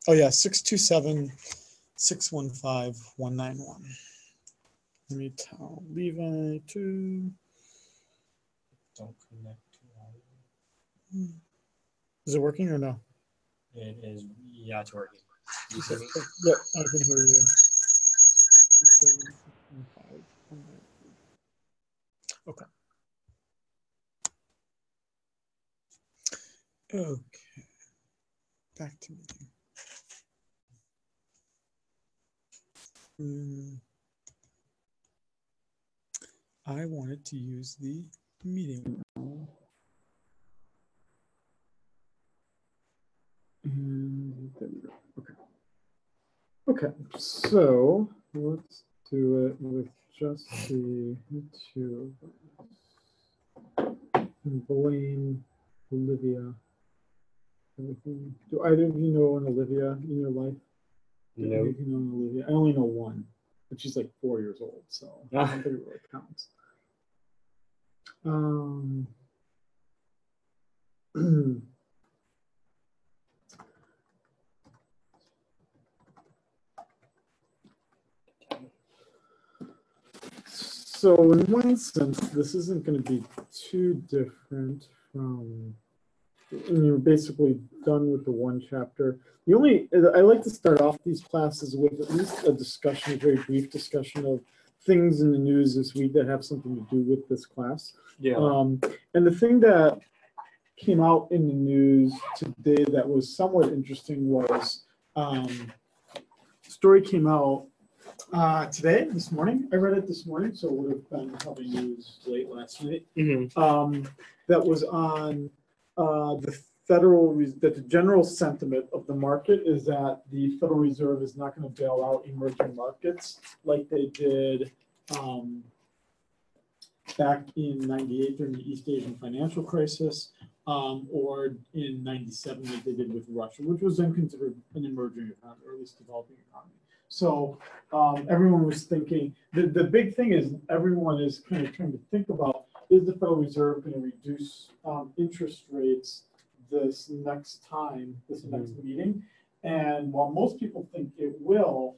Oh yeah, 627-615-191. Let me tell Levi to. Don't connect to audio. Is it working or no? It is. Yeah, it's working. You see me? Yep, I can hear you. Okay. Okay. Back to meeting. I wanted to use the meeting. And there we go. Okay. Okay, so let's do it with just the two of us. Blaine, Olivia. Everything. Do either of you know an Olivia in your life? No. You know an Olivia? I only know one, but she's like 4 years old, so I don't think it really counts. So in one sense, this isn't going to be too different from, you're basically done with the one chapter. I like to start off these classes with at least a discussion, a very brief discussion of things in the news this week that have something to do with this class. Yeah. And the thing that came out in the news today that was somewhat interesting was story came out this morning. I read it this morning, so it would have been probably news late last night. That was on that the general sentiment of the market is that the Federal Reserve is not going to bail out emerging markets like they did back in '98 during the East Asian financial crisis, or in '97 like they did with Russia, which was then considered an emerging economy, or at least developing economy. So everyone was thinking, the big thing is everyone is kind of trying to think about, is the Federal Reserve going to reduce interest rates this next meeting? And while most people think it will,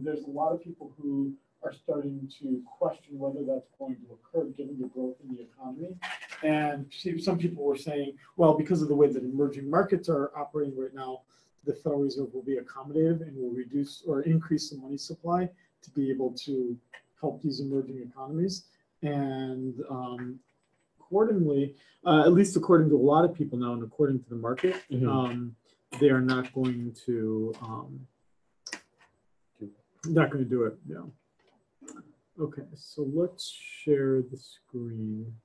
there's a lot of people who are starting to question whether that's going to occur given the growth in the economy. And some people were saying, well, because of the way that emerging markets are operating right now, the Federal Reserve will be accommodative and will reduce or increase the money supply to be able to help these emerging economies. And accordingly, at least according to a lot of people now and according to the market, they are not going to do it. Yeah. Okay, so let's share the screen.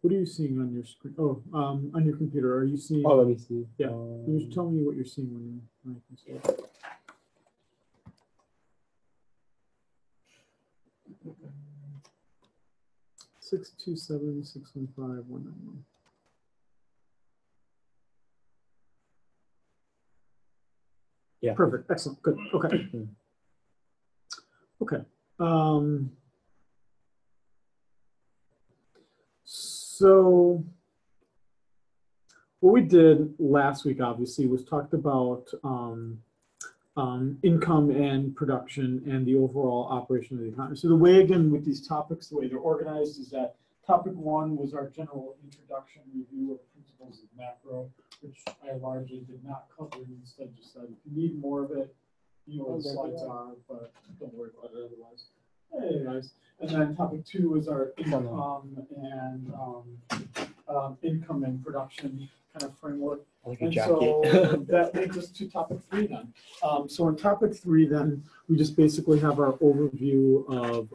What are you seeing on your screen? Oh, on your computer, are you seeing? Oh, let me see. Yeah, you tell me what you're seeing when I can see it. Six 627-615-191. Yeah. Perfect. Excellent. Good. Okay. Okay. So what we did last week, obviously, was talked about income and production and the overall operation of the economy. So the way, again, with these topics, the way they're organized is that topic one was our general introduction review of principles of macro, which I largely did not cover and instead just said, if you need more of it, you know what the slides are, but don't worry about it otherwise. Hey guys. And then topic two was our income and production kind of framework. And so that makes us to topic three then. So in topic three then, we just basically have our overview of,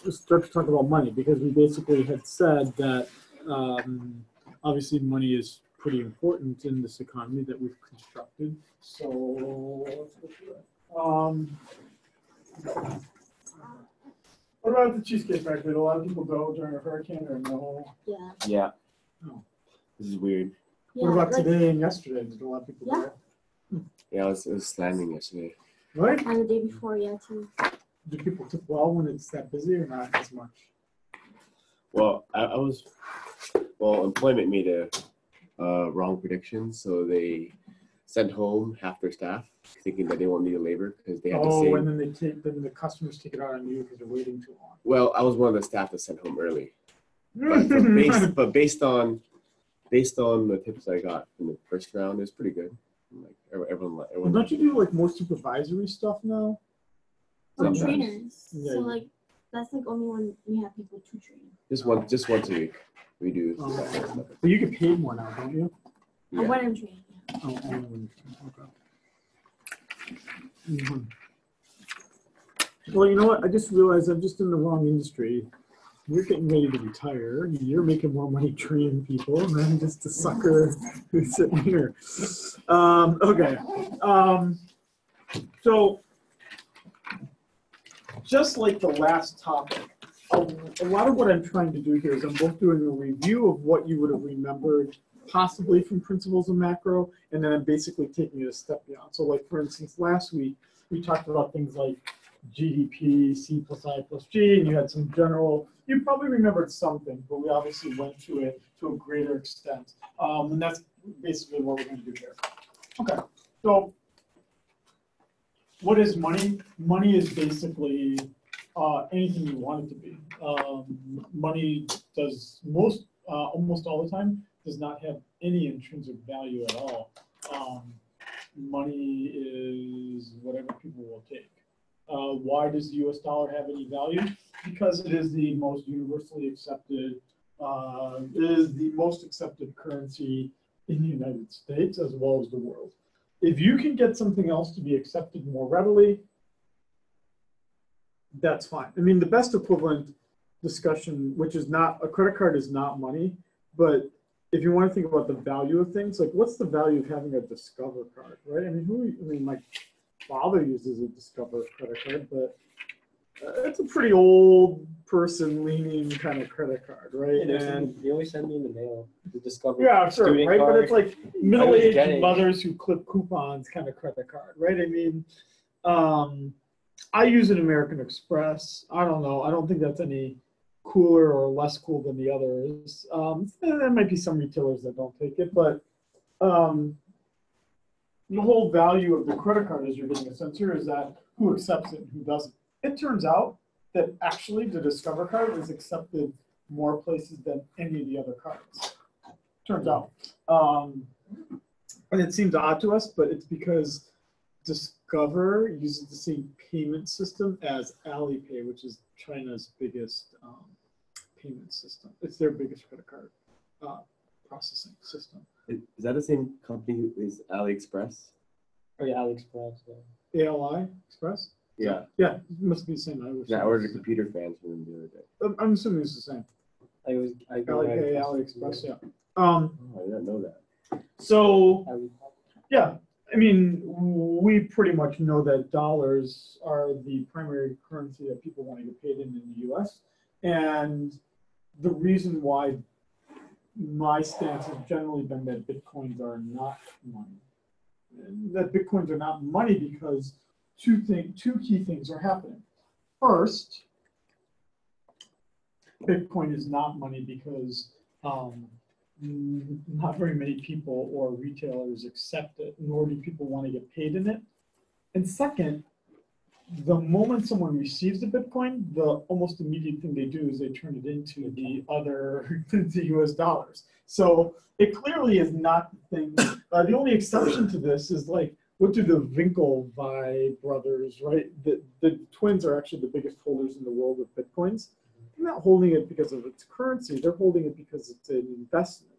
let's start to talk about money, because we basically had said that obviously money is pretty important in this economy that we've constructed. So let's go through it. What about the Cheesecake Factory? Did a lot of people go during a hurricane or no? Yeah. Oh. This is weird. What about today and yesterday? Did a lot of people go? Yeah, it was slamming yesterday. Right? And the day before, yeah, too. Do people tip well when it's that busy or not as much? Well, employment made a wrong prediction, so they sent home half their staff, thinking that they won't need labor because they had the same. And then the customers take it out on you because they're waiting too long. Well, I was one of the staff that sent home early, but based on the tips I got from the first round, it was pretty good. Like everyone. Don't you do like more supervisory stuff now? Or Sometimes. trainers. Yeah. So like that's like only when we have people to train. Just once a week, we do that kind of stuff. But you get paid more now, don't you? Yeah. When I'm training. Yeah. Oh, only when you okay. Well, you know what? I just realized I'm just in the wrong industry. You're getting ready to retire. You're making more money training people, and I'm just a sucker who's sitting here. Okay. So, just like the last topic, a lot of what I'm trying to do here is I'm both doing a review of what you would have remembered possibly from principles of macro, and then I'm basically taking it a step beyond. So like, for instance, last week, we talked about things like GDP, C plus I plus G, and you had some general, you probably remembered something, but we obviously went to it to a greater extent. And that's basically what we're going to do here. Okay, so what is money? Money is basically anything you want it to be. Money does almost all the time, does not have any intrinsic value at all. Money is whatever people will take. Why does the US dollar have any value? Because it is the most universally accepted, currency in the United States as well as the world. If you can get something else to be accepted more readily, that's fine. I mean, the best equivalent discussion, which is not, a credit card is not money, but if you want to think about the value of things, like what's the value of having a Discover card, right? I mean, my father uses a Discover credit card, but it's a pretty old person leaning kind of credit card, right? Yeah, they always send me in the mail the Discover. Yeah, sure, right? Card. But it's like middle-aged mothers who clip coupons kind of credit card, right? I mean, I use an American Express. I don't know. I don't think that's any cooler or less cool than the others. There might be some retailers that don't take it, but the whole value of the credit card, as you're getting a sense here, is that who accepts it and who doesn't. It turns out that actually the Discover card is accepted more places than any of the other cards. Turns out. And it seems odd to us, but it's because Discover uses the same payment system as Alipay, which is China's biggest payment system. It's their biggest credit card processing system. Is that the same company as AliExpress? Oh yeah, AliExpress. Yeah. ALI Express? Yeah. Yeah, it must be the same. I ordered computer fans from them the other day. I'm assuming it's the same. Alipay, AliExpress, yeah. Oh, I didn't know that. So, yeah, I mean, we pretty much know that dollars are the primary currency that people want to get paid in the US. And the reason why my stance has generally been that Bitcoins are not money. And that Bitcoins are not money because two key things are happening. First, Bitcoin is not money because not very many people or retailers accept it, nor do people want to get paid in it. And second, the moment someone receives a Bitcoin, the almost immediate thing they do is they turn it into the US dollars. So it clearly is not the thing. The only exception to this is like, what do the Winklevi brothers, right? The twins are actually the biggest holders in the world of Bitcoins. They're not holding it because of its currency. They're holding it because it's an investment.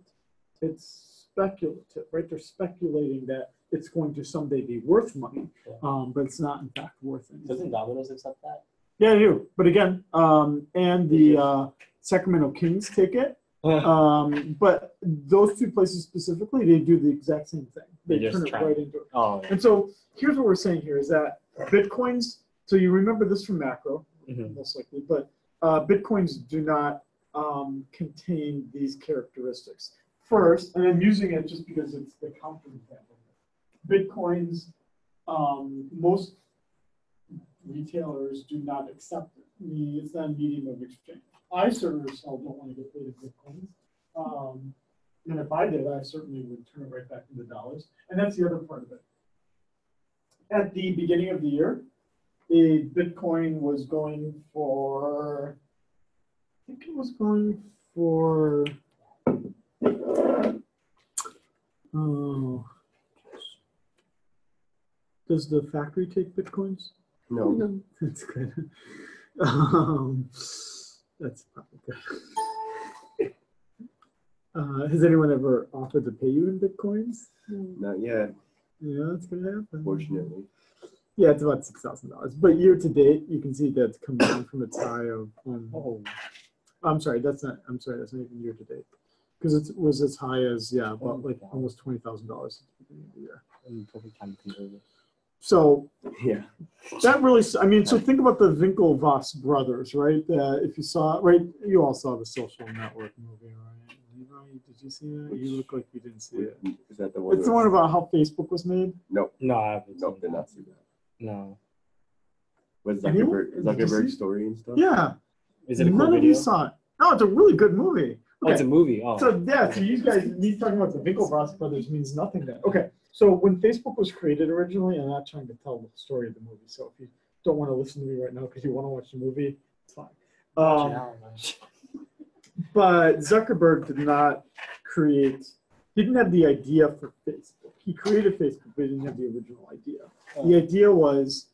It's speculative, right? They're speculating that it's going to someday be worth money, but it's not in fact worth anything. Doesn't Domino's accept that? Yeah, they do. But again, and the Sacramento Kings take it. But those two places specifically, they do the exact same thing. They turn it right into it. Oh, yeah. And so here's what we're saying here is that Bitcoins, so you remember this from macro, most likely, but Bitcoins do not contain these characteristics. First, and I'm using it just because it's the counterexample. Bitcoins, most retailers do not accept it. It's not a medium of exchange. I certainly don't want to get paid in Bitcoins. And if I did, I certainly would turn it right back into dollars. And that's the other part of it. At the beginning of the year, a Bitcoin was going for, I think it was going for, oh, does the factory take Bitcoins? No. No. That's good. That's probably good. Has anyone ever offered to pay you in Bitcoins? Not yet, Yeah, that's gonna happen. fortunately. Yeah, it's about $6,000. But year to date, you can see that's come down from its high of. I'm sorry, that's not even year to date, because it was as high as about like almost $20,000 at the beginning of the year. Perfect time to convert it. So Yeah. that really, I mean, so think about the Winklevoss brothers, right? If you saw, right, you all saw the Social Network movie, right? Did you see that? You look like you didn't see it. Is that the one? It's the one about how Facebook was made. No, No, I haven't. no, seen did that. not see that. No. Was Anyone? Did you see? Zuckerberg's story and stuff? Yeah. Is it a cool None of video? you saw it. No, it's a really good movie. Oh, it's a movie. Oh. So yeah, so you guys, me talking about the Winklevoss brothers means nothing then. Okay, so when Facebook was created originally, I'm not trying to tell the story of the movie. So if you don't want to listen to me right now because you want to watch the movie, it's fine. Watch it out, man. But Zuckerberg did not create, didn't have the idea for Facebook. He created Facebook, but he didn't have the original idea. Oh. The idea was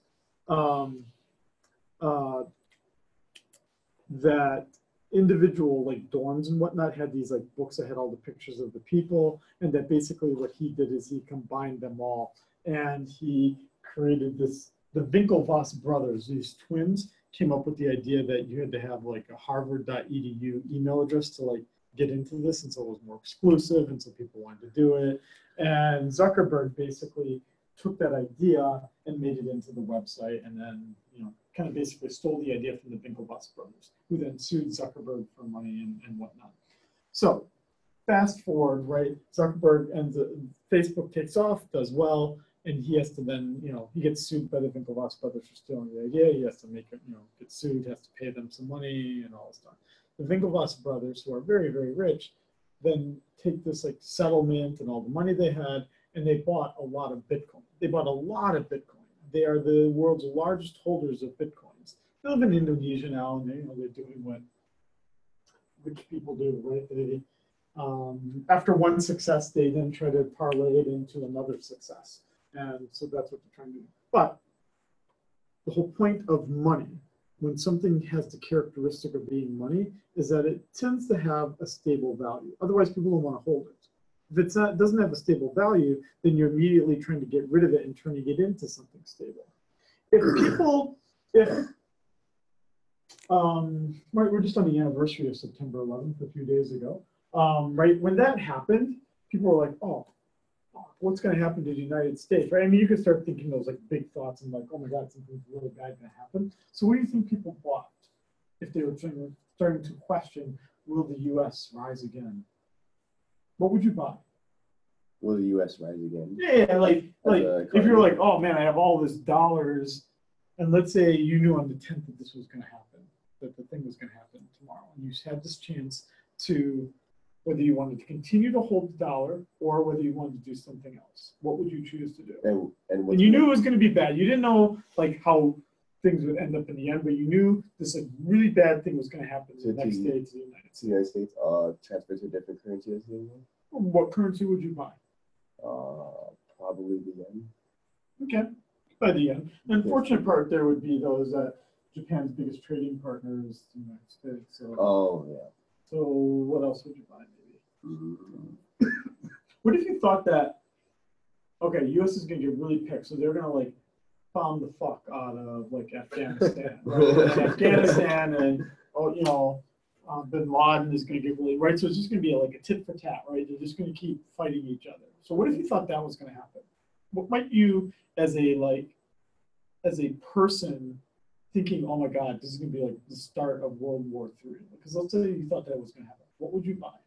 that individual like dorms and whatnot had these like books that had all the pictures of the people, and that basically what he did is he combined them all, and he created this. The Winklevoss brothers, these twins, came up with the idea that you had to have like a harvard.edu email address to like get into this, and so it was more exclusive, and so people wanted to do it. And Zuckerberg basically took that idea and made it into the website, and then kind of basically stole the idea from the Winklevoss brothers, who then sued Zuckerberg for money and whatnot. So fast forward, right? Zuckerberg ends up, Facebook takes off, does well, and he has to then, he gets sued by the Winklevoss brothers for stealing the idea. He has to make it, get sued, has to pay them some money and all this stuff. The Winklevoss brothers, who are very, very rich, then take this like settlement and all the money they had, and they bought a lot of Bitcoin. They bought a lot of Bitcoin. They are the world's largest holders of Bitcoins. They live in Indonesia now, and they're doing what rich people do, right? They, after one success, they then try to parlay it into another success. And so that's what they're trying to do. But the whole point of money, when something has the characteristic of being money, is that it tends to have a stable value. Otherwise, people don't want to hold it. If it doesn't have a stable value, then you're immediately trying to get rid of it and turning it into something stable. Right, we're just on the anniversary of September 11th a few days ago. Right, when that happened, people were like, oh, what's going to happen to the United States, right? I mean, you could start thinking those like big thoughts and like, oh my God, something's really bad going to happen. So what do you think people bought if they were starting to question, will the U.S. rise again? What would you buy? Will the U.S. rise again? Yeah, like if you're like, oh man, I have all this dollars, and let's say you knew on the 10th that this was going to happen, that the thing was going to happen tomorrow, and you had this chance to, whether you wanted to continue to hold the dollar or whether you wanted to do something else, what would you choose to do? And you knew it was going to be bad. You didn't know like how things would end up in the end, but you knew this like really bad thing was going to happen the next day to the United States. Transfer to a different currency as the What currency would you buy? Probably the yen. Okay, by the yen. The unfortunate part there would be those Japan's biggest trading partner is the United States. So, oh yeah. So what else would you buy maybe? Mm-hmm. What if you thought that, okay, U.S. is going to get really picked, so they're going to like bomb the fuck out of like Afghanistan, right? And Afghanistan and Bin Laden is going to get really, right? So it's just going to be like a tit for tat, right? They're just going to keep fighting each other. So what if you thought that was going to happen? What might you, as a person, thinking, oh my God, this is going to be like the start of World War III? Because let's say you thought that was going to happen. What would you buy?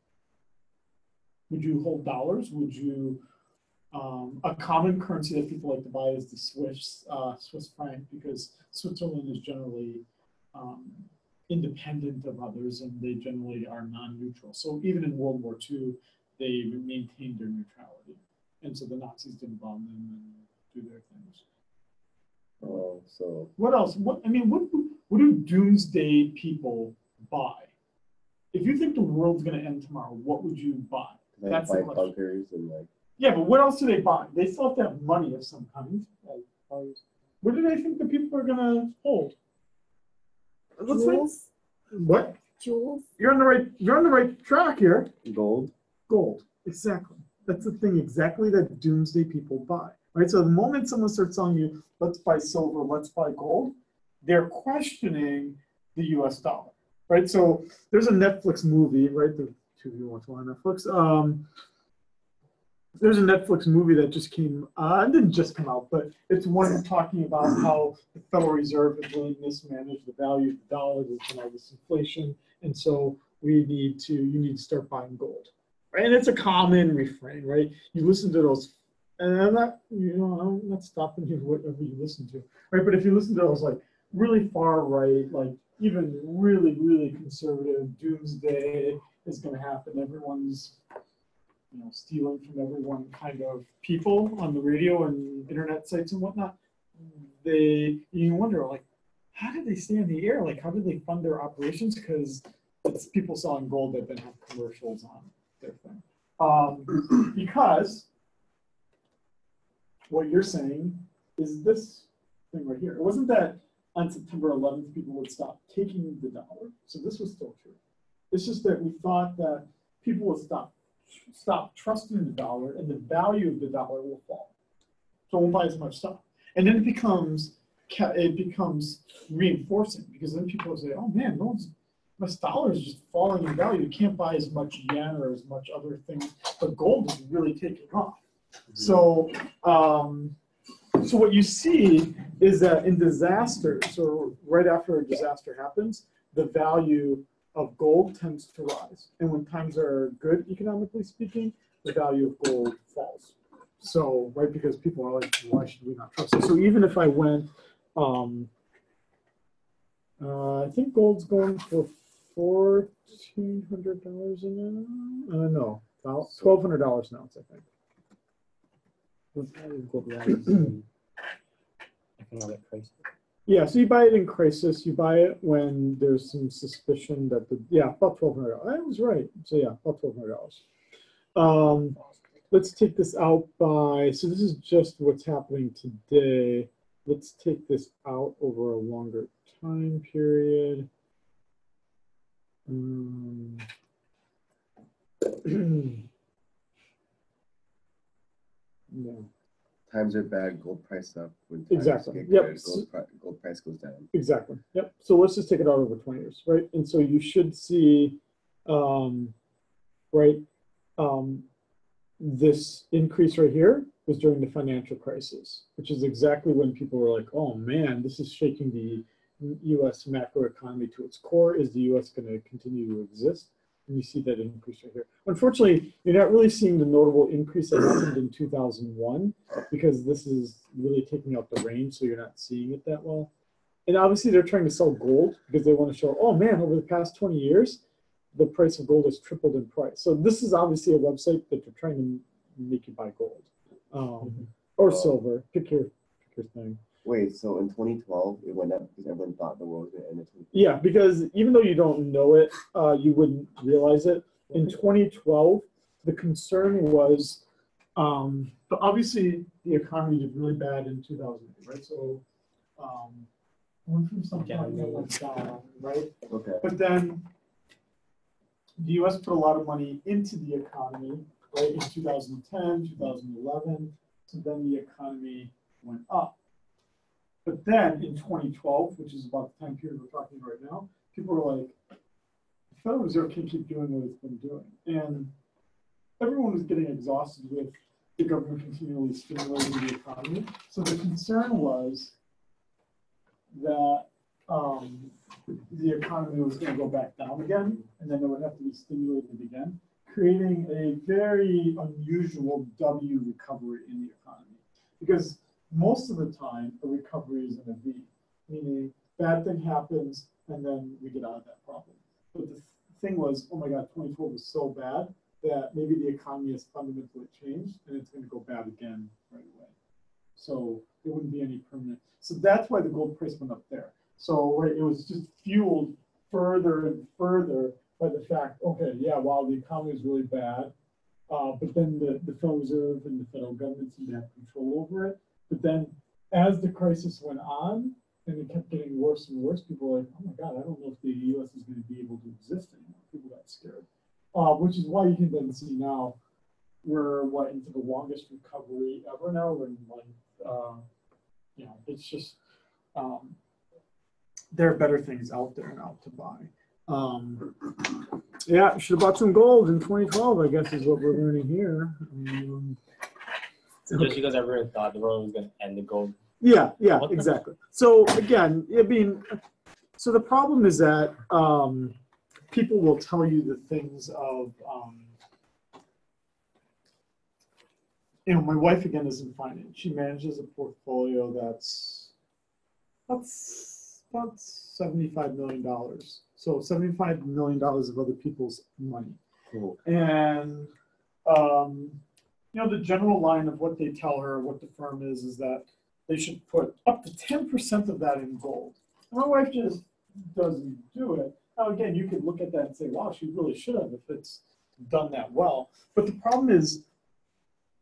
Would you hold dollars? Would you A common currency that people like to buy is the Swiss franc, because Switzerland is generally independent of others, and they generally are non-neutral. So even in World War II, they maintained their neutrality, and so the Nazis didn't bomb them and do their things. Oh, so What else? What do doomsday people buy? If you think the world's going to end tomorrow, what would you buy? they That's the buy question. bunkers and like. Yeah, but what else do they buy? They still have to have money of some kind. What do they think the people are going to hold? Let's think. Jewels. What? Jewels. You're on the right track here. Gold. Gold. Exactly. That's the thing exactly that doomsday people buy. Right? So the moment someone starts telling you, let's buy silver, let's buy gold, they're questioning the US dollar. Right? So there's a Netflix movie, right? The two of you watch on Netflix. There's a Netflix movie that just came, it didn't just come out, but it's one talking about how the Federal Reserve has really mismanaged the value of the dollar. There's been all this inflation, and so you need to start buying gold, right? And it's a common refrain, right? You listen to those, and I'm not stopping you whatever you listen to, right? But if you listen to those like really far right, like even really, really conservative, doomsday is going to happen. Everyone's stealing from everyone kind of people on the radio and internet sites and whatnot. You wonder, like, how did they stay in the air? Like, how did they fund their operations? Because it's people selling gold that then have commercials on their thing. Because what you're saying is this thing right here. It wasn't that on September 11th people would stop taking the dollar. So this was still true. It's just that we thought that people would stop trusting the dollar, and the value of the dollar will fall. So it won't buy as much stuff. And then it becomes reinforcing, because then people say, oh man, my dollar is just falling in value. You can't buy as much yen or as much other things, but gold is really taking off. So what you see is that in disasters, or right after a disaster happens, the value of gold tends to rise. And when times are good, economically speaking, the value of gold falls. So, right, because people are like, why should we not trust it? So even if I went, I think gold's going for $1,400 now. No, about $1,200 now, I think. Gold rises in economic crisis. Yeah, so you buy it in crisis. You buy it when there's some suspicion that about $1,200. I was right. So yeah, about $1,200. Let's take this out by. So this is just what's happening today. Let's take this out over a longer time period. No. Times are bad, gold price up. When times Exactly. get Yep. good, gold price goes down. Exactly. Yep. So let's just take it out over 20 years, right? And so you should see, this increase right here was during the financial crisis, which is exactly when people were like, oh man, this is shaking the U.S. macroeconomy to its core. Is the U.S. going to continue to exist? And you see that increase right here. Unfortunately, you're not really seeing the notable increase that happened in 2001, because this is really taking out the range, so you're not seeing it that well. And obviously they're trying to sell gold because they want to show, oh man, over the past 20 years, the price of gold has tripled in price. So this is obviously a website that they're trying to make you buy gold or silver. Pick your thing. Wait, so in 2012 it went up because everyone thought the world was going to end in 2012? Yeah, because even though you don't know it, you wouldn't realize it. In 2012, the concern was, but obviously the economy did really bad in 2008, right? So went from something that went down, right? Okay. But then the U.S. put a lot of money into the economy, right, in 2010, 2011. So then the economy went up. But then in 2012, which is about the time period we're talking right now, people were like, the Federal Reserve can't keep doing what it's been doing. And everyone was getting exhausted with the government continually stimulating the economy. So the concern was that the economy was going to go back down again, and then it would have to be stimulated again. creating a very unusual W recovery in the economy. Because most of the time, a recovery is in a V, meaning bad thing happens and then we get out of that problem. But the thing was, oh my God, 2012 was so bad that maybe the economy has fundamentally changed and it's going to go bad again right away. So there wouldn't be any permanent. So that's why the gold price went up there. So right, it was just fueled further and further by the fact, okay, yeah, wow, the economy is really bad, but then the Federal Reserve and the federal government seemed to have control over it. But then as the crisis went on and it kept getting worse and worse, people were like, oh my God, I don't know if the US is going to be able to exist anymore. People got scared, which is why you can then see now we're into the longest recovery ever now. We're in you know, it's just, there are better things out there now to buy. Yeah, should have bought some gold in 2012, I guess is what we're learning here. Just because everyone thought the world was going to end the gold. Yeah, exactly. So again, I mean, so the problem is that people will tell you the things of, you know, my wife again is in finance. She manages a portfolio that's about $75 million. So $75 million of other people's money. Cool. And you know, the general line of what they tell her, what the firm is that they should put up to 10% of that in gold. And my wife just doesn't do it. Now again, you could look at that and say, wow, she really should have if it's done that well. But the problem is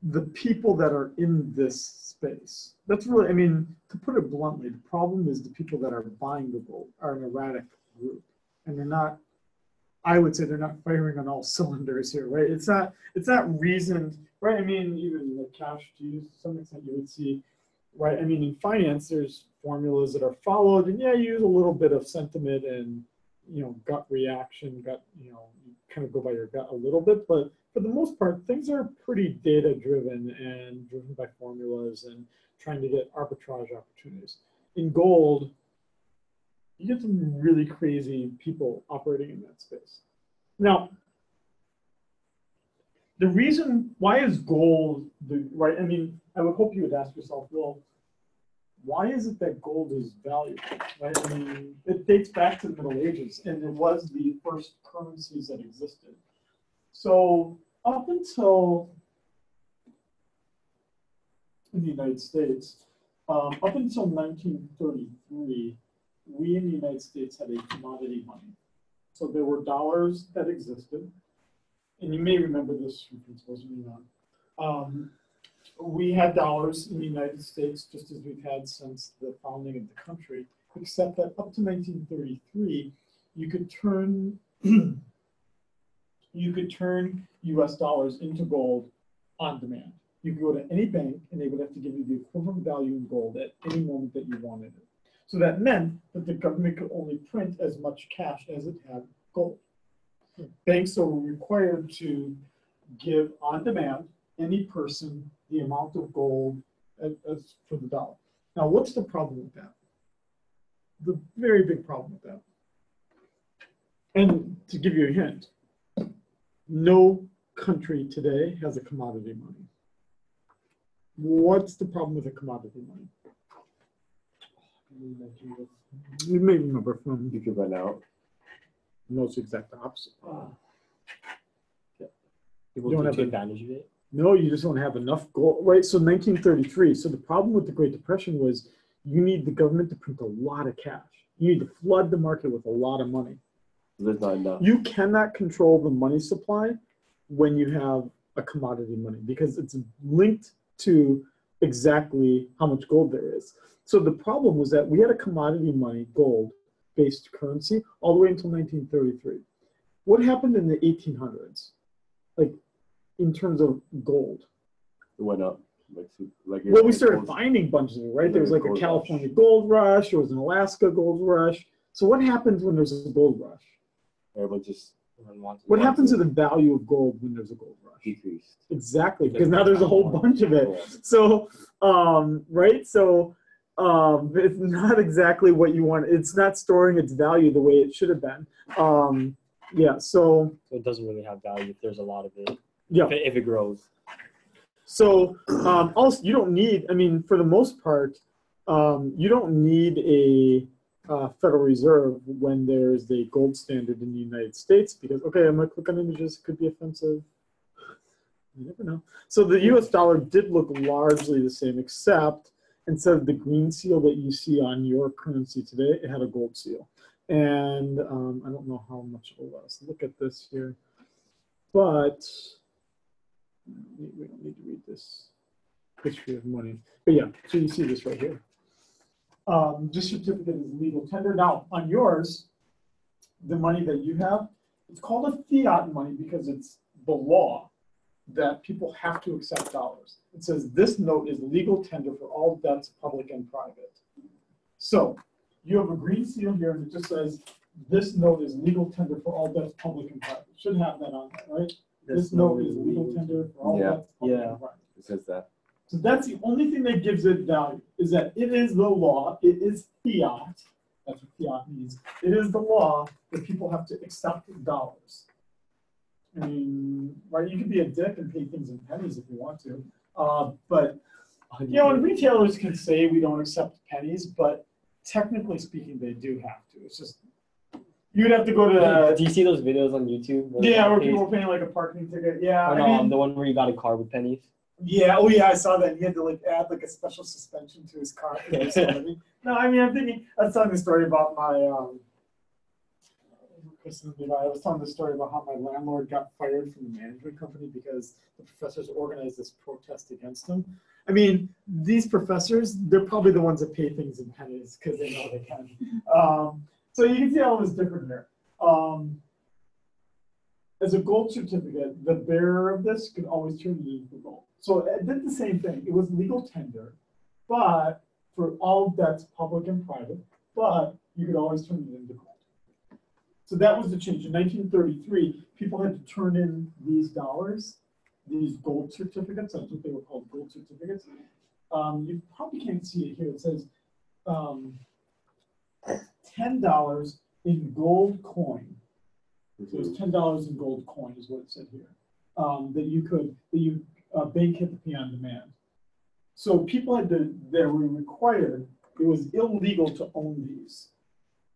the people that are in this space. That's really, I mean, to put it bluntly, the problem is the people that are buying the gold are an erratic group. And they're not, I would say they're not firing on all cylinders here, right? It's not reasoned, right? I mean, even the cash to use to some extent you would see, right? I mean, in finance, there's formulas that are followed, and yeah, you use a little bit of sentiment and, you know, gut reaction, you know, you kind of go by your gut a little bit, but for the most part, things are pretty data driven and driven by formulas and trying to get arbitrage opportunities. In gold, you get some really crazy people operating in that space. Now, the reason, why is gold, right? I mean, I would hope you would ask yourself, well, why is it that gold is valuable, right? I mean, it dates back to the Middle Ages, and it was the first currencies that existed. So up until in the United States, up until 1933, we in the United States had a commodity money. So there were dollars that existed, and you may remember this from principles of ECON. We had dollars in the United States just as we've had since the founding of the country, except that up to 1933, you could turn US dollars into gold on demand. You could go to any bank and they would have to give you the equivalent value in gold at any moment that you wanted it. So that meant that the government could only print as much cash as it had gold. Banks are required to give on demand any person the amount of gold as for the dollar. Now, what's the problem with that? The very big problem with that. And to give you a hint, no country today has a commodity money. What's the problem with a commodity money? You may remember from. You can run out. No, it's the exact opposite. People You don't take have advantage of it. No, you just don't have enough gold, right? So 1933. So the problem with the Great Depression was you need the government to print a lot of cash. You need to flood the market with a lot of money. There's not enough. You cannot control the money supply when you have a commodity money because it's linked to exactly how much gold there is. So the problem was that we had a commodity money, gold-based currency, all the way until 1933. What happened in the 1800s? Like, in terms of gold? It went up. Well, we started finding bunches of it, right? There was like a California gold rush. There was an Alaska gold rush. So what happens when there's a gold rush? Everyone just What happens to the value of gold when there's a gold rush? decreased. Exactly, because now there's a whole bunch of it. So, right? So it's not exactly what you want. It's not storing its value the way it should have been. Yeah, so, So it doesn't really have value if there's a lot of it. yeah. If it grows. So also, you don't need, I mean, for the most part, you don't need a Federal Reserve when there's the gold standard in the United States because, okay, I'm going to click on images. It could be offensive. You never know. So the US dollar did look largely the same, except instead of the green seal that you see on your currency today, it had a gold seal. And I don't know how much it was. Look at this here. But we don't need to read this history of money. But yeah, so you see this right here. This certificate is legal tender. Now, on yours, the money that you have, it's called a fiat money because it's the law that people have to accept dollars. It says this note is legal tender for all debts, public and private. So you have a green seal here, and it just says this note is legal tender for all debts, public and private. It should have that on there, right? This note is legal tender for all debts, public and private. It says that. So that's the only thing that gives it value, is that it is the law, it is fiat, that's what fiat means. It is the law that people have to accept dollars. I mean, right, you could be a dick and pay things in pennies if you want to. But, you know, and retailers can say we don't accept pennies, but technically speaking, they do have to. It's just, you'd have to go to... Do you see those videos on YouTube? Where people are paying like a parking ticket. Yeah, I mean, the one where you got a car with pennies. Yeah, oh yeah, I saw that. He had to like add like a special suspension to his car. No, I mean, I'm thinking, I was telling the story about my, I was telling the story about how my landlord got fired from the management company because the professors organized this protest against him. I mean, these professors, they're probably the ones that pay things in pennies because they know they can. So you can see how it was different here. As a gold certificate, the bearer of this could always turn it into gold. So it did the same thing. It was legal tender, but for all debts, public and private, but you could always turn it into gold. So that was the change. In 1933, people had to turn in these dollars, these gold certificates. That's what they were called, gold certificates. You probably can't see it here. It says $10 in gold coin. So it's $10 in gold coin is what it said here. Bank had to pay on demand. So people had to, they were required, it was illegal to own these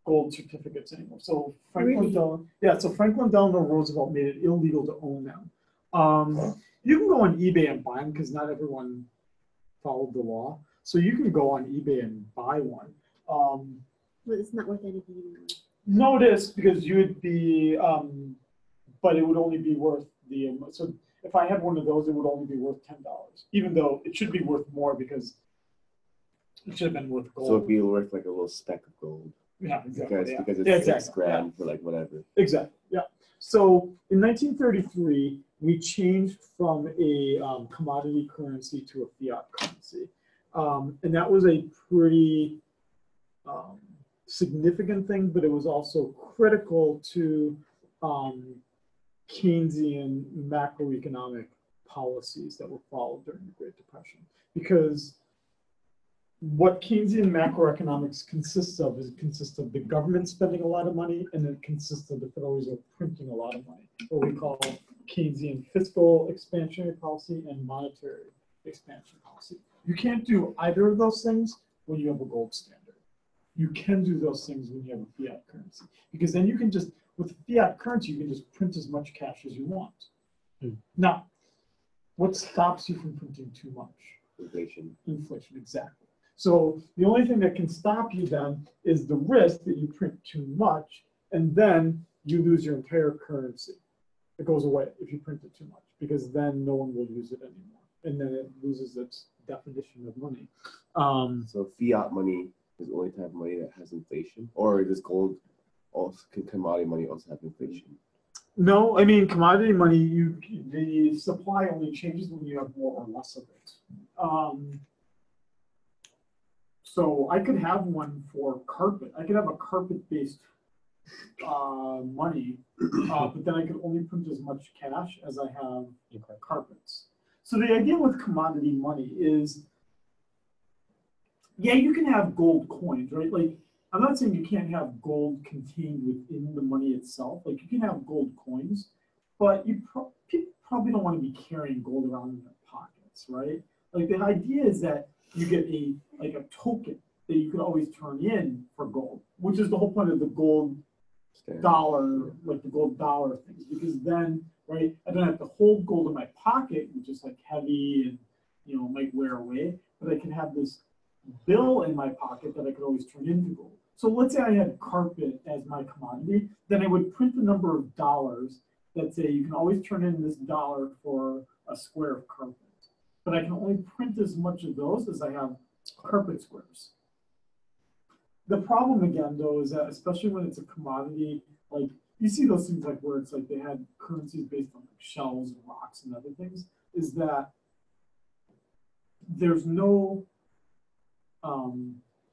gold certificates anymore. So Franklin Delano Roosevelt made it illegal to own them. You can go on eBay and buy them because not everyone followed the law. So you can go on eBay and buy one. But it's not worth anything anymore. No, it is because you would be, but it would only be worth the, so if I had one of those, it would only be worth $10, even though it should be worth more because it should have been worth gold. So it'd be worth like a little speck of gold. Yeah, exactly. Because it's $6,000 for like whatever. Exactly, yeah. So in 1933, we changed from a commodity currency to a fiat currency. And that was a pretty significant thing, but it was also critical to Keynesian macroeconomic policies that were followed during the Great Depression. Because what Keynesian macroeconomics consists of is it consists of the government spending a lot of money, and it consists of the Federal Reserve printing a lot of money, what we call Keynesian fiscal expansionary policy and monetary expansion policy. You can't do either of those things when you have a gold standard. You can do those things when you have a fiat currency, because then you can just, with fiat currency, you can just print as much cash as you want. Now, what stops you from printing too much? Inflation. Inflation, exactly. So the only thing that can stop you then is the risk that you print too much, and then you lose your entire currency. It goes away if you print it too much, because then no one will use it anymore, and then it loses its definition of money. So fiat money is the only type of money that has inflation, or does gold also, can commodity money also have inflation? No, I mean commodity money, the supply only changes when you have more or less of it. So I could have one for carpet. I could have a carpet-based money, but then I could only print as much cash as I have carpets. So the idea with commodity money is, yeah, you can have gold coins, right? Like I'm not saying you can't have gold contained within the money itself. Like you can have gold coins, but people probably don't want to be carrying gold around in their pockets, right? Like the idea is that you get a token that you could always turn in for gold, which is the whole point of the gold dollar, like the gold dollar things, because then, right, I don't have to hold gold in my pocket, which is like heavy and, you know, might wear away, but I can have this bill in my pocket that I could always turn into gold. So let's say I had carpet as my commodity, then I would print the number of dollars that say you can always turn in this dollar for a square of carpet. But I can only print as much of those as I have carpet squares. The problem again, though, is that especially when it's a commodity, like you see those things like where it's like they had currencies based on like shells and rocks and other things, is that there's no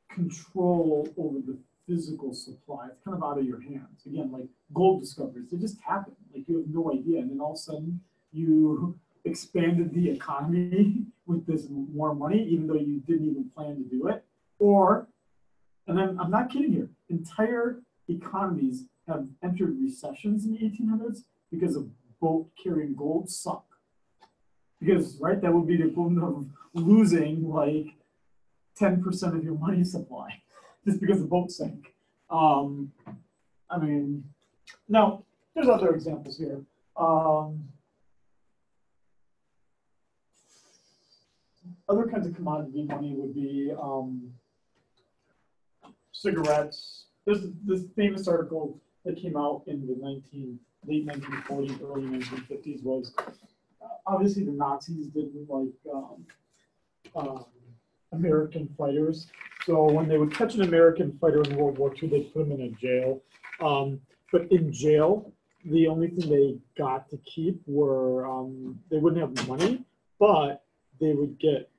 control over the physical supply. It's kind of out of your hands. Again, like gold discoveries, they just happen. Like you have no idea. And then all of a sudden you expanded the economy with this more money, even though you didn't even plan to do it. Or, and I'm not kidding here, entire economies have entered recessions in the 1800s because a boat carrying gold sunk. Because, right, that would be the equivalent of losing like 10% of your money supply just because the boat sank. I mean, now, there's other examples here. Other kinds of commodity money would be cigarettes. There's this famous article that came out in the late 1940s, early 1950s was obviously the Nazis didn't like American fighters. So when they would catch an American fighter in World War II, they'd put him in a jail. But in jail, the only thing they got to keep were, they wouldn't have money, but they would get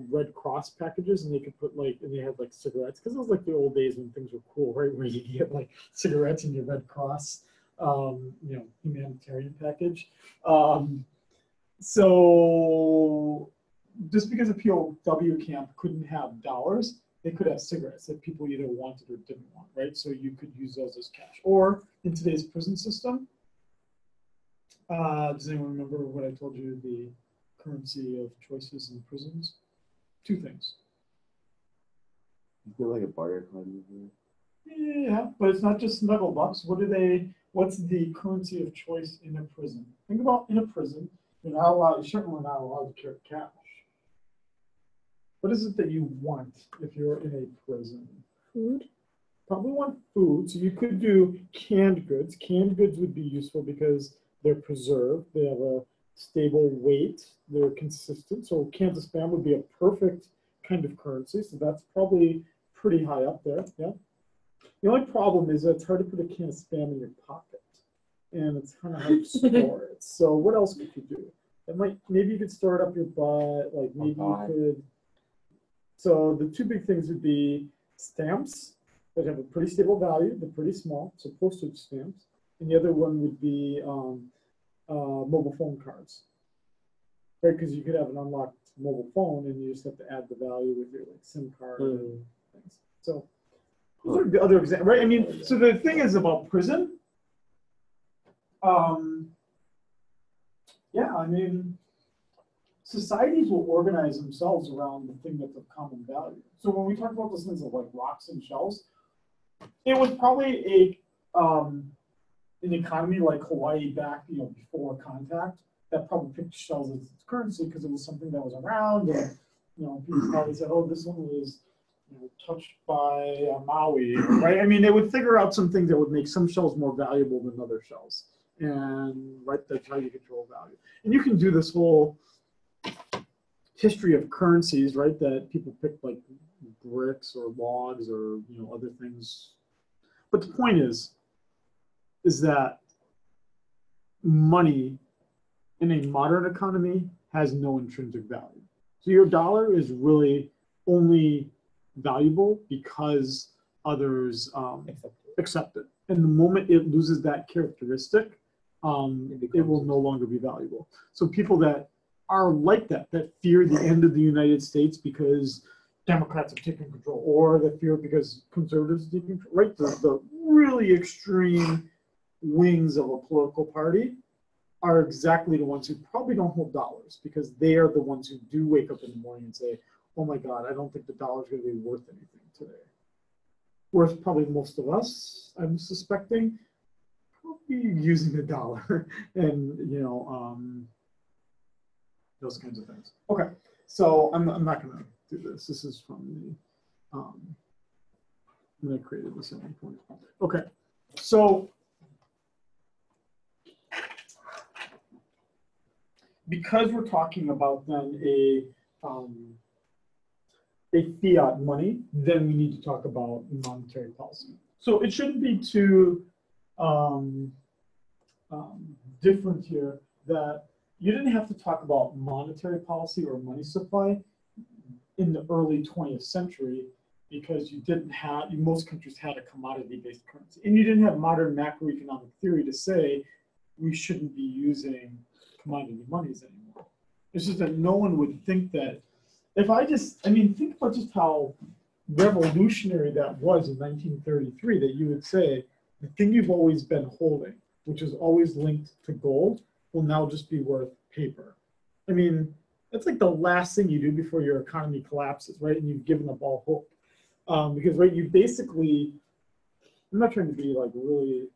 Red Cross packages, and they could put like, and they had like cigarettes, because it was like the old days when things were cool, right? Where you get like cigarettes in your Red Cross, you know, humanitarian package. So just because a POW camp couldn't have dollars, they could have cigarettes that people either wanted or didn't want, right? So you could use those as cash. Or in today's prison system, does anyone remember what I told you the currency of choices in prisons? Two things. Isn't it like a barter economy? Yeah, but it's not just snuggle bucks. What's the currency of choice in a prison? Think about in a prison, you're not allowed, certainly not allowed to carry cash. What is it that you want if you're in a prison? Food? Probably want food. So you could do canned goods. Canned goods would be useful because they're preserved. They have a stable weight. They're consistent. So cans of Spam would be a perfect kind of currency. So that's probably pretty high up there. Yeah. The only problem is that it's hard to put a can of Spam in your pocket, and it's kind of hard to store it. So what else could you do? Maybe you could store it up your butt. Like maybe you could. So the two big things would be stamps that have a pretty stable value. They're pretty small, so postage stamps. And the other one would be mobile phone cards, right? Because you could have an unlocked mobile phone, and you just have to add the value with your like SIM card and things. So those are the other examples, right? I mean, so the thing is about prison. Yeah, I mean, societies will organize themselves around the thing that's of common value. So when we talk about those things of like rocks and shells, it was probably an economy like Hawaii back, you know, before contact that probably picked shells as its currency because it was something that was around, and you know, people probably said, "Oh, this one was, you know, touched by Maui," right? I mean, they would figure out some things that would make some shells more valuable than other shells, and right, that's how you control value. And you can do this whole history of currencies, right? That people pick like bricks or logs or, you know, other things. But the point is that money in a modern economy has no intrinsic value. So your dollar is really only valuable because others accept it. And the moment it loses that characteristic, it will no longer be valuable. So people that are like that fear the end of the United States because Democrats have taken control, or the fear because conservatives have taken control, right? The really extreme wings of a political party are exactly the ones who probably don't hold dollars, because they are the ones who do wake up in the morning and say, oh my God, I don't think the dollar's going to be worth anything today. Whereas probably most of us, I'm suspecting, probably using the dollar and, those kinds of things. Okay, so I'm not going to do this. This is from the, I created this at one point. Okay, so because we're talking about then a fiat money, then we need to talk about monetary policy. So it shouldn't be too different here that you didn't have to talk about monetary policy or money supply in the early 20th century, because you didn't have, most countries had a commodity-based currency. And you didn't have modern macroeconomic theory to say we shouldn't be using commodity monies anymore. It's just that no one would think that, think about just how revolutionary that was in 1933, that you would say the thing you've always been holding, which is always linked to gold, will now just be worth paper. I mean, that's like the last thing you do before your economy collapses, right? And you've given up all hope. Because, right, you basically, I'm not trying to be like really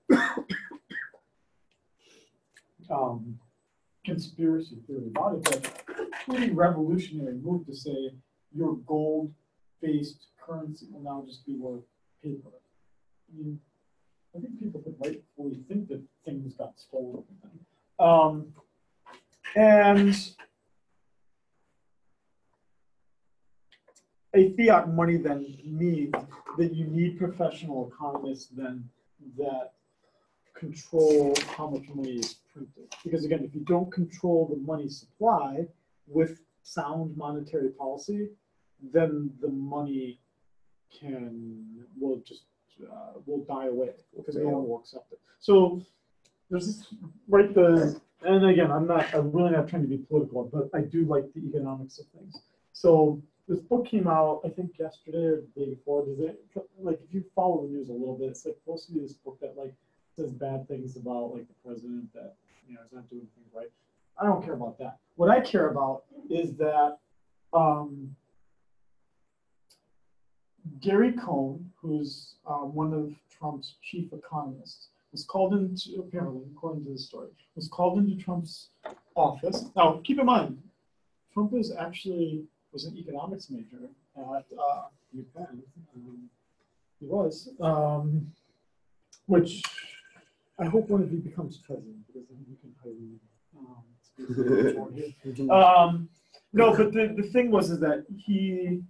conspiracy theory about it, but pretty revolutionary move to say your gold-based currency will now just be worth paper. I mean, I think people could rightfully think that things got stolen from them. And a fiat money then means that you need professional economists then that control how much money is printed. Because again, if you don't control the money supply with sound monetary policy, then the money will die away because no one will accept it. So there's this, right, and again, I'm really not trying to be political, but I do like the economics of things. So this book came out, I think yesterday or the day before. Does it, like, if you follow the news a little bit, it's like supposed to be this book that like says bad things about like the president, that is not doing things right. I don't care about that. What I care about is that Gary Cohn, who's one of Trump's chief economists, was called into, apparently, according to the story, was called into Trump's office. Now, keep in mind, Trump was an economics major at UPenn. He was, which I hope one of you becomes president, because then you can hire me. No, but the thing was that he,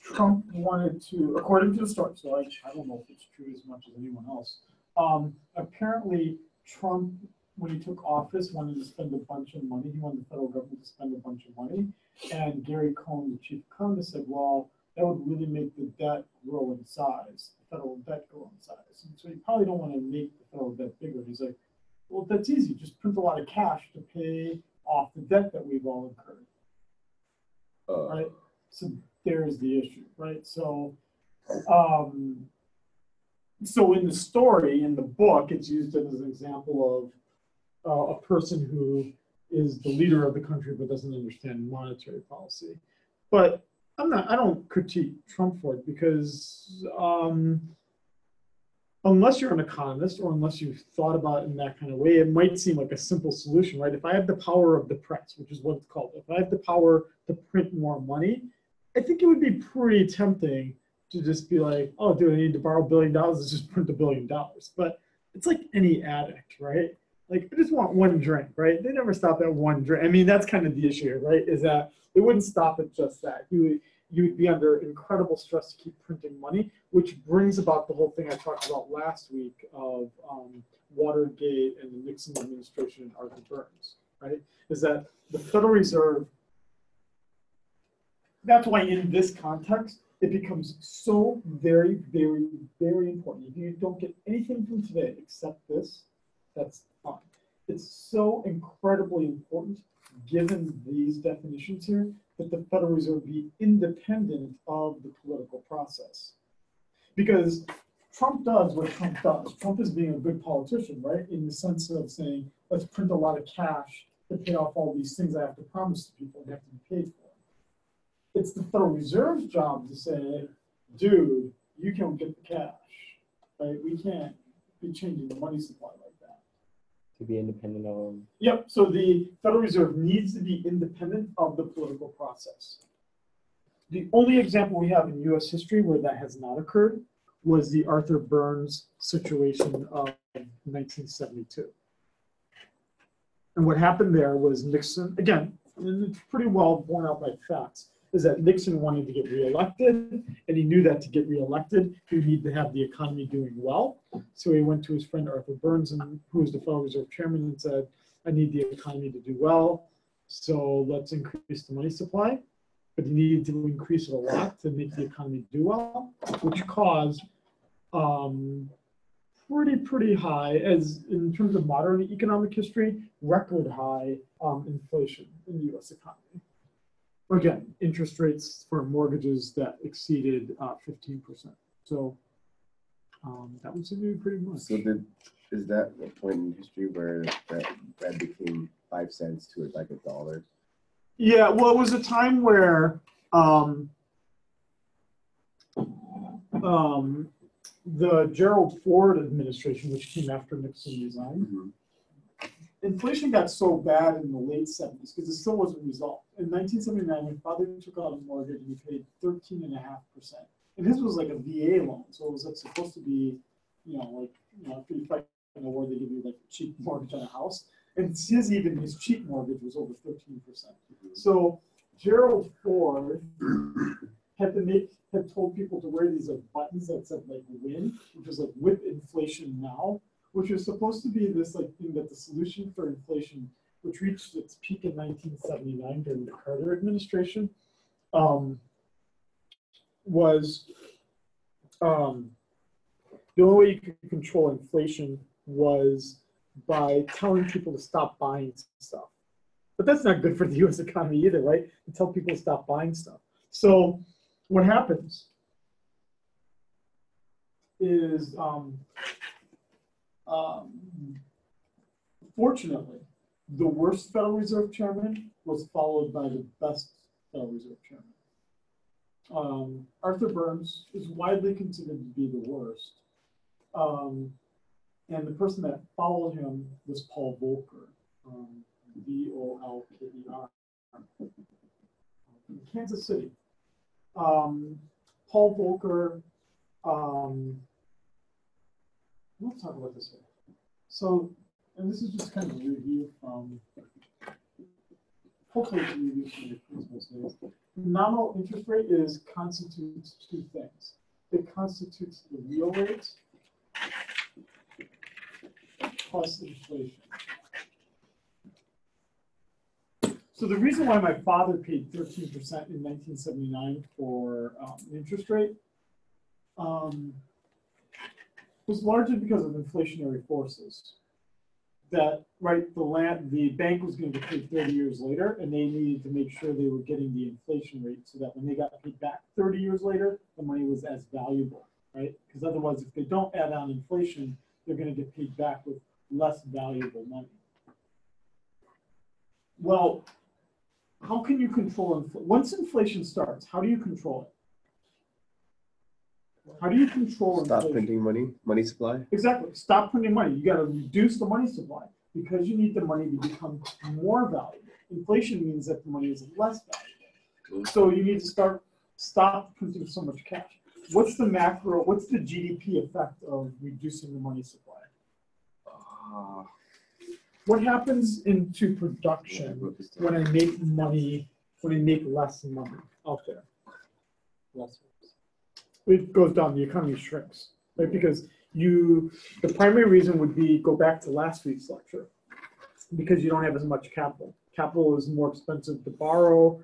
Trump wanted to, according to the story, so I don't know if it's true as much as anyone else, apparently Trump, when he took office, wanted to spend a bunch of money. He wanted the federal government to spend a bunch of money. And Gary Cohn, the chief economist, said, well, that would really make the debt grow in size, the federal debt grow in size. And so you probably don't want to make the federal debt bigger. He's like, well, that's easy. Just print a lot of cash to pay off the debt that we've all incurred. Right? So there's the issue, right? So, so in the story, in the book, it's used as an example of a person who is the leader of the country but doesn't understand monetary policy. But I don't critique Trump for it, because unless you're an economist or unless you've thought about it in that kind of way, it might seem like a simple solution, right? If I have the power of the press, which is what it's called, if I have the power to print more money, I think it would be pretty tempting to just be like, oh, dude, I need to borrow $1 billion, let's just print $1 billion. But it's like any addict, right? Like, I just want one drink, right? They never stop at one drink. I mean, that's kind of the issue here, right? Is that it wouldn't stop at just that. You would be under incredible stress to keep printing money, which brings about the whole thing I talked about last week of Watergate and the Nixon administration and Arthur Burns, right? Is that the Federal Reserve, that's why in this context, it becomes so very, very, very important. If you don't get anything from today except this, that's fine. It's so incredibly important given these definitions here, that the Federal Reserve be independent of the political process. Because Trump does what Trump does. Trump is being a good politician, right? In the sense of saying, let's print a lot of cash to pay off all these things I have to promise to people and have to be paid for. It's the Federal Reserve's job to say, dude, you can't get the cash, right? We can't be changing the money supply like that. To be independent of. Yep, so the Federal Reserve needs to be independent of the political process. The only example we have in US history where that has not occurred was the Arthur Burns situation of 1972. And what happened there was Nixon, again, and it's pretty well borne out by facts, is that Nixon wanted to get reelected, and he knew that to get reelected, he would need to have the economy doing well. So he went to his friend Arthur Burns, who was the Federal Reserve Chairman, and said, I need the economy to do well, so let's increase the money supply. But he needed to increase it a lot to make the economy do well, which caused pretty high, as in terms of modern economic history, record high inflation in the US economy. Again, interest rates for mortgages that exceeded 15%. So that was pretty much. So is that a point in history where bread became 5 cents to like $1? Yeah, well, it was a time where the Gerald Ford administration, which came after Nixon resigned, inflation got so bad in the late 70s because it still wasn't resolved. In 1979, my father took out a mortgage and he paid 13.5%. And his was like a VA loan, so it was like supposed to be, after you fight in the war, they give you like a cheap mortgage on a house. And his cheap mortgage was over 13%. So Gerald Ford had told people to wear these like buttons that said like "win," which is like "with inflation now," which was supposed to be this like thing that the solution for inflation, which reached its peak in 1979 during the Carter administration, was the only way you could control inflation was by telling people to stop buying stuff. But that's not good for the US economy either, right? To tell people to stop buying stuff. So what happens is, fortunately, the worst Federal Reserve Chairman was followed by the best Federal Reserve Chairman. Arthur Burns is widely considered to be the worst. And the person that followed him was Paul Volcker, Volker, in Kansas City. Paul Volcker, let's talk about this here. So, and this is just kind of a review from, hopefully it's a review from the principles days. Nominal interest rate constitutes two things. It constitutes the real rate plus inflation. So the reason why my father paid 13% in 1979 for an interest rate was largely because of inflationary forces. That, right, the bank was going to get paid 30 years later, and they needed to make sure they were getting the inflation rate so that when they got paid back 30 years later, the money was as valuable, right? Because otherwise, if they don't add on inflation, they're going to get paid back with less valuable money. Well, how can you control inflation? Once inflation starts, how do you control it? How do you control Stop inflation? printing money supply? Exactly. Stop printing money. You got to reduce the money supply because you need the money to become more valuable. Inflation means that the money is less valuable. So you need to stop printing so much cash. What's the GDP effect of reducing the money supply? What happens into production when I make less money out there? It goes down, the economy shrinks, right? Because the primary reason would be, go back to last week's lecture, because you don't have as much capital. Capital is more expensive to borrow,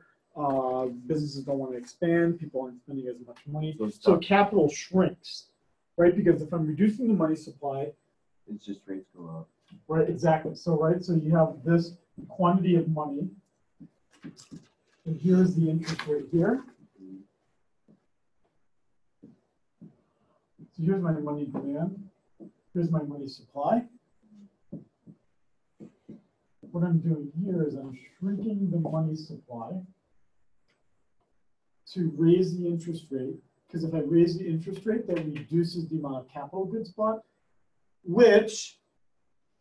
businesses don't want to expand, people aren't spending as much money. So capital shrinks, right? Because if I'm reducing the money supply, it's just rates go up. Right, exactly. So you have this quantity of money And here's the interest rate here. So here's my money demand. Here's my money supply. What I'm doing here is I'm shrinking the money supply to raise the interest rate, because if I raise the interest rate, that reduces the amount of capital goods bought, which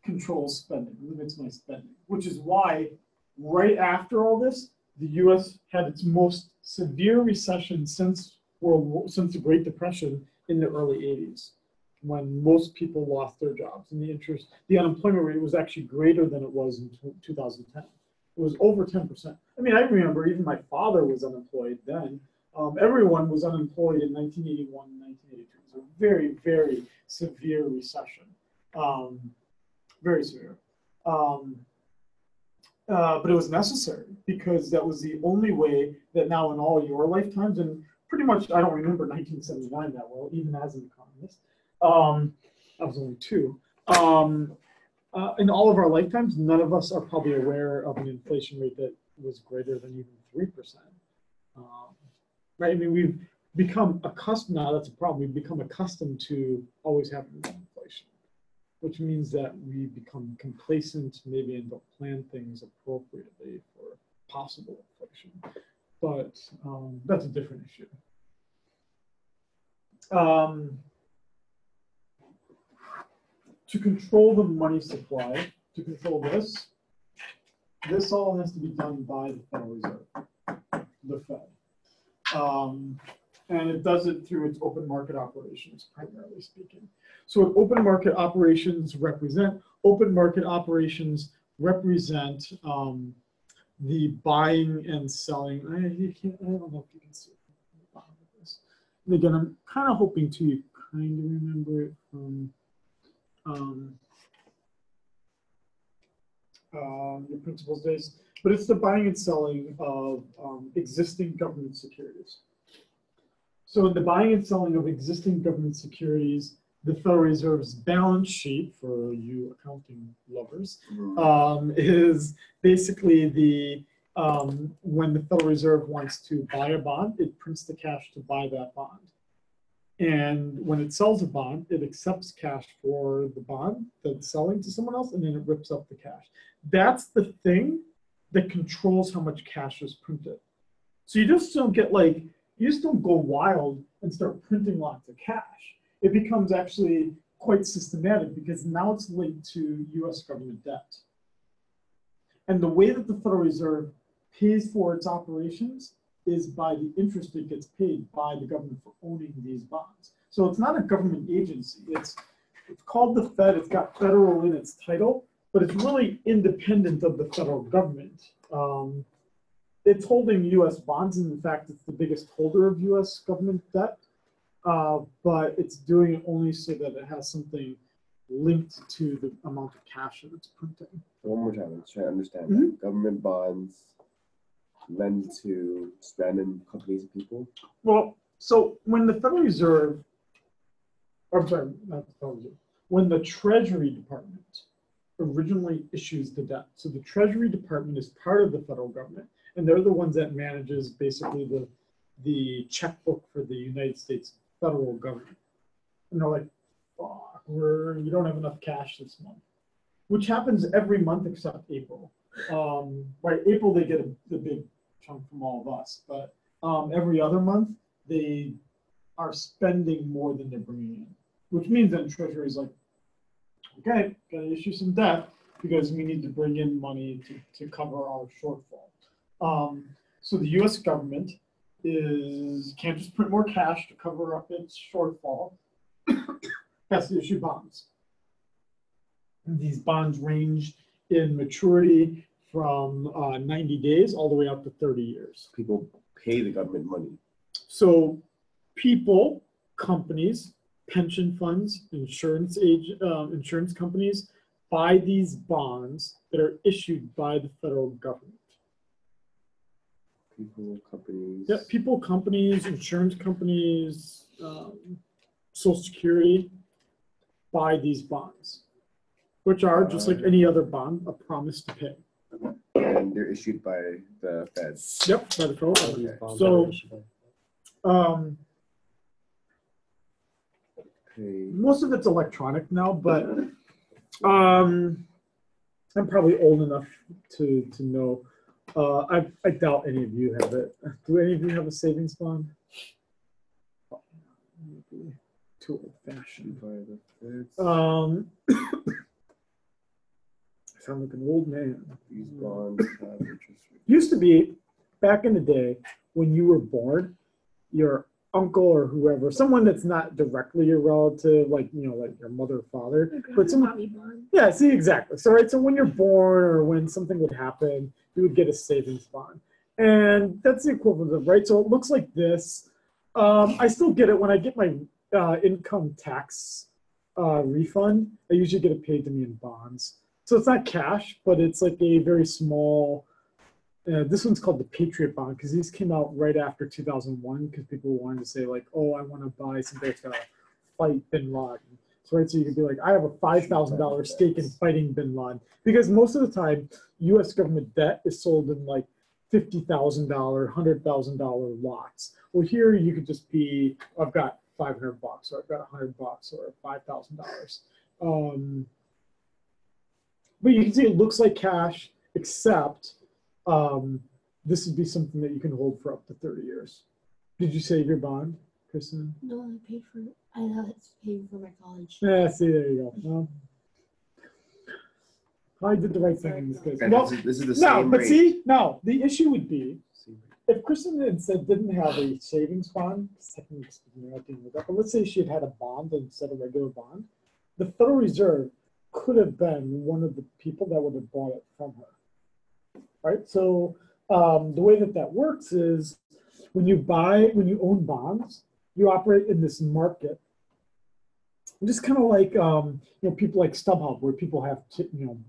controls spending, limits my spending, which is why right after all this, the US had its most severe recession since the Great Depression in the early 80s, when most people lost their jobs and the unemployment rate was actually greater than it was in 2010. It was over 10%. I mean, I remember even my father was unemployed then. Everyone was unemployed in 1981 and 1982. It was a very, very severe recession. Very severe. But it was necessary because that was the only way that now in all your lifetimes, and pretty much, I don't remember 1979 that well, even as an economist. I was only 2. In all of our lifetimes, none of us are probably aware of an inflation rate that was greater than even 3%. Right? I mean, we've become accustomed, now that's a problem, we've become accustomed to always having inflation, which means that we become complacent maybe and don't plan things appropriately for possible inflation. But that's a different issue. To control the money supply, to control this all has to be done by the Federal Reserve, the Fed. And it does it through its open market operations, primarily speaking. So what open market operations represent? Open market operations represent the buying and selling. I don't know if you can see it from the bottom of this. And again, I'm kind of hoping to kind of remember it from your principles days, but it's the buying and selling of existing government securities. So in the buying and selling of existing government securities, the Federal Reserve's balance sheet, for you accounting lovers, is basically the when the Federal Reserve wants to buy a bond, it prints the cash to buy that bond. And when it sells a bond, it accepts cash for the bond that's selling to someone else, and then it rips up the cash. That's the thing that controls how much cash is printed. So you just don't get you just don't go wild and start printing lots of cash. It becomes actually quite systematic because now it's linked to US government debt. And the way that the Federal Reserve pays for its operations is by the interest it gets paid by the government for owning these bonds. So it's not a government agency. It's called the Fed. It's got federal in its title, but it's really independent of the federal government. It's holding U.S. bonds, and in fact, it's the biggest holder of U.S. government debt, but it's doing it only so that it has something linked to the amount of cash that it's printing. One more time, let's try to understand that. Government bonds lend to random companies and people? Well, so when the Federal Reserve, I'm sorry, not the Federal Reserve, when the Treasury Department originally issues the debt, so the Treasury Department is part of the federal government, and they're the ones that manages basically the checkbook for the United States federal government. And they're like, fuck, you don't have enough cash this month, which happens every month except April. Right, April they get the big chunk from all of us, but every other month they are spending more than they're bringing in, which means that Treasury is like, okay, gotta issue some debt because we need to bring in money to cover our shortfall. So the U.S. government can't just print more cash to cover up its shortfall. Has to issue bonds. And these bonds range in maturity from 90 days all the way up to 30 years. People pay the government money. So people, companies, pension funds, insurance companies buy these bonds that are issued by the federal government. People, companies. Yeah, people, companies, insurance companies, Social Security buy these bonds, which are just like any other bond, a promise to pay. And and they're issued by the feds. Yep, by the federal All government. these bonds So- are issued by- Okay. Most of it's electronic now, but I'm probably old enough to know. I doubt any of you have it. Do any of you have a savings bond? Maybe too old fashioned. By the feds. I sound like an old man. These bonds have interest rates. Used to be back in the day when you were born, your uncle or whoever, someone that's not directly your relative, like like your mother or father, but someone. Mommy bond. Yeah, see, exactly. So, right, so when you're born or when something would happen, you would get a savings bond. And that's the equivalent of, right? So it looks like this. I still get it when I get my income tax refund. I usually get it paid to me in bonds. So it's not cash, but it's like a very small, this one's called the Patriot Bond because these came out right after 2001 because people wanted to say like, oh, I want to buy something that's going to fight Bin Laden. So, right, so you could be like, I have a $5,000 stake in fighting Bin Laden. Because most of the time, U.S. government debt is sold in like $50,000, $100,000 lots. Well, here you could just be, I've got $500 or I've got $100 or $5,000. But you can see it looks like cash, except this would be something that you can hold for up to 30 years. Did you save your bond, Kristen? No, I paid for it. I thought it's paid for my college. Yeah, see, there you go. Well, I did the right thing in this case. And Well, this is the no, same but rate. see, no, the issue would be if Kristen had said didn't have a savings bond, technically speaking, I didn't know that, but let's say she had had a bond instead of a regular bond, the Federal Reserve could have been one of the people that would have bought it from her, right? So the way that works is when you own bonds, you operate in this market. Just kind of like people like StubHub, where people have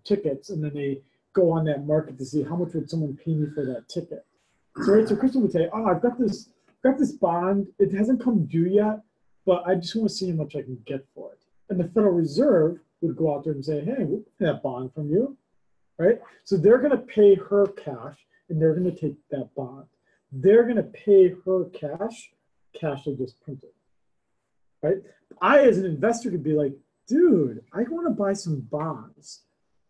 tickets, and then they go on that market to see how much would someone pay me for that ticket. So, right, so Kristen would say, "Oh, I've got this bond. It hasn't come due yet, but I just want to see how much I can get for it." And the Federal Reserve would go out there and say, "Hey, we'll pay that bond from you," right? So they're going to pay her cash, and they're going to take that bond. They're going to pay her cash they just printed, right? I, as an investor, could be like, dude, I want to buy some bonds,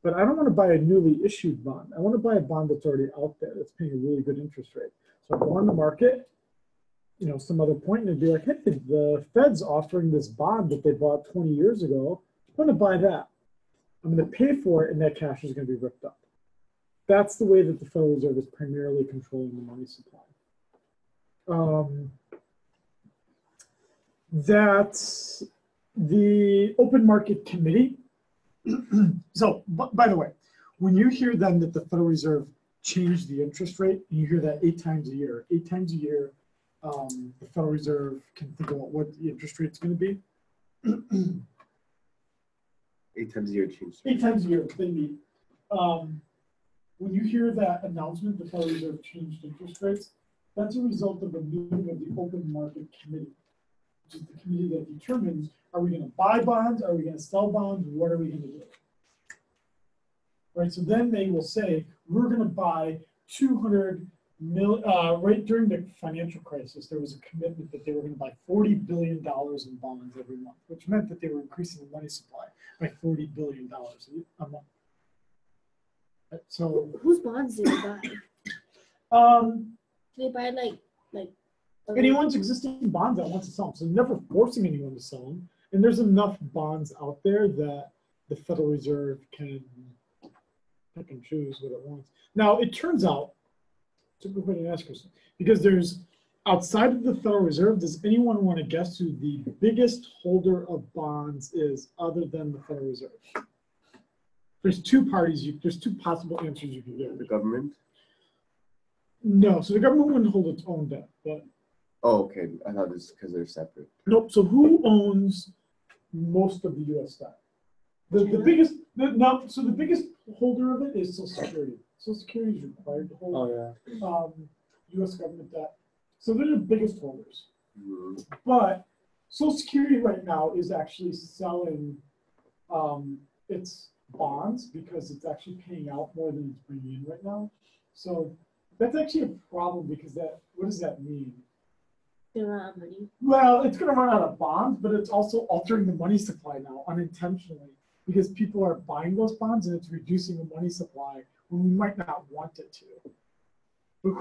but I don't want to buy a newly issued bond. I want to buy a bond that's already out there that's paying a really good interest rate. So I go on the market, some other point, and it'd be like, hey, the Fed's offering this bond that they bought 20 years ago. I'm going to buy that. I'm going to pay for it, and that cash is going to be ripped up. That's the way that the Federal Reserve is primarily controlling the money supply. That the Open Market Committee. So, by the way, when you hear then that the Federal Reserve changed the interest rate, and you hear that 8 times a year, the Federal Reserve can think about what the interest rate's going to be. 8 times a year change. 8 times a year they meet. When you hear that announcement, the Federal Reserve changed interest rates, that's a result of a meeting of the Open Market Committee, which is the committee that determines, are we going to buy bonds? Are we going to sell bonds? What are we going to do? Right, so then they will say, we're going to buy 200 million, right during the financial crisis, there was a commitment that they were going to buy $40 billion in bonds every month, which meant that they were increasing the money supply by $40 billion a month. Right, so Whose bonds do they buy? um, Do they buy like anyone's existing bonds that wants to sell them. So never forcing anyone to sell them. And there's enough bonds out there that the Federal Reserve can pick and choose what it wants. Now, it turns out, it's a good way to ask yourself, because there's, outside of the Federal Reserve, does anyone want to guess who the biggest holder of bonds is other than the Federal Reserve? There's two parties, there's two possible answers you can give. The government? No, so the government wouldn't hold its own debt, but Oh, okay. I thought this because they're separate. nope. So who owns most of the U.S. debt? The biggest, so the biggest holder of it is Social Security. Social Security is required to hold U.S. government debt. So they're the biggest holders. Mm-hmm. But Social Security right now is actually selling its bonds because it's actually paying out more than it's bringing in right now. So that's actually a problem because what does that mean? They run out of money. Well, it's going to run out of bonds, but it's also altering the money supply now unintentionally because people are buying those bonds and it's reducing the money supply when we might not want it to. But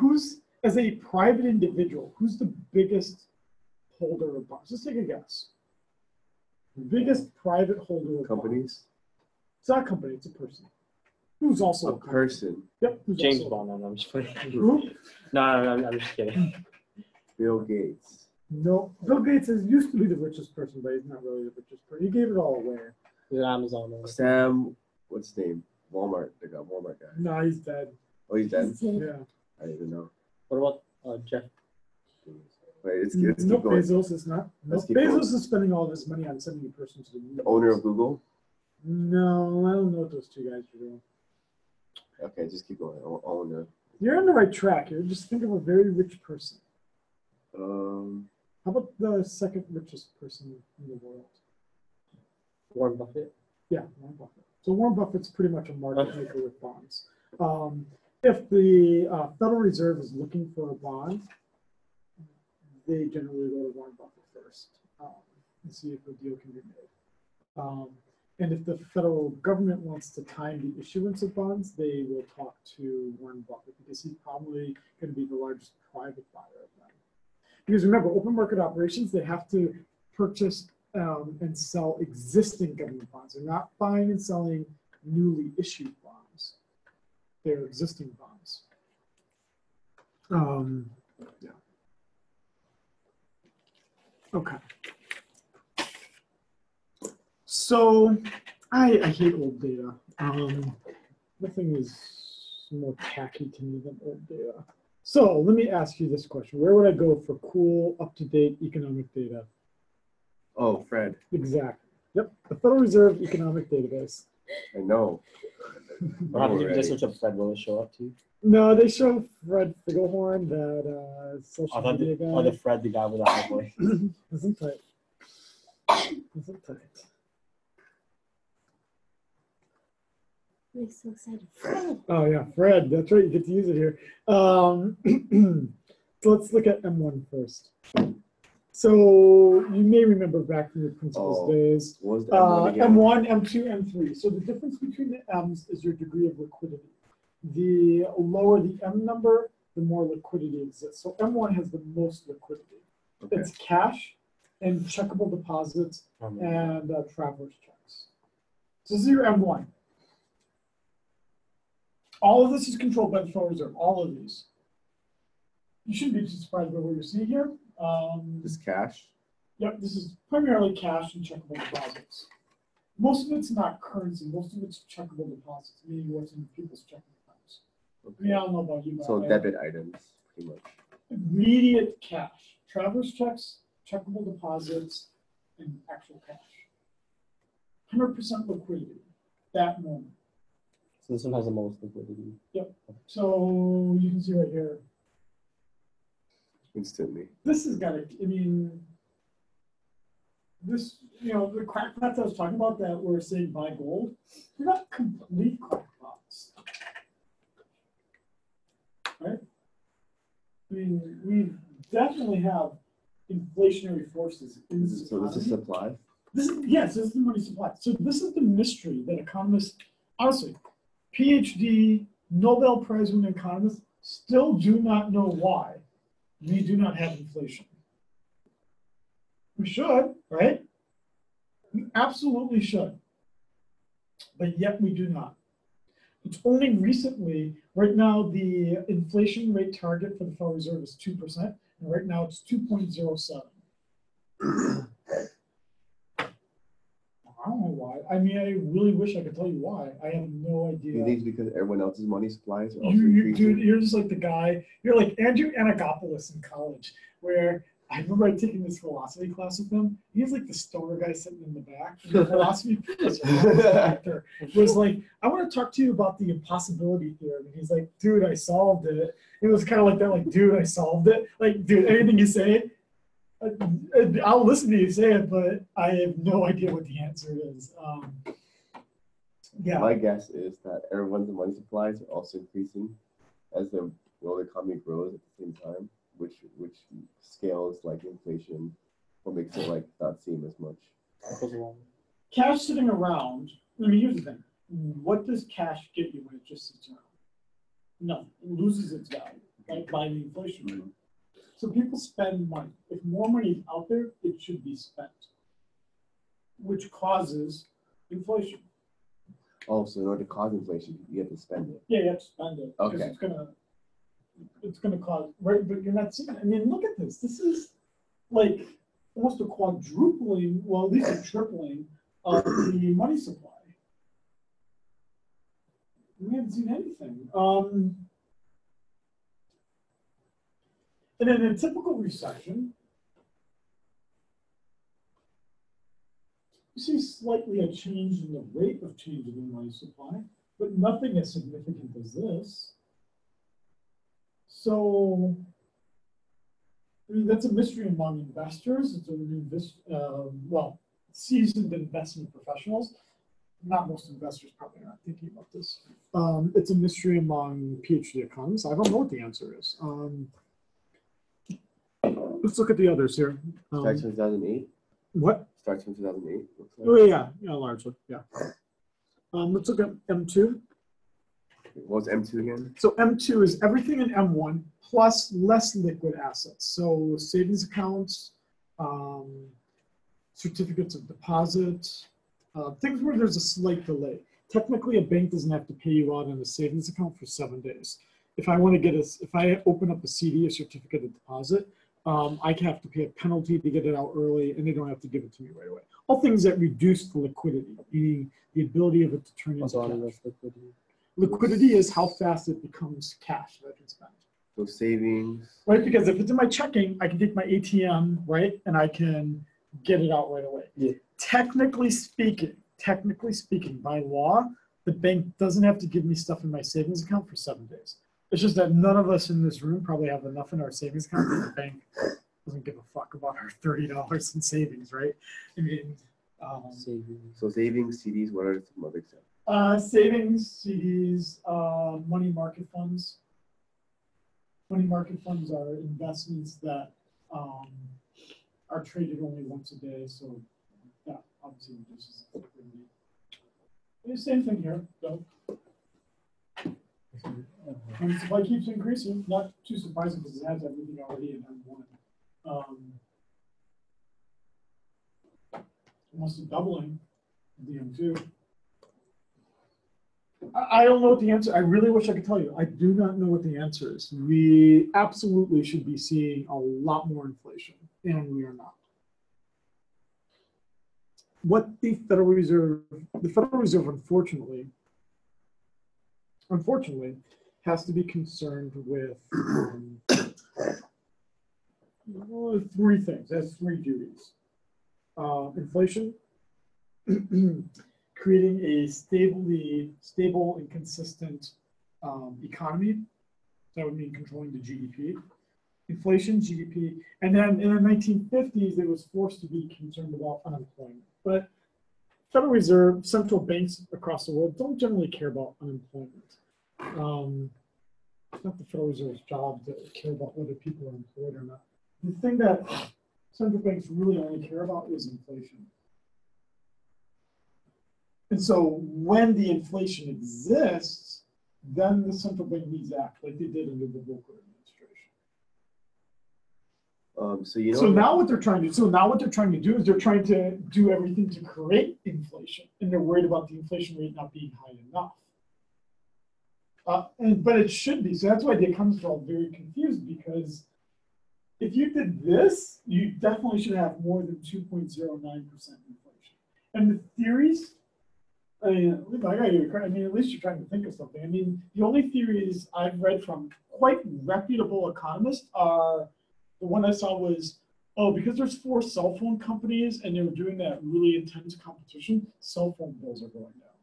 as a private individual, who's the biggest holder of bonds? Let's take a guess. The biggest private holder of Companies? bonds. It's not a company, it's a person. Who's also A person. Yep. James also Bond. No, I'm just playing. Who? No, I'm just kidding. Bill Gates. No, Bill Gates used to be the richest person, but he's not really the richest person. He gave it all away. He's an Amazon. Sam, what's his name? Walmart. The Walmart guy. No, he's dead. Oh, he's dead? Yeah. I didn't even know. What about Jeff? Wait, let's No, keep going. Bezos is not. No, Let's keep Bezos going. is spending all of his money on sending a person to the moon. The owner of Google? No, I don't know what those two guys are doing. Okay, just keep going. Owner. You're on the right track here. Just think of a very rich person. How about the second richest person in the world? Warren Buffett. Yeah, Warren Buffett. So Warren Buffett's pretty much a market maker with bonds. If the Federal Reserve is looking for a bond, they generally go to Warren Buffett first and see if a deal can be made. And if the federal government wants to time the issuance of bonds, they will talk to Warren Buffett because he's probably going to be the largest private buyer of them. Because remember, open market operations, they have to purchase and sell existing government bonds. They're not buying and selling newly issued bonds. They're existing bonds. Yeah. Okay. So I hate old data. Nothing is more tacky to me than old data. So let me ask you this question. Where would I go for cool, up-to-date economic data? Oh, Fred. Exactly. Yep. The Federal Reserve Economic Database. I know. What happens if you just search up Fred? Will it show up to you? No, they show Fred Figglehorn, that social media guy. The Fred, the guy without my voice. Isn't tight. Isn't tight. I'm so excited. Fred. Oh yeah, Fred. That's right. You get to use it here. So let's look at M1 first. So you may remember back from your principal's days. What was the M1 again? M1, M2, M3. So the difference between the M's is your degree of liquidity. The lower the M number, the more liquidity exists. So M1 has the most liquidity. Okay. It's cash and checkable deposits and traveler's checks. So this is your M1. All of this is controlled by the Federal Reserve, all of these. You shouldn't be too surprised by what you're seeing here. This cash? Yep, this is primarily cash and checkable deposits. Most of it's not currency, most of it's checkable deposits, meaning what's in people's checking accounts. Okay. I mean, I don't know about you, but So debit items, pretty much. immediate cash, traveler's checks, checkable deposits, and actual cash. 100% liquidity, that moment. So this one has the most liquidity. So you can see right here, Instantly. this has got to, I mean, this, you know, the crackpots I was talking about that were saying buy gold, they're not complete crackpots. Right? I mean, we definitely have inflationary forces in this So this is economy. supply? Yes, this is the money supply. So this is the mystery that economists, honestly, PhD, Nobel Prize winning economists still do not know why we do not have inflation. We should, right? We absolutely should. But yet we do not. It's only recently, right now, the inflation rate target for the Federal Reserve is 2%, and right now it's 2.07. I don't know why. I mean, I really wish I could tell you why. I have no idea. You think it's because everyone else's money supplies are also Dude, increasing? you're just like the guy, you're like Andrew Anagopoulos in college, where I remember taking this philosophy class with him. He was like the stoner guy sitting in the back. And the philosophy professor was like, I want to talk to you about the impossibility theorem. And he's like, dude, I solved it. It was kind of like that, like, dude, I solved it. Like, dude, anything you say, I'll listen to you say it, but I have no idea what the answer is. Yeah. My guess is that everyone's money supplies are also increasing as the world economy grows at the same time, which scales like inflation, what makes it like not seem as much. Cash sitting around, I mean, here's the thing. What does cash get you when it just sits around? Nothing. It loses its value, right, by the inflation rate. So people spend money. If more money is out there, it should be spent, which causes inflation. Oh, so in order to cause inflation, you have to spend it. Yeah, you have to spend it because Okay. it's gonna cause, right? But you're not seeing it. I mean, look at this. This is like almost a quadrupling, well, at least a tripling of the money supply. We haven't seen anything. And in a typical recession, you see slightly a change in the rate of change in the money supply, but nothing as significant as this. So, I mean, that's a mystery among investors. It's well, seasoned investment professionals. Not most investors probably aren't thinking about this. It's a mystery among PhD economists. I don't know what the answer is. Let's look at the others here. Starts in 2008. What? Starts in 2008. Looks like. Oh yeah, largely, yeah. Let's look at M2. What's M2 again? So M2 is everything in M1 plus less liquid assets. So savings accounts, certificates of deposit, things where there's a slight delay. Technically, a bank doesn't have to pay you out on a savings account for 7 days. If I want to get if I open up a CD, a certificate of deposit, I have to pay a penalty to get it out early, and they don't have to give it to me right away. All things that reduce the liquidity, meaning the ability of it to turn into cash. Liquidity is how fast it becomes cash that I can spend. So savings. Right, because if it's in my checking, I can take my ATM, right, and I can get it out right away. Yeah. Technically speaking, by law, the bank doesn't have to give me stuff in my savings account for 7 days. It's just that none of us in this room probably have enough in our savings account that the bank doesn't give a fuck about our $30 in savings, right? I mean, So savings, CDs, what are some other examples? savings, CDs, money market funds. Money market funds are investments that are traded only once a day, so that obviously reduces liquidity. The same thing here, though. And supply keeps increasing, not too surprising because it has everything already in M1. Almost a doubling of the M2. I don't know what the answer. I really wish I could tell you. I do not know what the answer is. We absolutely should be seeing a lot more inflation, and we are not. What the Federal Reserve, unfortunately, has to be concerned with three things. It has three duties. Inflation, creating a stable and consistent economy. That would mean controlling the GDP. Inflation, GDP, and then in the 1950s, it was forced to be concerned about unemployment. But Federal Reserve, central banks across the world don't generally care about unemployment. It's not the Federal Reserve's job to care about whether people are employed or not. The thing that central banks really only care about is inflation. And so when the inflation exists, then the central bank needs to act like they did under the Volcker administration. So now what they're trying to do is they're trying to do everything to create inflation, and they're worried about the inflation rate not being high enough. But it should be. So that's why the economists are all very confused, because if you did this, you definitely should have more than 2.09% inflation. And the theories, I mean, at least you're trying to think of something. I mean, the only theories I've read from quite reputable economists are, the one I saw was, oh, because there's 4 cell phone companies and they were doing that really intense competition, cell phone bills are going down.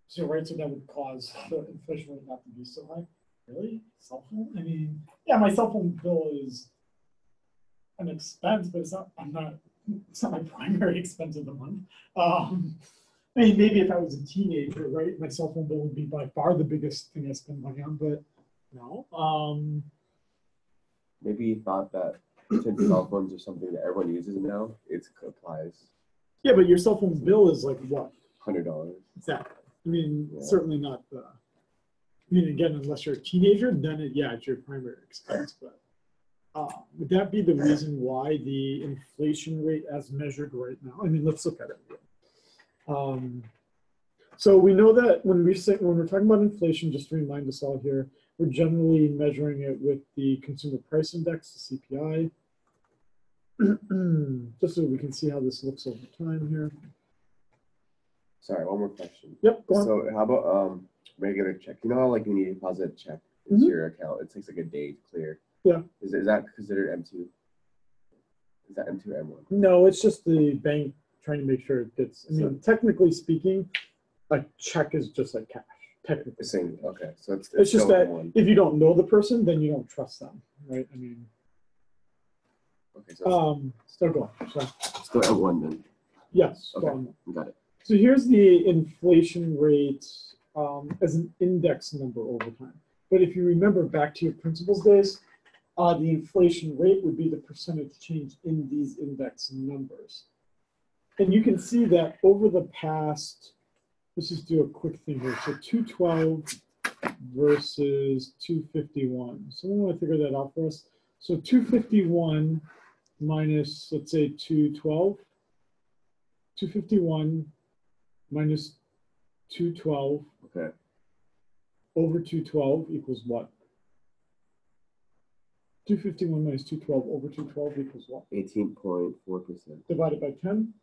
So, right, so that would cause the inflation rate not to be so high. Really? Cell phone? I mean, yeah, my cell phone bill is an expense, but it's not my primary expense of the month. I mean, maybe if I was a teenager, right, my cell phone bill would be by far the biggest thing I spend money on, but no. Maybe you thought that since cell phones are something that everyone uses now, it applies Yeah, but your cell phone bill is like what? $100. Exactly. I mean, Yeah. certainly not the. I mean, again, unless you're a teenager, then it's your primary expense. But would that be the reason why the inflation rate, as measured right now? I mean, let's look at it. So we know that when we're talking about inflation, just to remind us all here, we're generally measuring it with the consumer price index, the CPI, just so we can see how this looks over time here. Sorry, one more question. Yep, go on. So how about regular check? You know how like when you deposit a check into your account, it takes like a day to clear. Yeah. Is that considered M2? Is that M2 or M1? No, it's just the bank trying to make sure it gets. I mean, technically speaking, a check is just like cash. Technically. The same. Okay, so it's Just that M1. if you don't know the person, then you don't trust them, right? I mean. Okay, so So go on. Sorry. still M1 then. Yes. Okay. Go on. Got it. So here's the inflation rate as an index number over time. But if you remember back to your principles days, the inflation rate would be the percentage change in these index numbers. And you can see that over the past, let's just do a quick thing here. So 212 versus 251. Someone want to figure that out for us? So 251 minus, let's say 212. 251 minus 212 Okay. over 212 equals what? 251 minus 212 over 212 equals what? 18.4%. Divided by 10?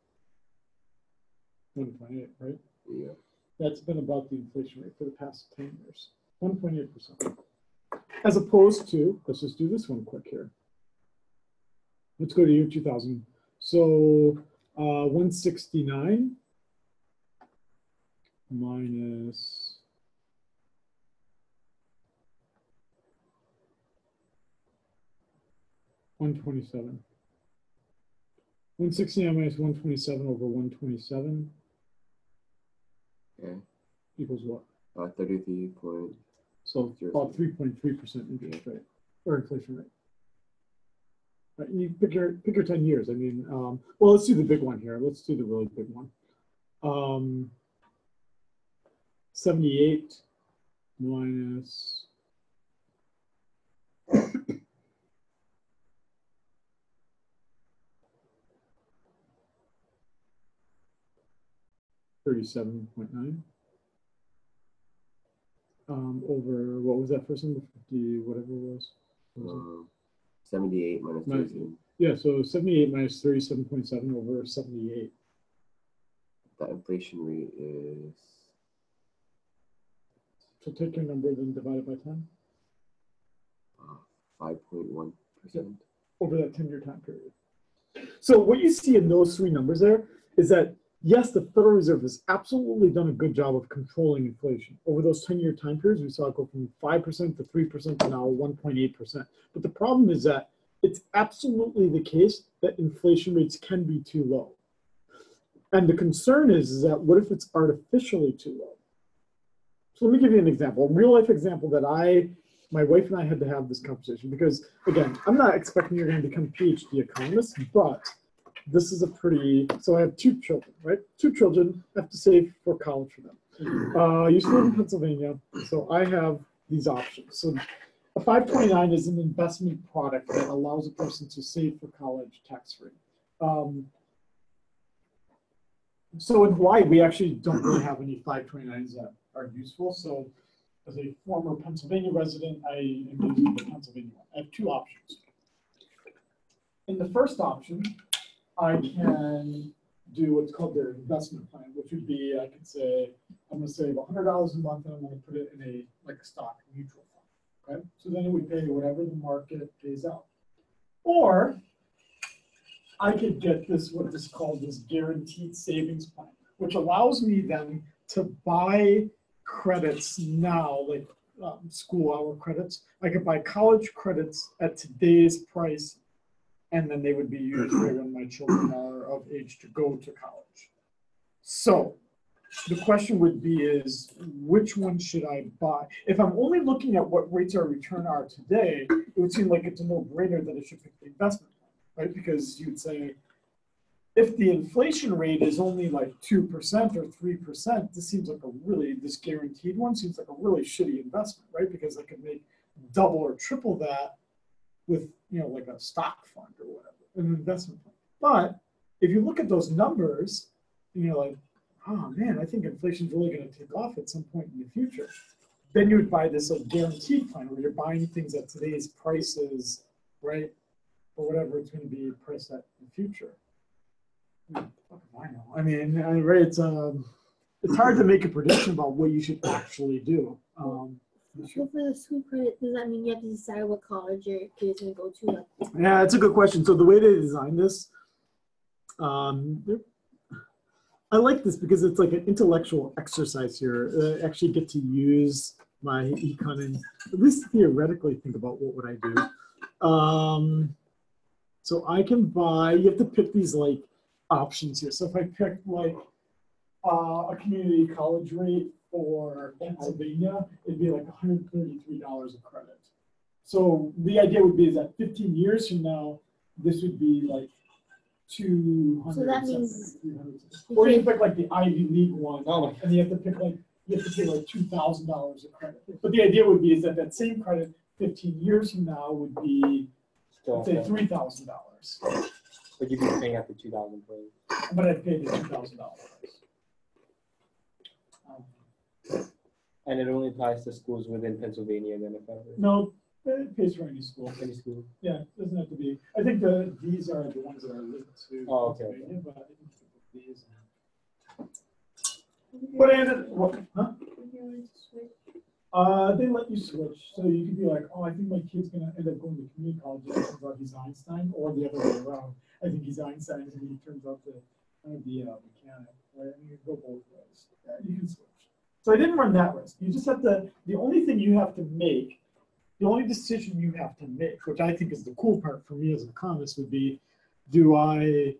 1.8, right? Yeah. That's been about the inflation rate for the past 10 years. 1.8%. As opposed to, let's just do this one quick here. Let's go to year 2000. So 169 minus 127. 169 minus 127 over 127 Okay. equals what? 33 point. So about 3.3% interest rate or inflation rate. Right, you pick your 10 years. I mean, well, let's do the big one here. Let's do the really big one. 78 minus 37.9 over, what was that first number? 50, whatever it was. 78 minus 13. Yeah, so 78 minus 37.7 over 78. The inflation rate is. So take your number, then divide it by 10. 5.1%. Over that 10-year time period. So what you see in those three numbers there is that, yes, the Federal Reserve has absolutely done a good job of controlling inflation. Over those 10-year time periods, we saw it go from 5% to 3% to now 1.8%. But the problem is that it's absolutely the case that inflation rates can be too low. And the concern is that what if it's artificially too low? So let me give you an example, a real life example that my wife and I had to have this conversation because, again, I'm not expecting you're going to become PhD economists, but this is so I have two children, right? Two children, I have to save for college for them. I used to live in Pennsylvania, so I have these options. So a 529 is an investment product that allows a person to save for college tax-free. So in Hawaii, we actually don't really have any 529s that are useful. So as a former Pennsylvania resident, I am using the Pennsylvania one. I have two options. In the first option, I can do what's called their investment plan, which would be, I could say, I'm going to save $100 a month and I'm going to put it in a stock mutual fund. Okay, so then it would pay whatever the market pays out. Or I could get what is called this guaranteed savings plan, which allows me then to buy credits now, like school hour credits. I could buy college credits at today's price, and then they would be used right when my children are of age to go to college. So the question would be is, which one should I buy? If I'm only looking at what rates of return are today, it would seem like it's a no-brainer that I should pick the investment plan, right? Because you'd say, if the inflation rate is only like 2% or 3%, this seems like this guaranteed one seems like a really shitty investment, right? Because I could make double or triple that with, like a stock fund or whatever, an investment plan. But if you look at those numbers, and you're like, oh man, I think inflation's really going to take off at some point in the future. Then you would buy this like guaranteed plan where you're buying things at today's prices, right? Or whatever it's going to be priced at in the future. Fuck if I know. I mean, right? It's hard to make a prediction about what you should actually do. So for the school credit, does that mean you have to decide what college your kid's gonna go to? Yeah, it's a good question. So the way they designed this, I like this because it's like an intellectual exercise here. I actually get to use my ECON and at least theoretically think about what would I do. So I can buy, you have to pick these like options here. So if I pick like a community college rate for Pennsylvania, it'd be like $133 a credit. So the idea would be is that 15 years from now, this would be like 200. So that means, or you pick like the Ivy League one, and you have to pick like pay like $2,000 a credit. But the idea would be is that that same credit 15 years from now would be, let's say, $3,000. But you'd be paying after 2,000 for it. But I'd pay the $2,000. And it only applies to schools within Pennsylvania then, if ever? No, it pays for any school. Any school? Yeah, it doesn't have to be. I think these are the ones that are linked to Pennsylvania, but I think these. But they let you switch. So you could be like, oh, I think my kid's gonna end up going to community college and it turns out he's Einstein, or the other way around. I think he's Einstein and he turns out to be a mechanic. Right? And you can go both ways. Yeah, you can switch. So I didn't run that risk. You just have to, the only thing you have to make, the only decision you have to make, which I think is the cool part for me as an economist, would be, do I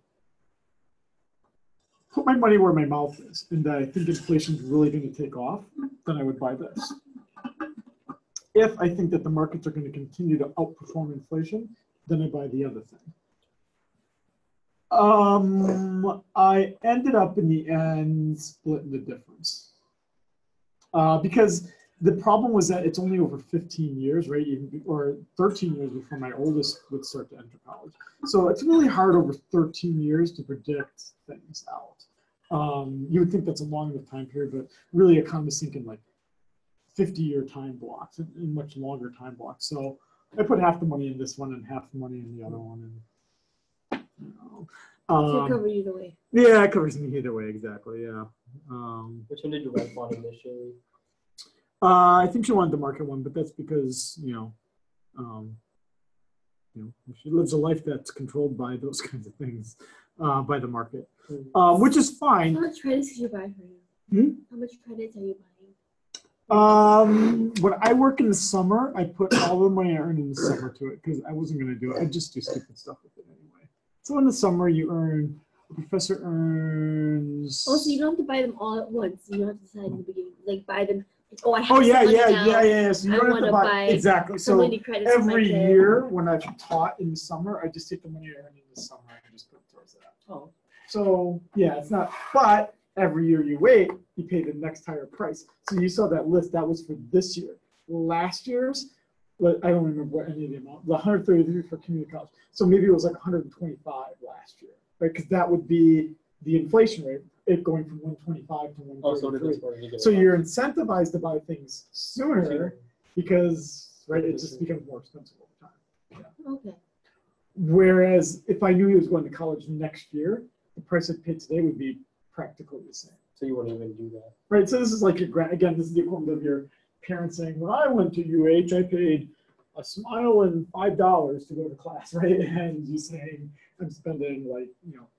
put my money where my mouth is and I think inflation is really going to take off, then I would buy this. If I think that the markets are going to continue to outperform inflation, then I buy the other thing. I ended up in the end splitting the difference. Because the problem was that it's only over 15 years, right? Or 13 years before my oldest would start to enter college. So it's really hard over 13 years to predict things out. You would think that's a long enough time period, but really economists think in like 50-year time blocks and much longer time blocks. So I put half the money in this one and half the money in the other one. And, so it covers either way. Yeah, it covers me either way, exactly, yeah. Which one did your wife want initially? I think she wanted the market one, but that's because, she lives a life that's controlled by those kinds of things, by the market, which is fine. How much credits did you buy for you? How much credits are you buying? When I work in the summer, I put all the money I earn in the summer to it because I wasn't going to do it. I just do stupid stuff with it anyway. So in the summer, you earn, the professor earns. Oh, so you don't have to buy them all at once. You don't have to decide in the beginning, like buy them. Oh, I have So you now. don't have to buy exactly. So many credits every year when I've taught in the summer, I just take the money I earn in the summer and just put it towards that. Oh. So yeah, it's not. But every year you wait, you pay the next higher price. So you saw that list. That was for this year. Last year's, but I don't remember what any of the amount. The 133 for community college. So maybe it was like 125 last year, right? Because that would be the inflation rate. It going from 125 to 133. So you're incentivized to buy things sooner because, right, it just becomes more expensive over time. Yeah. Okay. Whereas if I knew he was going to college next year, the price I'd pay today would be practically the same. So you wouldn't even do that. Right, so this is like your grant. Again, this is the equivalent of your parents saying, when I went to UH, I paid a smile and $5 to go to class, right? And you saying, I'm spending like,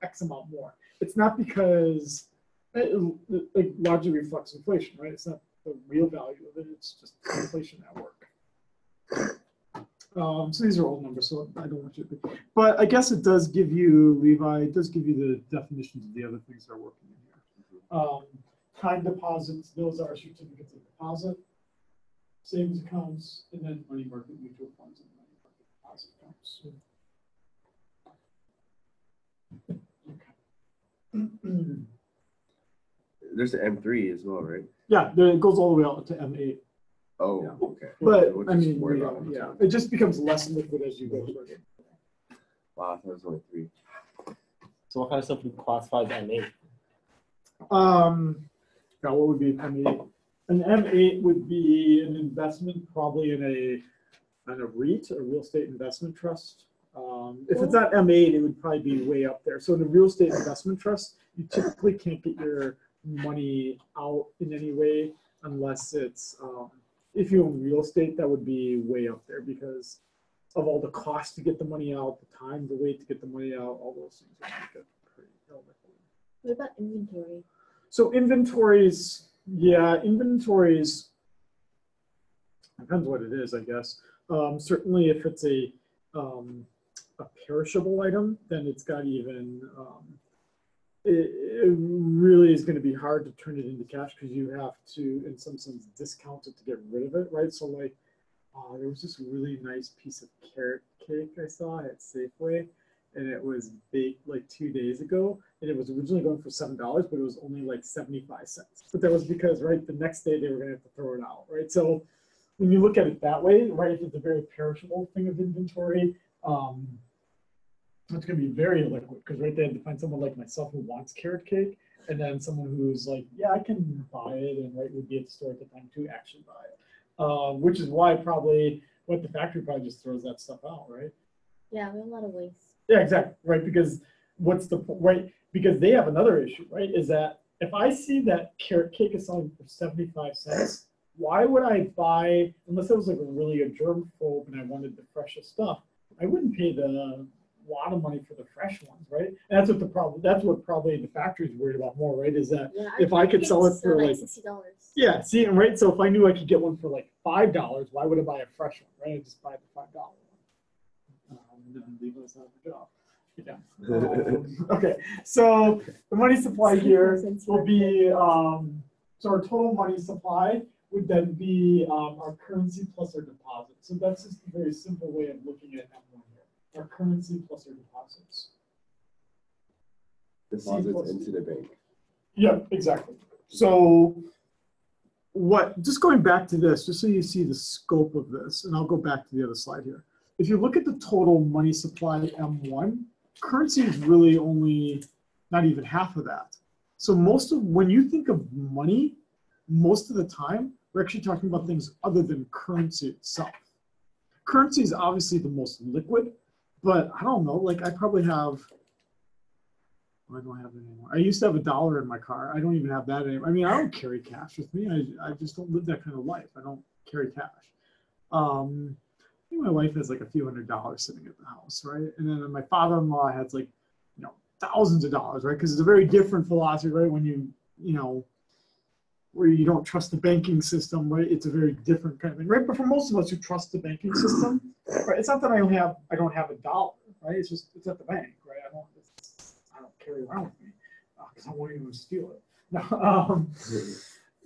X amount more. It's not because it largely reflects inflation, right? It's not the real value of it. It's just inflation at work. So these are old numbers, so I don't want you to. But I guess it does give you, Levi, it does give you the definitions of the other things that are working in here. time deposits, those are certificates of deposit, savings accounts, and then money market mutual funds and money market deposit accounts. Okay. There's an M3 as well, right? Yeah, it goes all the way out to M8. Oh, Yeah. okay. But We'll I just mean, worry about it. yeah, it just becomes less liquid as you go further. Wow, I thought it was only 3. So what kind of stuff would classify as M8? Now what would be an M8? An M8 would be an investment probably in a REIT, a real estate investment trust. If it's not M8, it would probably be way up there. So in a real estate investment trust, you typically can't get your money out in any way unless it's, if you own real estate, that would be way up there because of all the costs to get the money out, the time, the wait to get the money out, all those things would make it pretty illiquid. What about inventory? So inventories, yeah, inventories, depends what it is, I guess. Certainly if it's a perishable item, then it's got even, it really is going to be hard to turn it into cash because you have to, in some sense, discount it to get rid of it, right? So like, there was this really nice piece of carrot cake I saw at Safeway, and it was baked like 2 days ago, and it was originally going for $7, but it was only like 75 cents. But that was because, right, the next day they were going to have to throw it out, right? So when you look at it that way, right, if it's a very perishable thing of inventory, it's going to be very illiquid because right, they have to find someone like myself who wants carrot cake, and then someone who's like, yeah, I can buy it, and right, would be at the store at the time to actually buy it. Which is why probably what the factory probably just throws that stuff out, right? Yeah, we have a lot of waste. Yeah, exactly, right? Because what's the right? Because they have another issue, right? Is that if I see that carrot cake is selling for 75 cents, why would I buy, unless it was like a really a germ phobe and I wanted the freshest stuff, I wouldn't pay the lot of money for the fresh ones, right? And that's what the problem, that's what probably the factory's worried about more, right? Is that Yeah, if I could sell it for like $60. yeah, see, right? So if I knew I could get one for like $5, why would I buy a fresh one, right? I just buy the $5 one. And then leave us out of the job. Yeah. Okay, so the money supply here will be, so our total money supply would then be our currency plus our deposit. So that's just a very simple way of looking at M1 here. Our currency plus our deposits. Deposits into the bank. Yeah, exactly. So just going back to this, just so you see the scope of this, and I'll go back to the other slide here. If you look at the total money supply M1, currency is really only not even half of that. So when you think of money, most of the time, we're actually talking about things other than currency itself. Currency is obviously the most liquid, but I don't know, like I probably have, I don't have it anymore. I used to have $1 in my car. I don't even have that anymore. I mean, I don't carry cash with me. I just don't live that kind of life. I don't carry cash. I think my wife has like a few $100s sitting at the house, right? And then my father-in-law has like, thousands of dollars, right? Because it's a very different philosophy, right? When where you don't trust the banking system, right? It's a very different kind of thing, right? But for most of us who trust the banking system, right? It's not that I don't have $1, right? It's just, it's at the bank, right? I don't carry around with me because I won't even steal it. No,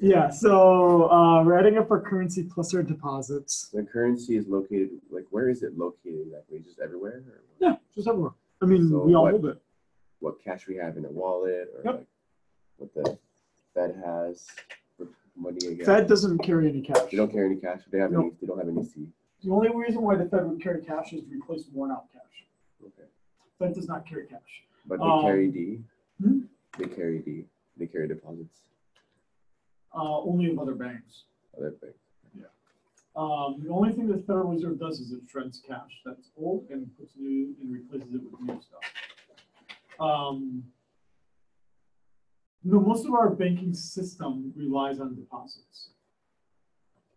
yeah, so we're adding up our currency plus our deposits. The currency is located, like, where is it located exactly? Just everywhere? Or yeah, just everywhere. I mean, so we all hold it. What cash we have in a wallet, or yep. like what the Fed has for money again? Fed doesn't carry any cash. They don't carry any cash. They have nope. any. They don't have any C. The only reason why the Fed would carry cash is to replace worn out cash. Okay. Fed does not carry cash. But they carry D. Hmm? They carry D. They carry deposits. Only of other banks. Other banks. Yeah. The only thing that the Federal Reserve does is it shreds cash that's old and puts new and replaces it with new stuff. Most of our banking system relies on deposits.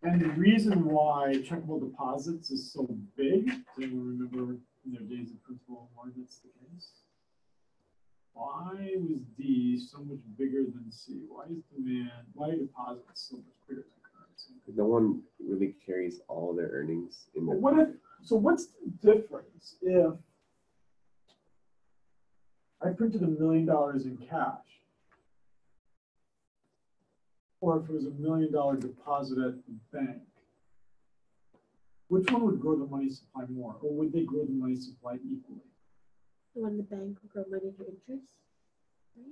And the reason why checkable deposits is so big, does anyone remember in their days of principal and why that's the case? Why was D so much bigger than C? Why are deposits so much bigger than currency? No one really carries all their earnings in their So what's the difference if I printed $1 million in cash or if it was $1 million deposit at the bank, which one would grow the money supply more, or would they grow the money supply equally? The one the bank will grow money for interest.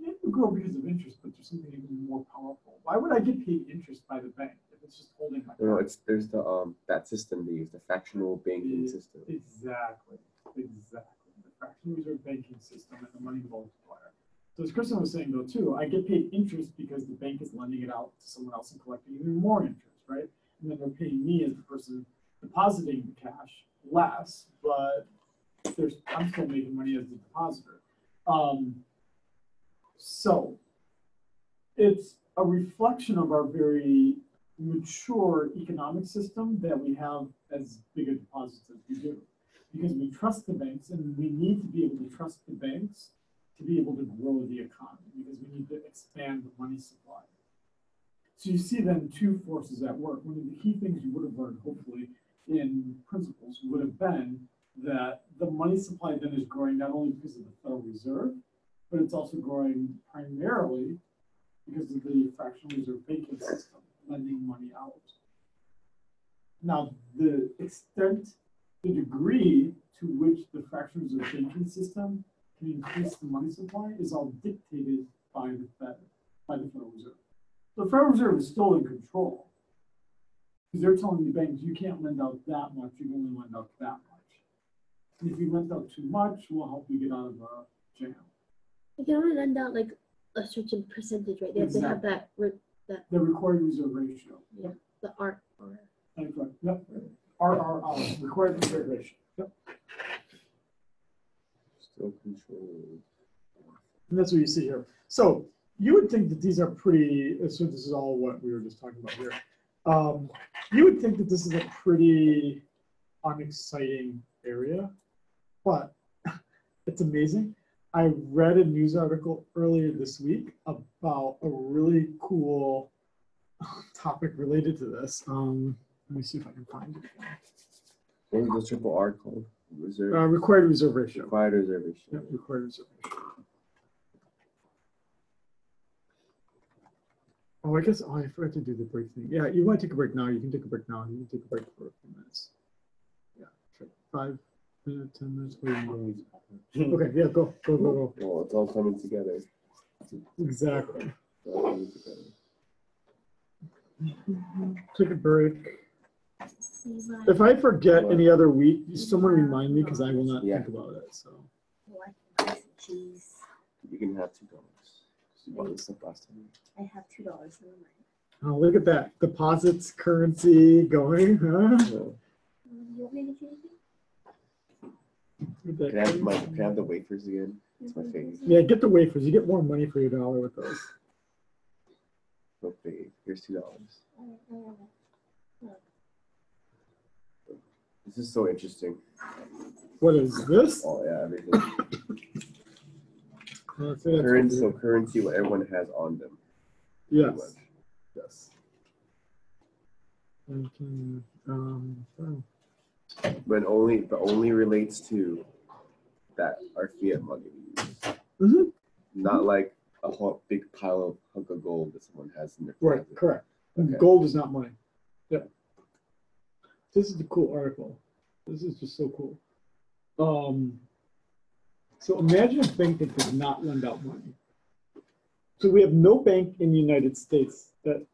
It would grow because of interest, but there's something even more powerful. Why would I get paid interest by the bank if it's just holding my No, cash? there's the that system they use, the fractional banking system. Exactly. The fractional reserve banking system and the money multiplier. So as Kristen was saying though too, I get paid interest because the bank is lending it out to someone else and collecting even more interest, right? And then they're paying me as the person depositing the cash less, but I'm still making money as the depositor. So it's a reflection of our very mature economic system that we have as big a deposits as we do. Because we trust the banks and we need to be able to trust the banks to be able to grow the economy because we need to expand the money supply. So you see then two forces at work. One of the key things you would have learned hopefully in principles would have been that the money supply then is growing not only because of the Federal Reserve, but it's also growing primarily because of the fractional reserve banking system, lending money out. Now, the degree to which the fractional reserve banking system can increase the money supply is all dictated by the Fed, by the Federal Reserve. The Federal Reserve is still in control because they're telling the banks you can't lend out that much, you can only lend out that much. And if you lend out too much, we'll help you get out of a jam. They can only lend out like a certain percentage, right? They have to have that The required reserve ratio. yeah, the R or That's right. Yep. RRR, required reserve ratio. Yep. Still controlled. And that's what you see here. So you would think that these are pretty, so this is all what we were just talking about here. You would think that this is a pretty unexciting area, but it's amazing. I read a news article earlier this week about a really cool topic related to this. Let me see if I can find it again. What was the triple R called? Reserve. Required reserve ratio. Required reserve ratio. Yep, required reserve ratio. Oh, I guess, oh, I forgot to do the break thing. Yeah, you want to take a break now, you can take a break now. You can take a break for a few minutes. Yeah, sure. 5 minutes, 10 minutes. Okay, yeah, go. Well, it's all coming together. Exactly. It's all coming together. Take a break. If I forget any other week, someone remind me because I will not think about it. So. cheese. You can have $2. You bought this stuff last time. I have $2 in my mind. Oh, look at that. Deposits, currency going, huh? Yeah. You want me to get you Can anything? I have the wafers again? It's my favorite. Yeah, get the wafers. You get more money for your dollar with those. Okay, here's $2. This is so interesting. What is this? Oh yeah, everything. Currency. So currency, what everyone has on them. Yes. Yes. Oh. But only relates to that our fiat money we use. Mm-hmm. Not like a whole big pile of hunk of gold that someone has in their Right, closet. correct. Okay. Gold is not money. Yeah. This is the cool article. This is just so cool. So imagine a bank that does not lend out money. So we have no bank in the United States that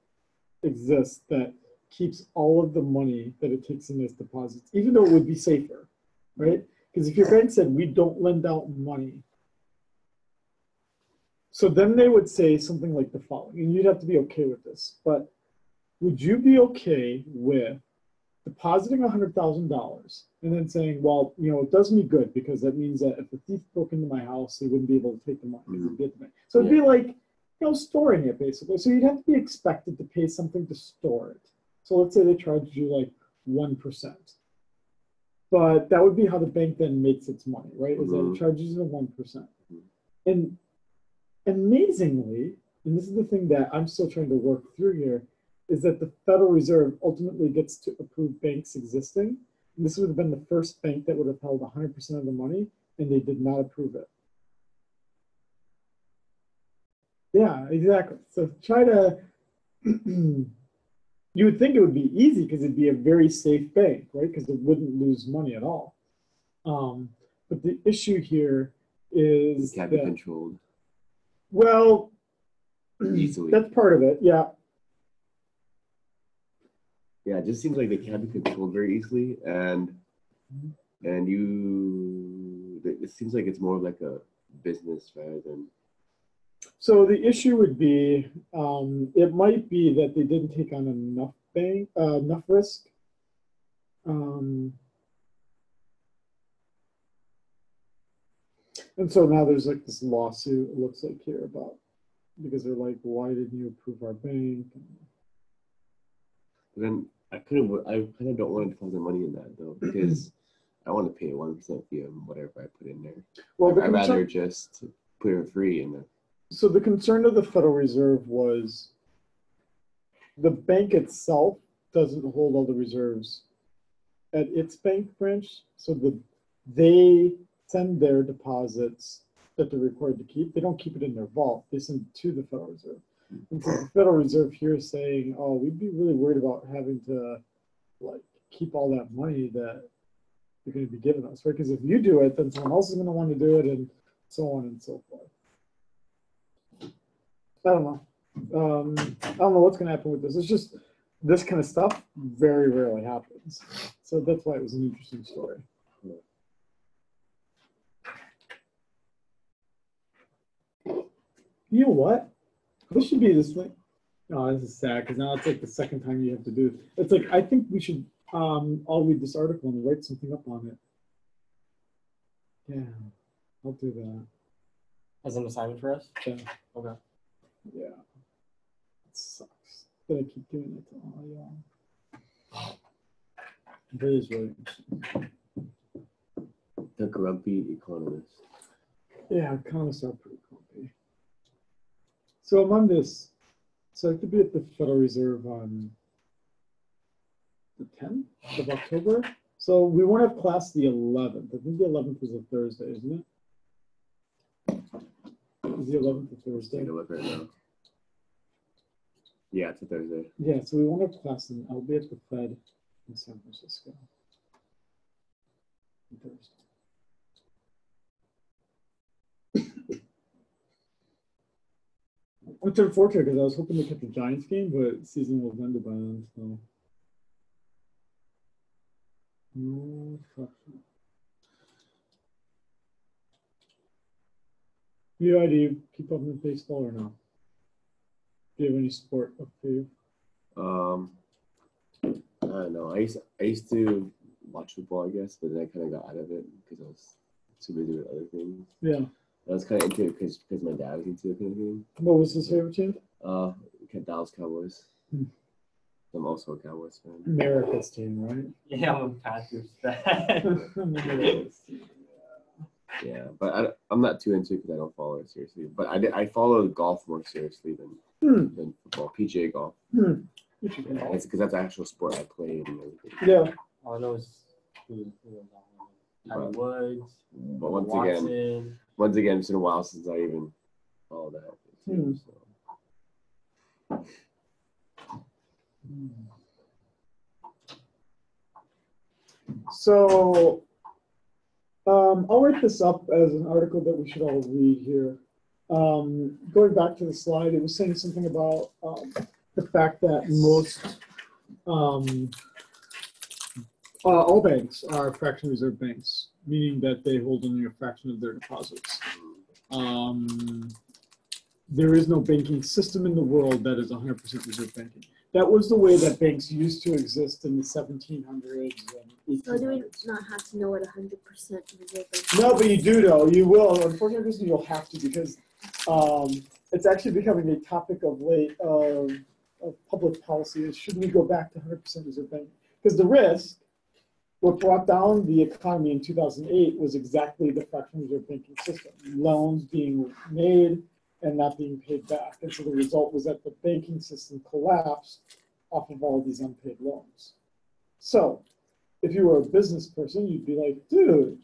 exists that keeps all of the money that it takes in as deposits, even though it would be safer, right? Because if your bank said, we don't lend out money, so then they would say something like the following, and you'd have to be okay with this, but would you be okay with depositing $100,000 and then saying, well, it does me good because that means that if the thief broke into my house, they wouldn't be able to take the money. Mm-hmm. So it'd be like, storing it basically. So you'd have to be expected to pay something to store it. So let's say they charged you like 1%. But that would be how the bank then makes its money, right? Is that it charges you 1%. And amazingly, and this is the thing that I'm still trying to work through here, is that the Federal Reserve ultimately gets to approve banks existing. And this would have been the first bank that would have held 100% of the money, and they did not approve it. Yeah, exactly. So try to you would think it would be easy because it'd be a very safe bank, right? Because it wouldn't lose money at all. But the issue here is It can't be that, controlled well, easily. that's part of it, yeah. Yeah, it just seems like they can't be controlled very easily, and it seems like it's more of like a business rather than. So the issue would be, it might be that they didn't take on enough risk. And so now there's like this lawsuit, it looks like here, about, because they're like, why didn't you approve our bank? Then I kind of don't want to deposit money in that though, because I want to pay a 1% fee on whatever I put in there. Well, I'd rather just put it free and. So the concern of the Federal Reserve was the bank itself doesn't hold all the reserves at its bank branch, so they send their deposits that they're required to keep. They don't keep it in their vault. They send it to the Federal Reserve. And so the Federal Reserve here is saying, oh, we'd be really worried about having to like keep all that money that you're going to be giving us, right? Because if you do it, then someone else is going to want to do it, and so on and so forth. I don't know. I don't know what's going to happen with this. It's just this kind of stuff very rarely happens. So that's why it was an interesting story. You know what? This should be this thing. Oh, this is sad because now it's like the second time you have to do it. It's like, I think we should all read this article and write something up on it. Yeah, I'll do that. As an assignment for us? Yeah. Okay. Yeah. It sucks that I keep doing it to all y'all. It is really interesting. The grumpy economist. Yeah, economists are pretty grumpy. So I'm on this. So I could be at the Federal Reserve on the 10th of October. So we won't have class the 11th. I think the 11th is a Thursday, isn't it? Is the 11th a Thursday? Take a look right now. Yeah, it's a Thursday. Yeah, so we won't have class, and I'll be at the Fed in San Francisco on Thursday. Which is unfortunate because I was hoping to catch the Giants game, but season will have ended by then, so. No fucking. Do you keep up with baseball or no? Do you have any sport up for you? I don't know. I used to watch football, I guess, but then I kind of got out of it because I was too busy with other things. Yeah. I was kind of into it because my dad was into it kind of thing. What was his favorite team? Dallas Cowboys. I'm also a Cowboys fan. America's team, right? Yeah, I'm a Panthers fan. America's team. Yeah, but I'm not too into it because I don't follow it seriously. But I follow golf more seriously than football, PGA golf. Yeah, it's because that's the actual sport I played and everything. Yeah. All I know is Tiger Woods. But Watson. once again, it's been a while since I even followed that. So I'll write this up as an article that we should all read here. Going back to the slide, it was saying something about the fact that most all banks are fractional reserve banks, meaning that they hold only a fraction of their deposits. There is no banking system in the world that is 100% reserve banking. That was the way that banks used to exist in the 1700s and 1800s. So do we not have to know what 100% reserve bank? No, but you do know. You will. Unfortunately, you'll have to because it's actually becoming a topic of late of public policy. Is should we go back to 100% reserve banking? Because the risk, what brought down the economy in 2008 was exactly the fractional reserve banking system. Loans being made and not being paid back. And so the result was that the banking system collapsed off of all these unpaid loans. So if you were a business person, you'd be like, dude,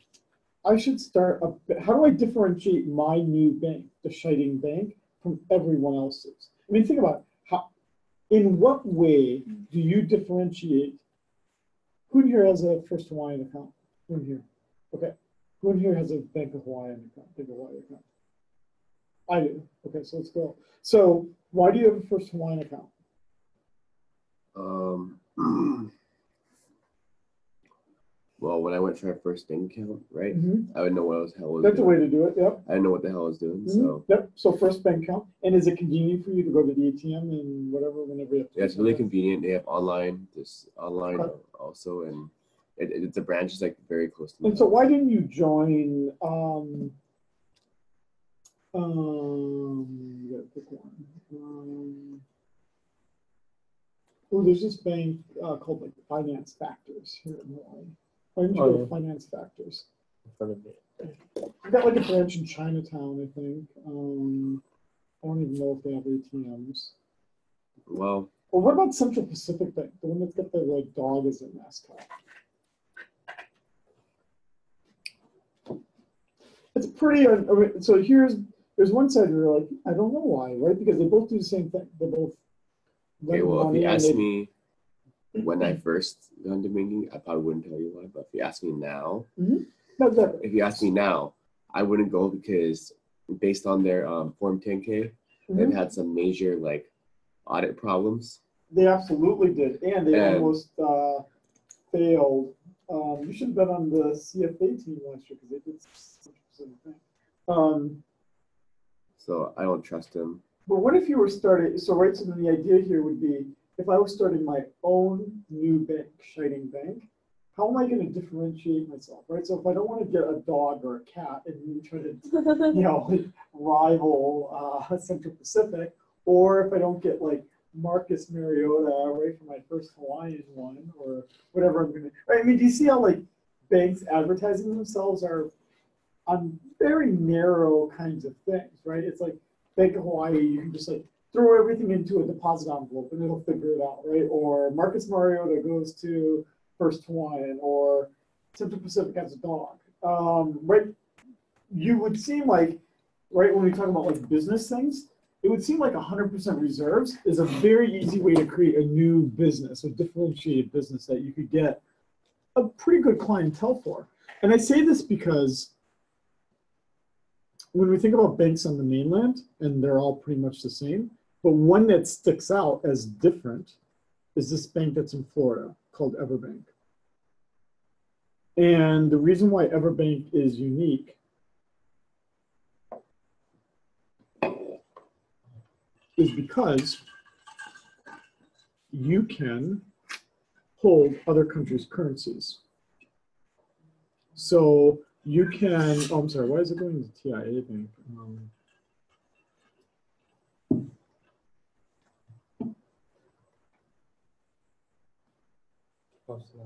I should start how do I differentiate my new bank, the Shiting Bank, from everyone else's? I mean, think about it. In what way do you differentiate? Who in here has a First Hawaiian account? Who in here? Okay. Who in here has a Bank of Hawaiian account? Bank of Hawaii account? I do. Okay, so let's go. So why do you have a First Hawaiian account? Well, when I went for my first bank account, right, Mm-hmm. I would know what the hell was That's the doing. way to do it. Yep. I didn't know what the hell I was doing. Mm-hmm. So yep. So first bank account, and is it convenient for you to go to the ATM and whatever whenever you have to? yeah, it's really convenient. They have online, this online Okay. also, and the branch is like very close to me. And so why didn't you join? You gotta pick one. Oh, there's this bank called like Finance Factors here in Hawaii. Why didn't you go to Finance Factors? In front of me. I got like a branch in Chinatown, I think. I don't even know if they have ATMs. Well, Or what about Central Pacific Bank, the one that's got the like dog as a mascot? It's pretty. So there's one side where you're like, I don't know why, right? Because they both do the same thing. They both. okay, well, if you ask me when I first got into banking, I probably wouldn't tell you why. But if you ask me now, Not exactly. if you ask me now, I wouldn't go because based on their Form 10K, they've had some major like audit problems. They absolutely did, and they almost failed. You should have been on the CFA team last year because they did such a thing. So I don't trust them. But what if you were starting? So right, so then the idea here would be, if I was starting my own new bank, Shining Bank, how am I going to differentiate myself, right? So if I don't want to get a dog or a cat and try to, rival Central Pacific, or if I don't get like Marcus Mariota right for my First Hawaiian one, or whatever I'm going to. Right? I mean, do you see how like banks advertising themselves are on very narrow kinds of things, right? It's like Bank of Hawaii, you can just like throw everything into a deposit envelope and it'll figure it out, right? Or Marcus Mariota goes to First Hawaiian, or Central Pacific has a dog, right? You would seem like, right, when we talk about like business things, it would seem like 100% reserves is a very easy way to create a new business, a differentiated business that you could get a pretty good clientele for. And I say this because when we think about banks on the mainland, and they're all pretty much the same, but one that sticks out as different is this bank that's in Florida called Everbank. And the reason why Everbank is unique is because you can hold other countries' currencies. So you can, oh, I'm sorry, why is it going to TIA Bank?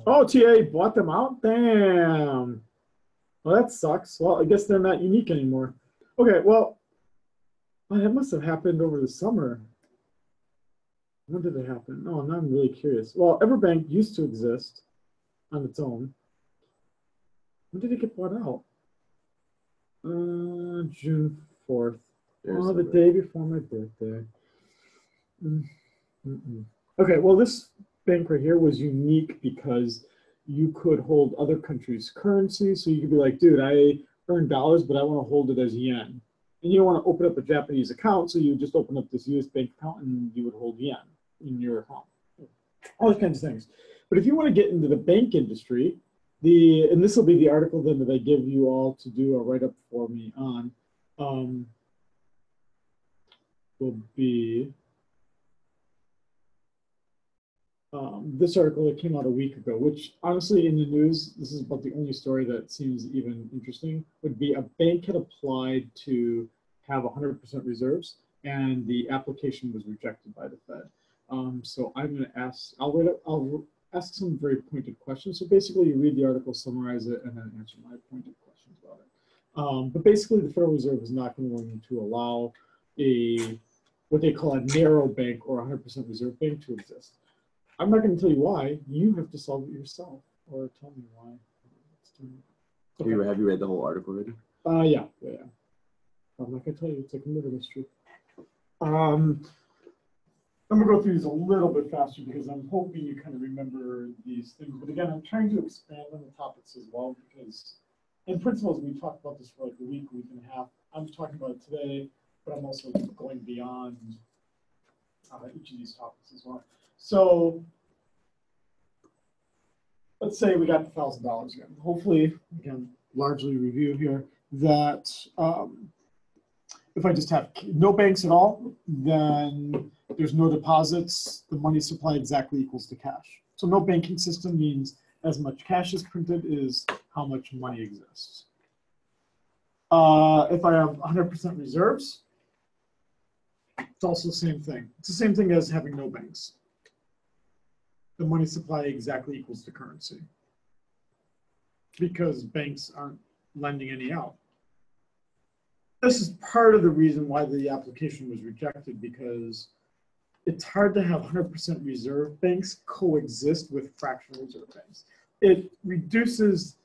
Oh, TIA bought them out? Damn. Well, that sucks. Well, I guess they're not unique anymore. Okay, well, that must have happened over the summer. When did it happen? Oh, now I'm really curious. Well, Everbank used to exist on its own. When did it get bought out? June 4th. Oh, the day before my birthday. Okay, well, this bank right here was unique because you could hold other countries' currency. So you could be like, dude, I earn dollars, but I want to hold it as yen. And you don't want to open up a Japanese account, so you just open up this US bank account and you would hold yen in your account. All those kinds of things. But if you want to get into the bank industry, and this will be the article then that I give you all to do a write-up for me on, will be this article that came out a week ago, which honestly in the news, this is about the only story that seems even interesting, would be a bank had applied to have 100% reserves and the application was rejected by the Fed. So I'm going to ask, I'll ask some very pointed questions. So basically you read the article, summarize it, and then answer my pointed questions about it. But basically the Federal Reserve is not going to allow what they call a narrow bank or 100% reserve bank to exist. I'm not going to tell you why. You have to solve it yourself, or tell me why. Okay. Have you read the whole article already? Yeah. I'm not going to tell you. It's like a murder mystery. I'm gonna go through these a little bit faster because I'm hoping you kind of remember these things. But again, I'm trying to expand on the topics as well because in principles, we talked about this for like a week and a half. I'm talking about it today, but I'm also going beyond each of these topics as well. So let's say we got $1,000 again. Hopefully, again, largely review here that if I just have no banks at all, then there's no deposits. The money supply exactly equals the cash. So no banking system means as much cash is printed is how much money exists. If I have 100% reserves, it's also the same thing. It's the same thing as having no banks. The money supply exactly equals the currency because banks aren't lending any out. This is part of the reason why the application was rejected, because it's hard to have 100% reserve banks coexist with fractional reserve banks. It reduces,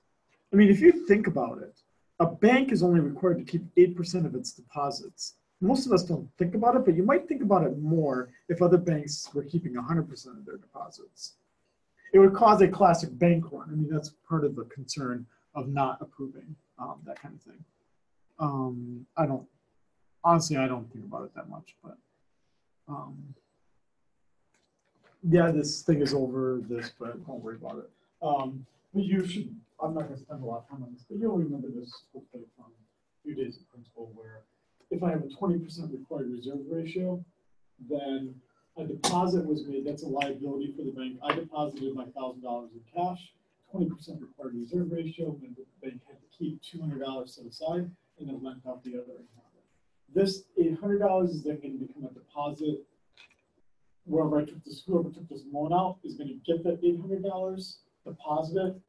I mean, if you think about it, a bank is only required to keep 8% of its deposits. Most of us don't think about it, but you might think about it more if other banks were keeping 100% of their deposits. It would cause a classic bank run. I mean, that's part of the concern of not approving that kind of thing. Honestly, I don't think about it that much, but yeah, this thing is over this, but don't worry about it. But you should, I'm not going to spend a lot of time on this, but you'll remember this hopefully from a few days of principle where if I have a 20% required reserve ratio, then a deposit was made, that's a liability for the bank. I deposited my $1,000 in cash, 20% required reserve ratio, and the bank had to keep $200 set aside and then lent out the other 800. This $800 is then going to become a deposit. Whoever took this loan out is going to get that $800, deposit it,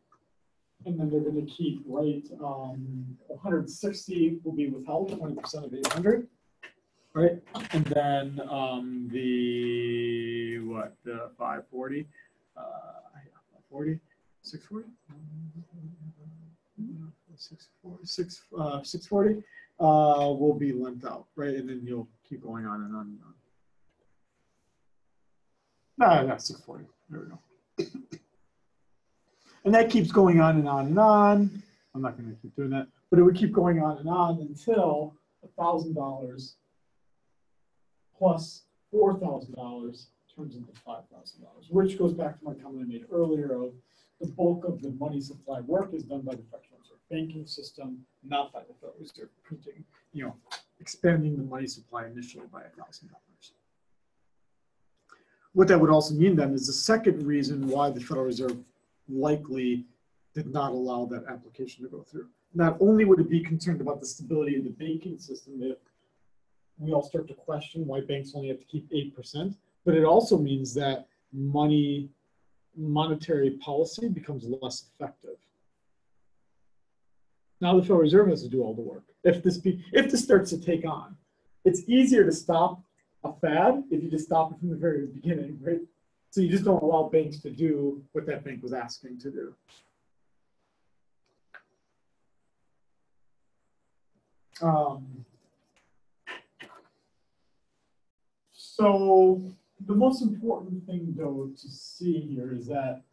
and then they're going to keep, right, 160 will be withheld, 20% of 800, right? And then the 540, 640, 640 will be lent out, right? And then you'll keep going on and on and on. No, 640. There we go. And that keeps going on and on and on. I'm not going to keep doing that, but it would keep going on and on until $1,000 plus $4,000 turns into $5,000, which goes back to my comment I made earlier of the bulk of the money supply work is done by the Federal Reserve banking system, not by the Federal Reserve printing, expanding the money supply initially by $1,000. What that would also mean then is the second reason why the Federal Reserve likely did not allow that application to go through. Not only would it be concerned about the stability of the banking system if we all start to question why banks only have to keep 8%, but it also means that monetary policy becomes less effective. Now the Federal Reserve has to do all the work. If this starts to take on, it's easier to stop a fad if you just stop it from the very beginning, right? So you just don't allow banks to do what that bank was asking to do. So the most important thing, though, to see here is that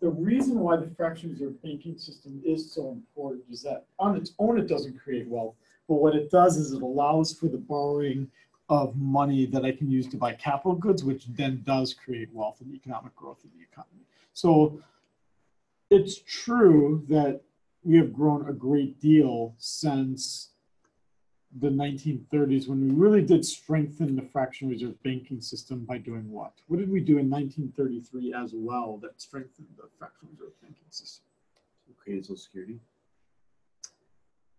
the reason why the fractional reserve banking system is so important is that on its own, it doesn't create wealth. But what it does is it allows for the borrowing of money that I can use to buy capital goods, which then does create wealth and economic growth in the economy. So it's true that we have grown a great deal since the 1930s when we really did strengthen the fractional reserve banking system by doing what? What did we do in 1933 as well that strengthened the fractional reserve banking system? Created Social Security.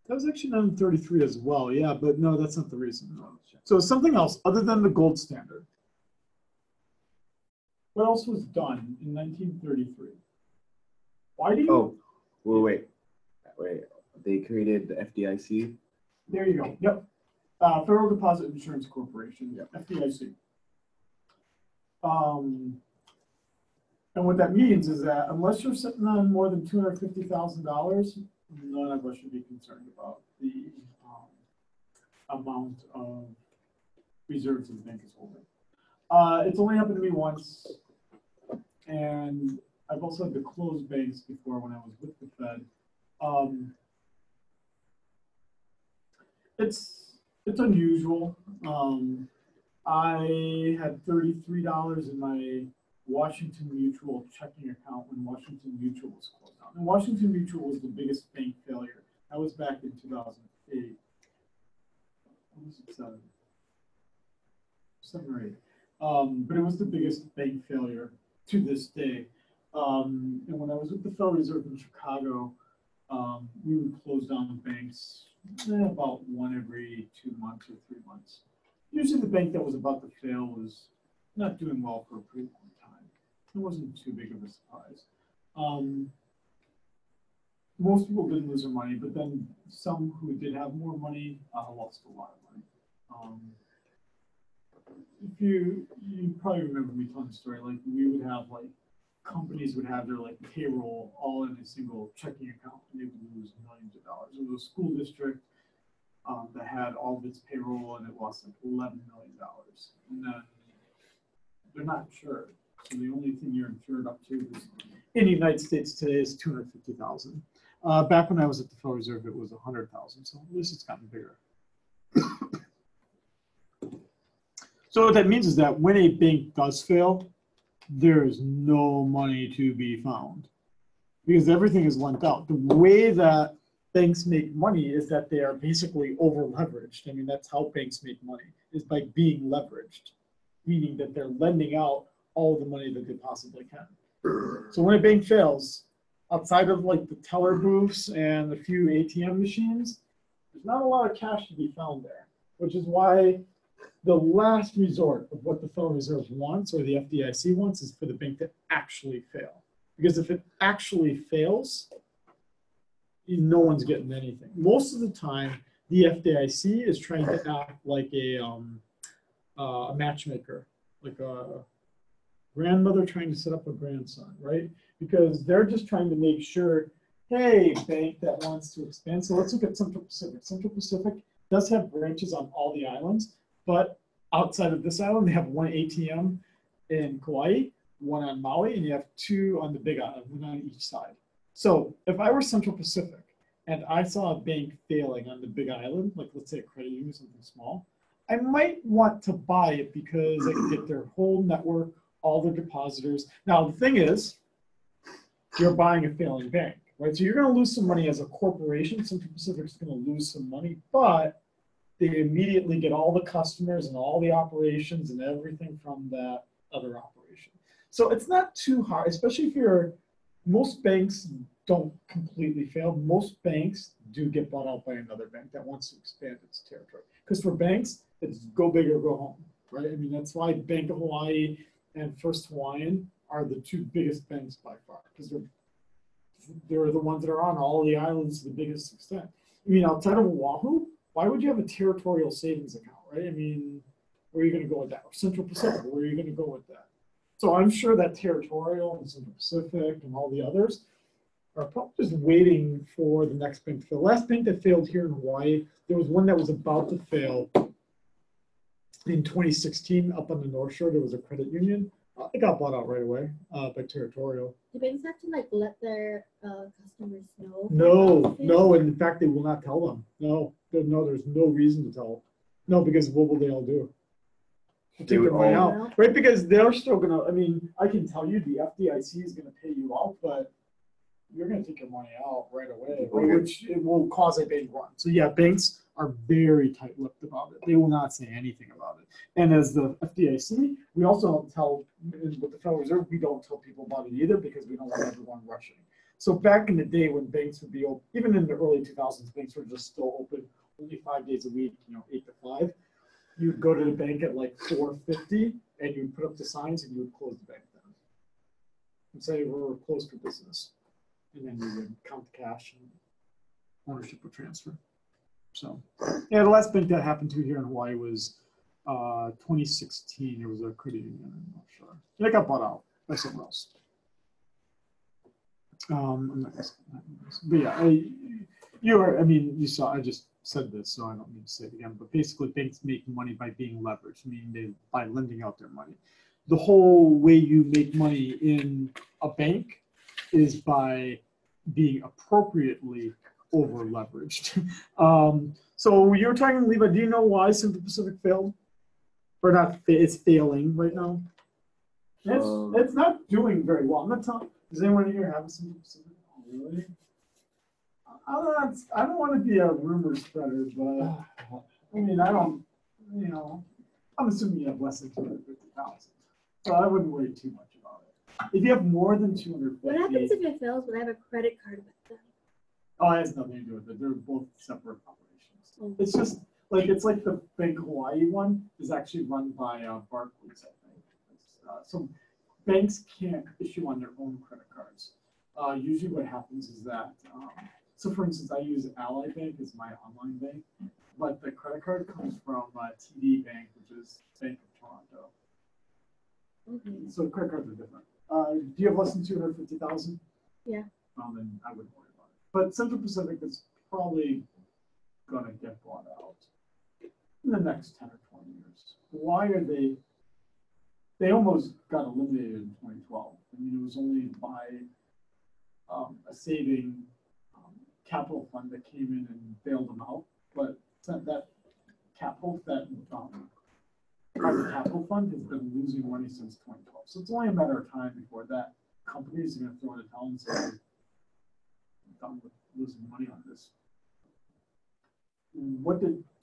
That was actually done in 33 as well, yeah, but no, that's not the reason. No. So something else other than the gold standard. What else was done in 1933? Why do you? Oh, wait. They created the FDIC. There you go. Yep. Federal Deposit Insurance Corporation. Yep. FDIC. And what that means is that unless you're sitting on more than $250,000, none of us should be concerned about the amount of reserves that the bank is holding. It's only happened to me once, and I've also had to close banks before when I was with the Fed. It's unusual. I had $33 in my Washington Mutual checking account when Washington Mutual was closed down. And Washington Mutual was the biggest bank failure. That was back in 2008. What was it, seven or eight? But it was the biggest bank failure to this day. And when I was with the Federal Reserve in Chicago, we would close down banks about one every 2 months or 3 months. Usually the bank that was about to fail was not doing well for a pretty long time. It wasn't too big of a surprise. Most people didn't lose their money, but then some who did have more money lost a lot of money. If you probably remember me telling the story, like we would have like companies would have their like payroll all in a single checking account, and they would lose millions of dollars. There was a school district that had all of its payroll, and it lost like $11 million. And then they're not insured, so the only thing you're insured up to is in the United States today is $250,000. Back when I was at the Federal Reserve, it was $100,000. So at least it's gotten bigger. So what that means is that when a bank does fail, there is no money to be found because everything is lent out. The way that banks make money is that they are basically over leveraged. I mean, that's how banks make money, is by being leveraged, meaning that they're lending out all the money that they possibly can. So when a bank fails, outside of like the teller booths and a few ATM machines, there's not a lot of cash to be found there, which is why the last resort of what the Federal Reserve wants or the FDIC wants is for the bank to actually fail. Because if it actually fails, no one's getting anything. Most of the time, the FDIC is trying to act like a matchmaker, like a grandmother trying to set up a grandson, right? Because they're just trying to make sure, hey, bank that wants to expand. So let's look at Central Pacific. Central Pacific does have branches on all the islands, but outside of this island, they have one ATM in Kauai, one on Maui, and you have two on the Big Island, one on each side. So if I were Central Pacific and I saw a bank failing on the Big Island, like let's say a credit union, something small, I might want to buy it because I can get their whole network, all their depositors. Now, the thing is, you're buying a failing bank, right? So you're going to lose some money as a corporation. Central Pacific is going to lose some money, but they immediately get all the customers and all the operations and everything from that other operation. So it's not too hard, especially if you're, most banks don't completely fail. Most banks do get bought out by another bank that wants to expand its territory. Because for banks, it's go big or go home, right? I mean, that's why Bank of Hawaii and First Hawaiian are the two biggest banks by far, because they're the ones that are on all the islands to the biggest extent. I mean, outside of Oahu, why would you have a territorial savings account, right? I mean, where are you going to go with that? Or Central Pacific, where are you going to go with that? So I'm sure that territorial and Central Pacific and all the others are probably just waiting for the next bank to fail. The last bank that failed here in Hawaii, there was one that was about to fail in 2016 up on the North Shore. There was a credit union. It got bought out right away by territorial. Do banks have to like let their customers know? No, and in fact, they will not tell them. No, there's no reason to tell. No, because what will they all do? They'll take their money out, right? Because they're still gonna. I mean, I can tell you the FDIC is gonna pay you out, but you're gonna take your money out right away, which it will cause a bank run. So yeah, banks are very tight-lipped about it. They will not say anything about it. And as the FDIC, we also don't tell, with the Federal Reserve, we don't tell people about it either because we don't want everyone rushing. So back in the day when banks would be open, even in the early 2000s, banks were just still open only 5 days a week, 8 to 5. You'd go to the bank at like 4:50 and you'd put up the signs and you would close the bank down and say we're closed for business. And then you would count the cash and ownership would transfer. So, yeah, the last bank that happened to here in Hawaii was 2016. There was a credit union in North Shore. And it got bought out by someone else. I'm not gonna say that. But yeah, you saw, I just said this, so I don't need to say it again, but basically banks make money by being leveraged, meaning by lending out their money. The whole way you make money in a bank is by being appropriately over leveraged. So you were talking, Levi, do you know why Central Pacific failed? Or not, it's failing right now? It's not doing very well. I'm not telling, does anyone here have a Central Pacific? Oh, really? I don't want to be a rumor spreader, but I mean, I don't, I'm assuming you have less than 250,000. So I wouldn't worry too much about it. If you have more than 250. What happens if it fails when I have a credit card with them? Oh, it has nothing to do with it. They're both separate operations. Oh. It's just it's like the Bank of Hawaii one is actually run by Barclays, I think. So banks can't issue on their own credit cards. Usually what happens is that, so for instance, I use Ally Bank as my online bank, but the credit card comes from TD Bank, which is Bank of Toronto. Okay. So credit cards are different. Do you have less than 250,000? Yeah. Then I wouldn't worry about it. But Central Pacific is probably going to get bought out in the next 10 or 20 years. Why are they almost got eliminated in 2012. I mean, it was only by a saving capital fund that came in and bailed them out. But that private capital fund has been losing money since 2012. So it's only a matter of time before that companies are going to throw in the towel and say, I'm done with losing money on this.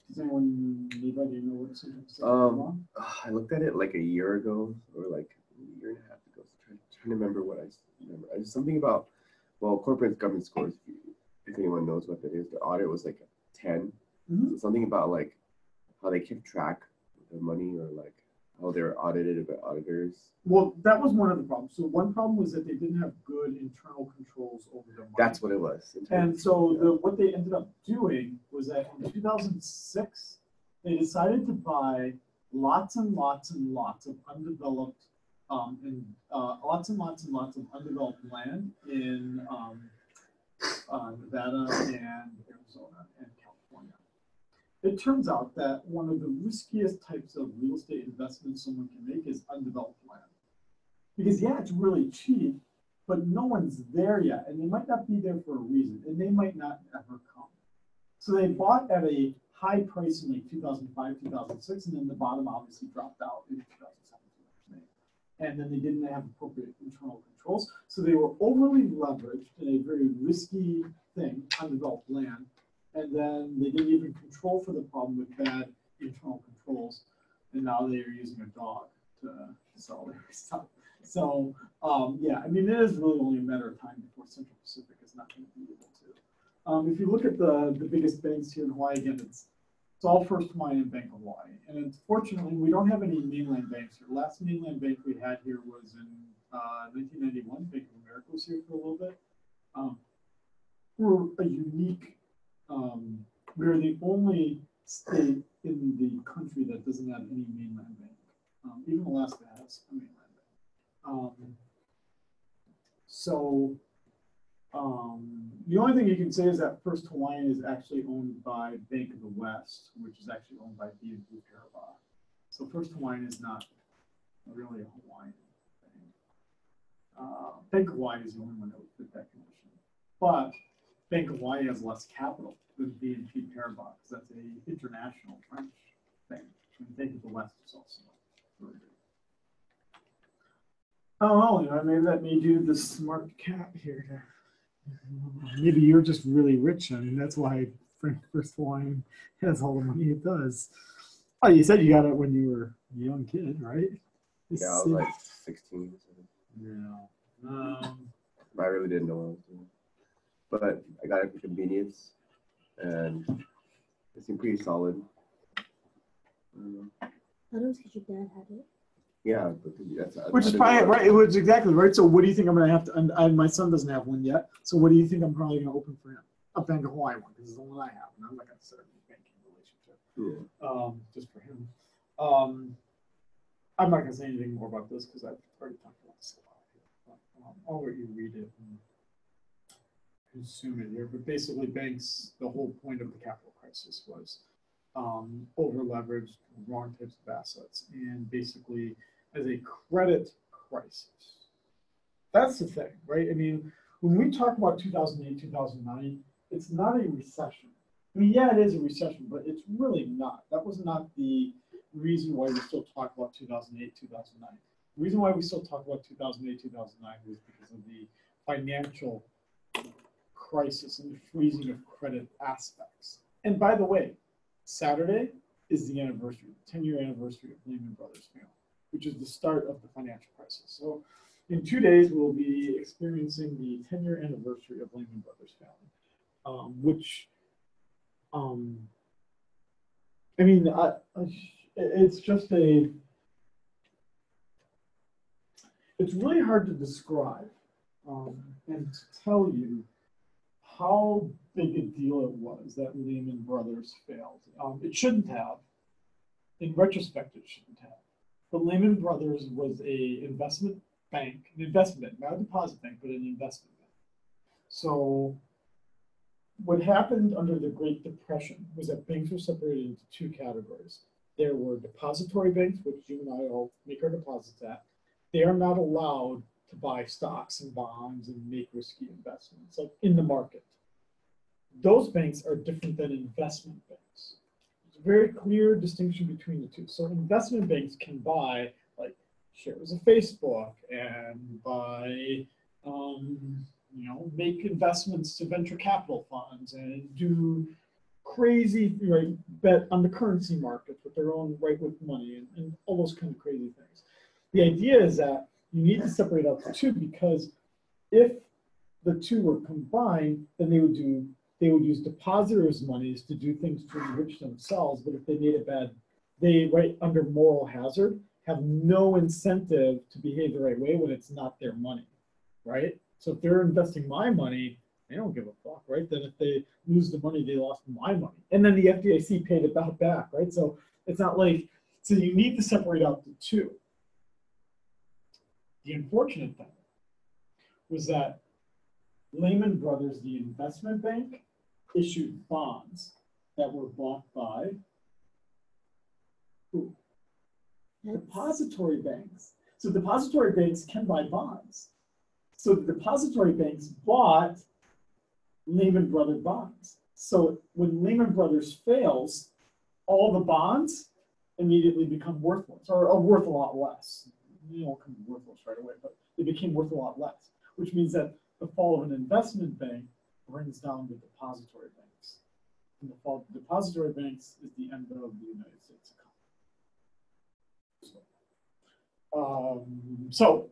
Does anyone, anybody know what's wrong? I looked at it like a year ago or like a year and a half ago. So trying to remember what I remember. It's something about, corporate governance scores, if anyone knows what that is. The audit was like a 10. Mm-hmm. So something about like how they kept track of their money or like how they were audited by auditors. Well, that was one of the problems. So one problem was that they didn't have good internal controls over their money. That's what it was. And so what they ended up doing was that in 2006, they decided to buy lots and lots and lots of undeveloped lots and lots and lots of undeveloped land in Nevada and Arizona and California. It turns out that one of the riskiest types of real estate investments someone can make is undeveloped land. Because yeah, it's really cheap, but no one's there yet, and they might not be there for a reason, and they might not ever come. So they bought at a high price in like 2005, 2006, and then the bottom obviously dropped out in 2007, 2008. And then they didn't have appropriate internal controls, so they were overly leveraged in a very risky thing, undeveloped land, and then they didn't even control for the problem with bad internal controls, and now they are using a dog to sell their stuff. So yeah, I mean, it is really only a matter of time before Central Pacific is not going to be able to. If you look at the biggest banks here in Hawaii, again, it's all First Hawaiian and Bank of Hawaii. And unfortunately, we don't have any mainland banks here. The last mainland bank we had here was in 1991. Bank of America was here for a little bit. We're a unique, we're the only state in the country that doesn't have any mainland bank. Even Alaska has a mainland bank. The only thing you can say is that First Hawaiian is actually owned by Bank of the West, which is actually owned by BNP Paribas. So First Hawaiian is not really a Hawaiian thing. Bank of Hawaii is the only one that would fit that condition. But Bank of Hawaii has less capital than BNP Paribas, because that's an international French thing. And Bank of the West is also really big. Oh, maybe that made you the smart cat here. Maybe you're just really rich, and that's why First Hawaiian has all the money it does. Oh, you said you got it when you were a young kid, right? Yeah, I was like 16. Yeah. I really didn't know what I was doing. But I got it for convenience, and it seemed pretty solid. I thought it was because your dad had it. Yeah, but that's which is probably right. It was exactly right. So what do you think I'm going to have to? And my son doesn't have one yet. So what do you think I'm probably going to open for him? A Bank of Hawaii one, because it's the one I have, and I'm not going to set up a banking relationship. Yeah. Just for him. I'm not going to say anything more about this because I've already talked about this a lot. I'll let you read it. consume it here, but basically banks, the whole point of the capital crisis was over leveraged, wrong types of assets, and basically as a credit crisis. That's the thing, right? I mean, when we talk about 2008, 2009, it's not a recession. I mean, yeah, it is a recession, but it's really not. That was not the reason why we still talk about 2008, 2009. The reason why we still talk about 2008, 2009 was because of the financial crisis and the freezing of credit aspects. And by the way, Saturday is the anniversary, 10-year anniversary of Lehman Brothers failing, which is the start of the financial crisis. So in 2 days, we'll be experiencing the 10-year anniversary of Lehman Brothers failing, which, I mean, it's just it's really hard to describe and to tell you how big a deal it was that Lehman Brothers failed. It shouldn't have. In retrospect, it shouldn't have. But Lehman Brothers was an investment bank, not a deposit bank, but an investment bank. So what happened under the Great Depression was that banks were separated into two categories. There were depository banks, which you and I all make our deposits at. They are not allowed to buy stocks and bonds and make risky investments, like in the market. Those banks are different than investment banks. There's a very clear distinction between the two. So investment banks can buy like shares of Facebook and buy, make investments to venture capital funds and do crazy, right, bet on the currency markets with their own right with money and all those kind of crazy things. The idea is that you need to separate out the two, because if the two were combined, then they would use depositors' monies to do things to enrich themselves. But if they made it bad, they, right under moral hazard, have no incentive to behave the right way when it's not their money, right? So if they're investing my money, they don't give a fuck, right? Then if they lose the money, they lost my money. And then the FDIC paid it back, right? So it's not like, so you need to separate out the two. The unfortunate thing was that Lehman Brothers, the investment bank, issued bonds that were bought by who? Depository banks. So depository banks can buy bonds. So the depository banks bought Lehman Brothers bonds. So when Lehman Brothers fails, all the bonds immediately become worthless, or worth a lot less. They don't come worthless right away, but they became worth a lot less, which means that the fall of an investment bank brings down the depository banks. And the fall of the depository banks is the end of the United States economy. So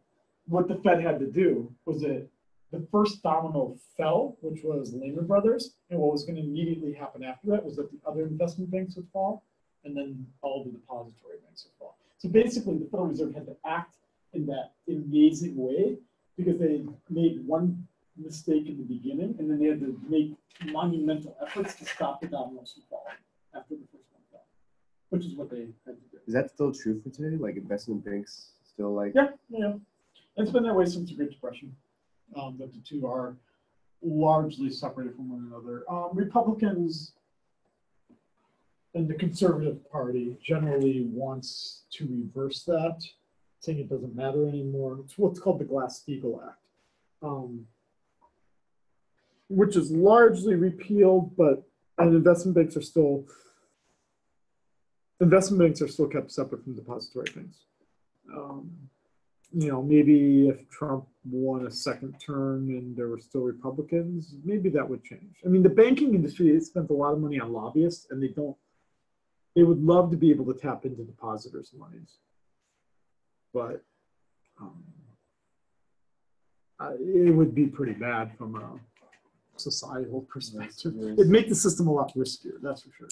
what the Fed had to do was that the first domino fell, which was Lehman Brothers, and what was going to immediately happen after that was that the other investment banks would fall, and then all the depository banks would fall. So basically, the Federal Reserve had to act in that amazing way because they made one mistake in the beginning, and then they had to make monumental efforts to stop the dominoes from falling after the first one fell, which is what they had to do. Is that still true for today? Like investment banks still like? Yeah. It's been that way since the Great Depression. That the two are largely separated from one another. Republicans and the Conservative Party generally wants to reverse that, saying it doesn't matter anymore. It's what's called the Glass-Steagall Act, which is largely repealed, and investment banks are still kept separate from depository banks. Maybe if Trump won a second term and there were still Republicans, maybe that would change. I mean, the banking industry spends a lot of money on lobbyists, and they would love to be able to tap into depositors' monies. But it would be pretty bad from a societal perspective. It'd make the system a lot riskier, that's for sure.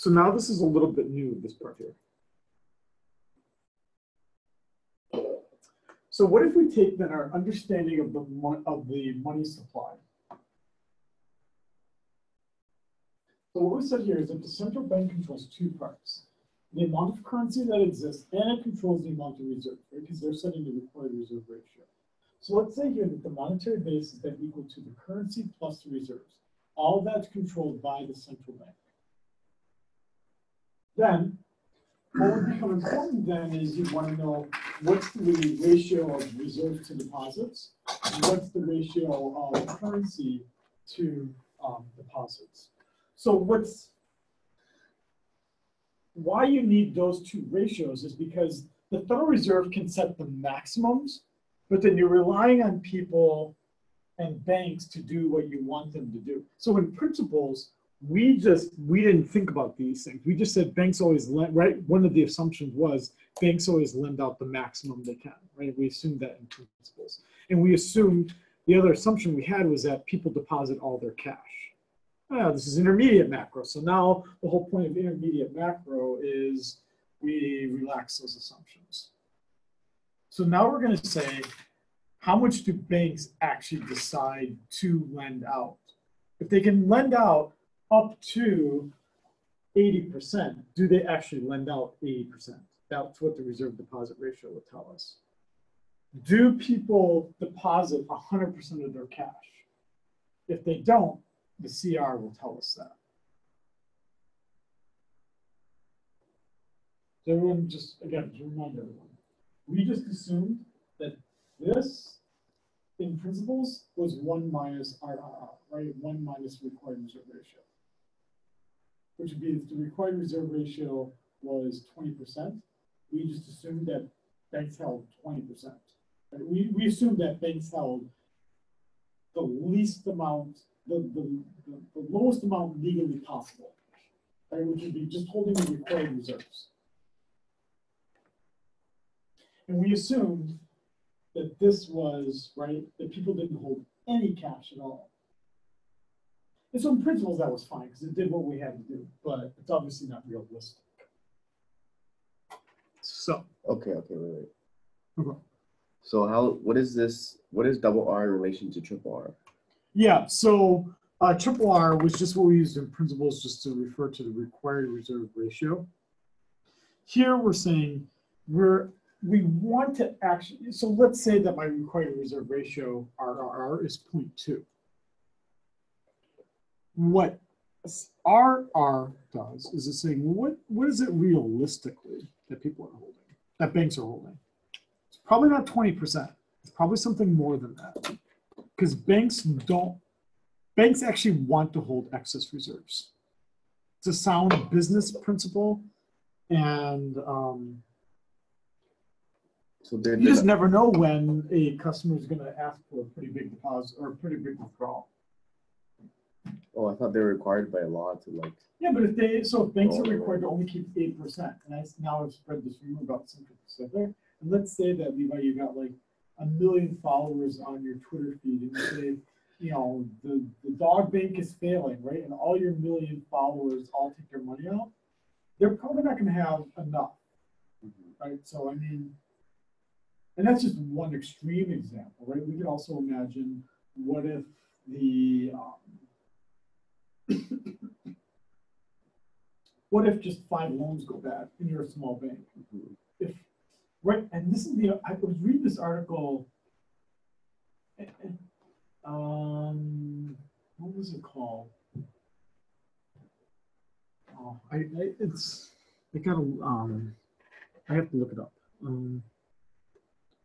Now this is a little bit new, this part here. So what if we take then our understanding of the money supply? So what we said here is that the central bank controls two parts. the amount of currency that exists, and it controls the amount of reserves, right? Because they're setting the required reserve ratio. So let's say here that the monetary base is then equal to the currency plus the reserves. All of that's controlled by the central bank. Then, what would become important then is you want to know what's the ratio of reserves to deposits, and what's the ratio of currency to deposits. So why you need those two ratios is because the Federal Reserve can set the maximums, but then you're relying on people and banks to do what you want them to do. So in principles, we didn't think about these things. We just said banks always lend, right? One of the assumptions was banks always lend out the maximum they can, right? We assumed that in principles. And we assumed, the other assumption we had was that people deposit all their cash. This is intermediate macro. So now the whole point of intermediate macro is we relax those assumptions. So now we're going to say, how much do banks actually decide to lend out? If they can lend out up to 80%, do they actually lend out 80%? That's what the reserve deposit ratio would tell us. Do people deposit 100% of their cash? If they don't, the CR will tell us that. So everyone just, again, to remind everyone, we just assumed that this, in principles, was 1 minus RRR, right? 1 minus required reserve ratio. Which would be if the required reserve ratio was 20%, we just assumed that banks held 20%. Right? We assumed that banks held the least amount, the lowest amount legally possible, right? Which would be just holding the required reserves. And we assumed that this was, right, that people didn't hold any cash at all. And so in principles, that was fine because it did what we had to do, but it's obviously not realistic. So. Okay, wait. Okay. So what is double R in relation to triple R? Yeah, so triple R was just what we used in principles just to refer to the required reserve ratio. Here we're saying we want to actually, so let's say that my required reserve ratio, RRR, is 0.2. What RR does is it's saying, what is it realistically that people are holding, that banks are holding? It's probably not 20%. It's probably something more than that. Because banks actually want to hold excess reserves. It's a sound business principle, and so you just never know when a customer is going to ask for a pretty big deposit or a pretty big withdrawal. Oh, I thought they were required by law to like. Yeah, but if banks are required to only keep 8%, and now I've spread this rumor about Central Pacific, and let's say that Levi, you got like 1 million followers on your Twitter feed, and you say, you know, the dog bank is failing, right? And all your 1 million followers all take their money out. They're probably not going to have enough, right? So I mean, and that's just one extreme example, right? We could also imagine, what if the what if just 5 loans go bad and you're a small bank? If, right, and this is I was reading this article, what was it called? Oh, I have to look it up.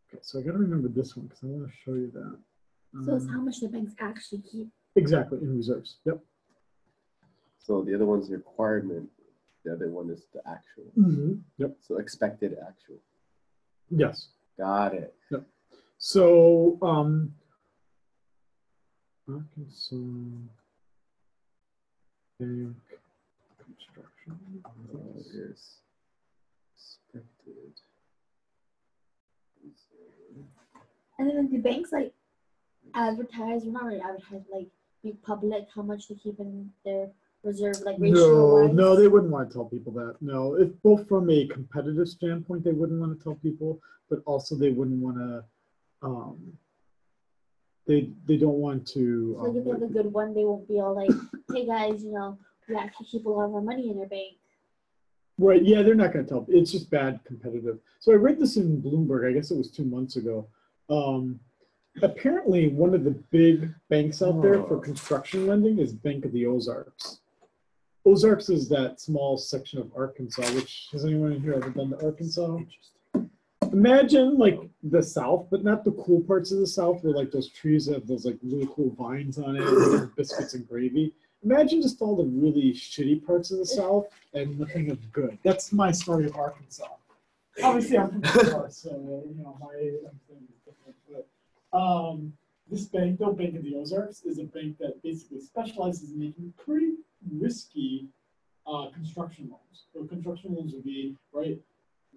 Okay, so I got to remember this one because I want to show you that. So it's how much the banks actually keep. Exactly, in reserves. Yep. So the other one's the requirement. The other one is the actual. Yep. So expected actual. Yes. Got it. Yep. So Arkansas Bank construction. Is expected. And then the banks like advertise, or not really advertise, like make public how much they keep in their reserve, like ratio-wise? No, they wouldn't want to tell people that. No, if both from a competitive standpoint, they wouldn't want to tell people, but also they wouldn't want to. They don't want to. So like if they have a good one, they won't be all like, "Hey guys, you know, we actually keep a lot of our money in our bank." Right, yeah, they're not gonna tell. It's just bad competitive. So I read this in Bloomberg, I guess it was 2 months ago. Apparently, one of the big banks out there for construction lending is Bank of the Ozarks. Ozarks is that small section of Arkansas, which, has anyone in here ever been to Arkansas? Imagine like the South, but not the cool parts of the South where like those trees have those like really cool vines on it, and biscuits and gravy. Imagine just all the really shitty parts of the South and nothing of good. That's my story of Arkansas. Obviously, I'm from the North, so you know my thing is different. But this bank, though, Bank of the Ozarks, is a bank that basically specializes in making pretty risky construction loans. So construction loans would be right.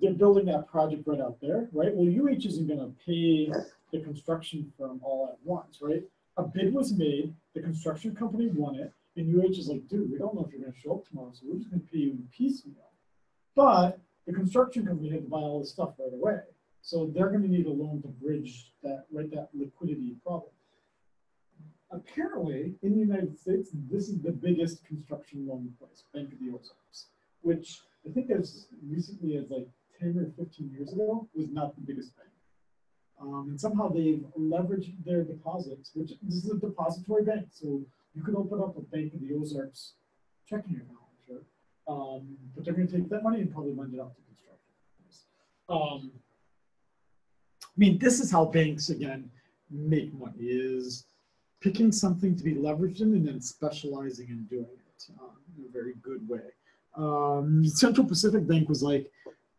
They're building that project right out there, right? Well, UH isn't going to pay the construction firm all at once, right? A bid was made, the construction company won it, and UH is like, dude, we don't know if you're going to show up tomorrow, so we're just going to pay you in piecemeal. But the construction company had to buy all this stuff right away, so they're going to need a loan to bridge that, right, that liquidity problem. Apparently, in the United States, this is the biggest construction loan place, Bank of the Ozarks, which I think as recently as like 10 or 15 years ago was not the biggest bank. And somehow they've leveraged their deposits, which this is a depository bank. So you could open up a Bank of the Ozarks checking account, sure. But they're going to take that money and probably lend it out to construction. I mean, this is how banks, again, make money, is picking something to be leveraged in and then specializing in doing it in a very good way. Central Pacific Bank was like,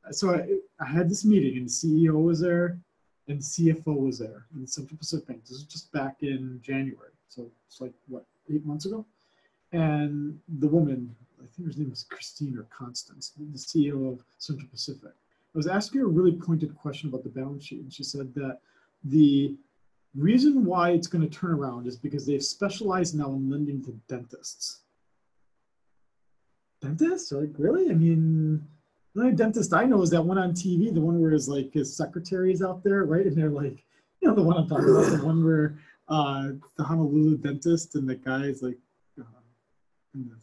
so I had this meeting and the CEO was there and the CFO was there in Central Pacific Bank. This was just back in January. So it's like, what, 8 months ago? And the woman, I think her name was Christine or Constance, the CEO of Central Pacific. I was asking her a really pointed question about the balance sheet. And she said that the reason why it's going to turn around is because they've specialized now in lending to dentists. Dentists? Like, really? I mean, the only dentist I know is that one on TV, the one where his secretary is out there, right? And they're like, you know, the one I'm talking about, the one where the Honolulu dentist and the guy's like, anyway.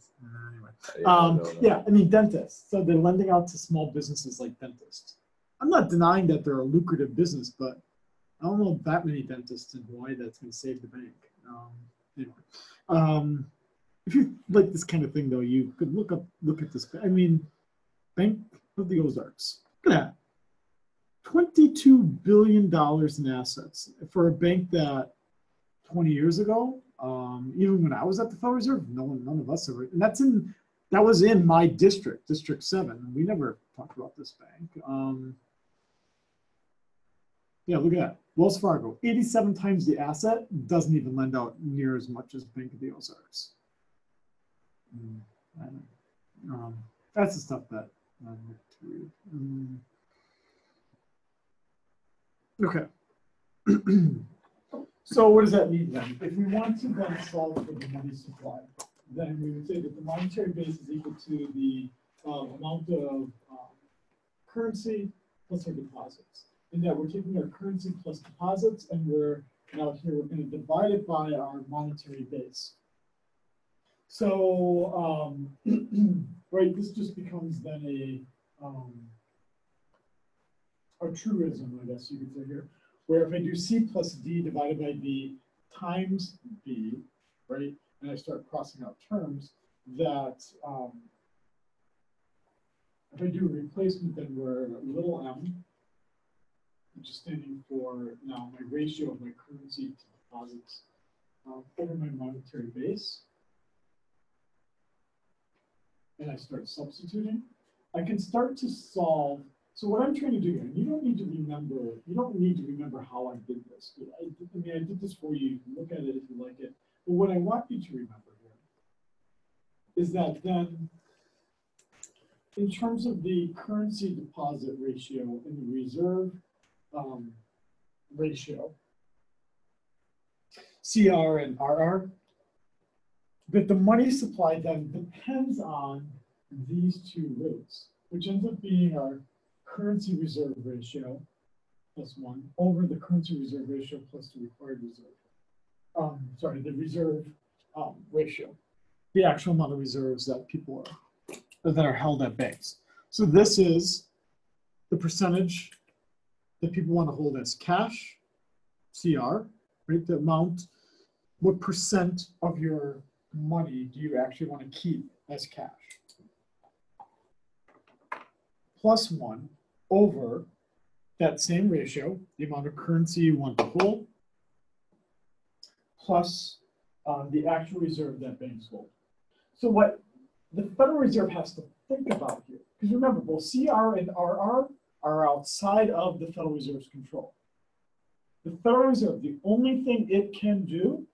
Yeah, I mean, dentists. So they're lending out to small businesses like dentists. I'm not denying that they're a lucrative business, but I don't know that many dentists in Hawaii that's going to save the bank. Anyway. If you like this kind of thing, though, you could look at this. I mean, Bank of the Ozarks. Look at that. $22 billion in assets for a bank that 20 years ago, even when I was at the Federal Reserve, none of us ever, and that was in my district, District 7. We never talked about this bank. Yeah, look at that. Wells Fargo, 87 times the asset, doesn't even lend out near as much as Bank of the Ozarks. That's the stuff that I like to read. Okay. So what does that mean then? If we want to then solve for the money supply, then we would say that the monetary base is equal to the amount of currency plus our deposits. And that we're taking our currency plus deposits and we're going to divide it by our monetary base. So, right, this just becomes then a truism, I guess you could say here, where if I do C plus D divided by B times B, right, and I start crossing out terms, that if I do a replacement, then we're little m, which is standing for now my ratio of my currency to deposits over my monetary base. And I start substituting, I can start to solve. So what I'm trying to do here, and you don't need to remember how I did this. I did this for you. You can look at it if you like it. But what I want you to remember here is that then, in terms of the currency deposit ratio and the reserve ratio, CR and RR, that the money supply then depends on these two rates, which ends up being our currency reserve ratio plus 1 over the currency reserve ratio plus the required reserve. The reserve ratio, the actual amount of reserves that that are held at banks. So this is the percentage that people want to hold as cash, CR, right? The amount, what percent of your money do you actually want to keep as cash? Plus 1 over that same ratio, the amount of currency you want to hold, plus the actual reserve that banks hold. So what the Federal Reserve has to think about here, because remember, both CR and RR are outside of the Federal Reserve's control. The Federal Reserve, the only thing it can do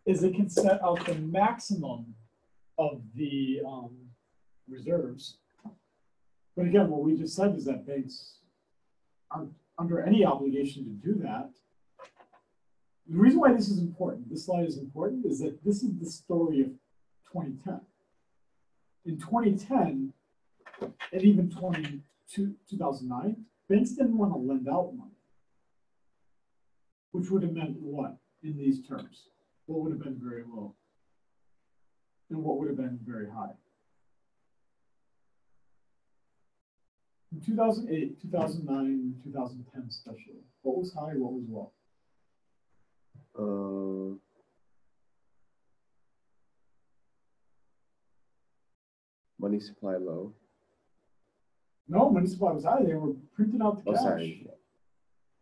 is it can set out the maximum of the reserves. But again, what we just said is that banks aren't under any obligation to do that. The reason why this is important, this slide is important, is that this is the story of 2010. In 2010, and even 2009, banks didn't want to lend out money, which would have meant what in these terms? What would have been very low? And what would have been very high? In 2008, 2009, 2010 especially, what was high, what was low? Money supply low. No, money supply was high. They were printing out the Oh, cash. sorry.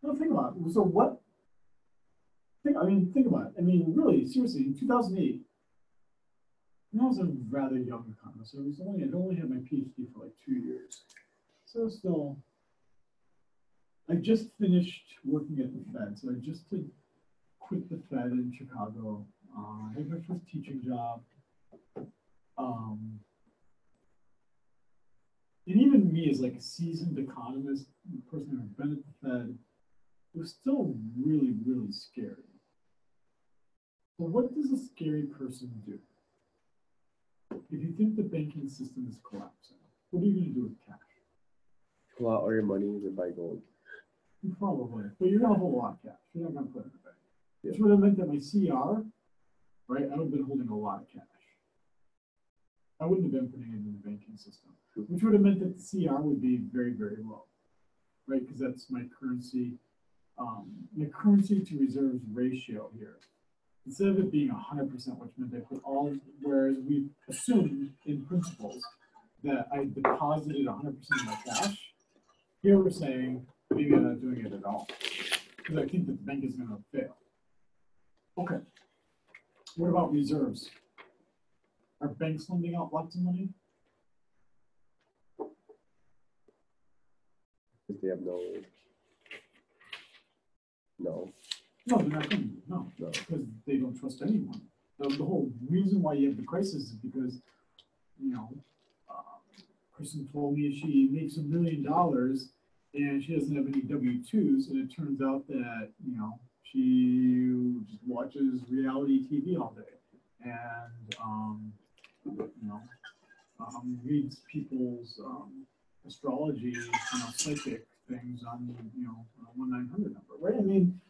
No, think about it. So what? Think about it. I mean, really, seriously, in 2008, I was a rather young economist. I'd only had my PhD for like 2 years. So still, I just finished working at the Fed. So I just quit the Fed in Chicago. I had my first teaching job. And even me as like a seasoned economist, the person who had been at the Fed, it was still really, really scary. So what does a scary person do? If you think the banking system is collapsing, what are you going to do with cash? Pull out all your money and buy gold. Probably, but you're going to hold a lot of cash. You're not going to put it in the bank. Yeah. Which would have meant that my CR, right, I would have been holding a lot of cash. I wouldn't have been putting it in the banking system, which would have meant that the CR would be very, very low, right? Because that's my currency to reserves ratio here. Instead of it being 100%, which meant I put all, whereas we assumed in principles that I deposited 100% of my cash, here we're saying maybe I'm not doing it at all because I think that the bank is going to fail. Okay. What about reserves? Are banks lending out lots of money? Because they have no. No, they're not going to. No, because they don't trust anyone. The whole reason why you have the crisis is because, you know, Kristen told me she makes $1 million and she doesn't have any W-2s, and it turns out that, you know, she just watches reality TV all day and, you know, reads people's astrology, you know, psychic things on, you know, 1-900 number, right? I mean,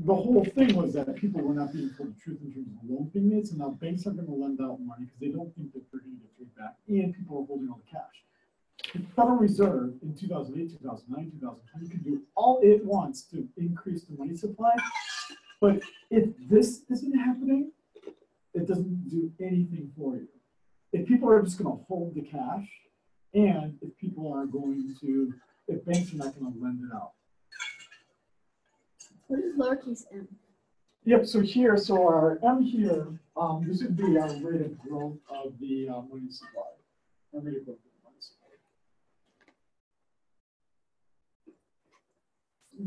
the whole thing was that people were not being told the truth in terms of loan being made, so now banks are going to lend out money because they don't think that they're going to get paid back, and people are holding all the cash. The Federal Reserve in 2008, 2009, 2010 can do all it wants to increase the money supply, but if this isn't happening, it doesn't do anything for you. If people are just going to hold the cash, and if people are going to, if banks are not going to lend it out. What is lowercase m? Yep, so here, so our M here, this would be our rate of growth of the money supply. Our rate of growth of the money supply.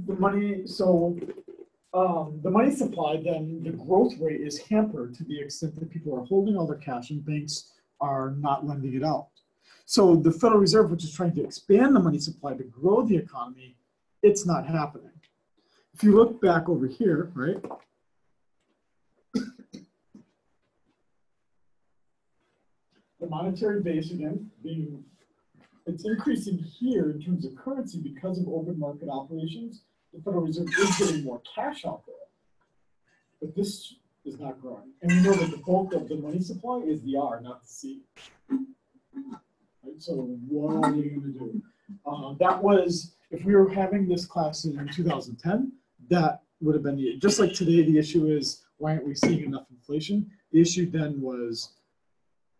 The money, so the money supply, then the growth rate is hampered to the extent that people are holding all their cash and banks are not lending it out. So the Federal Reserve, which is trying to expand the money supply to grow the economy, it's not happening. If you look back over here, right? The monetary base, again, it's increasing here in terms of currency because of open market operations. The Federal Reserve is getting more cash out there. But this is not growing. And we know that the bulk of the money supply is the R, not the C. Right? right? So what are you gonna do? That was, if we were having this class in 2010, that would have been the, just like today, the issue is, why aren't we seeing enough inflation? The issue then was,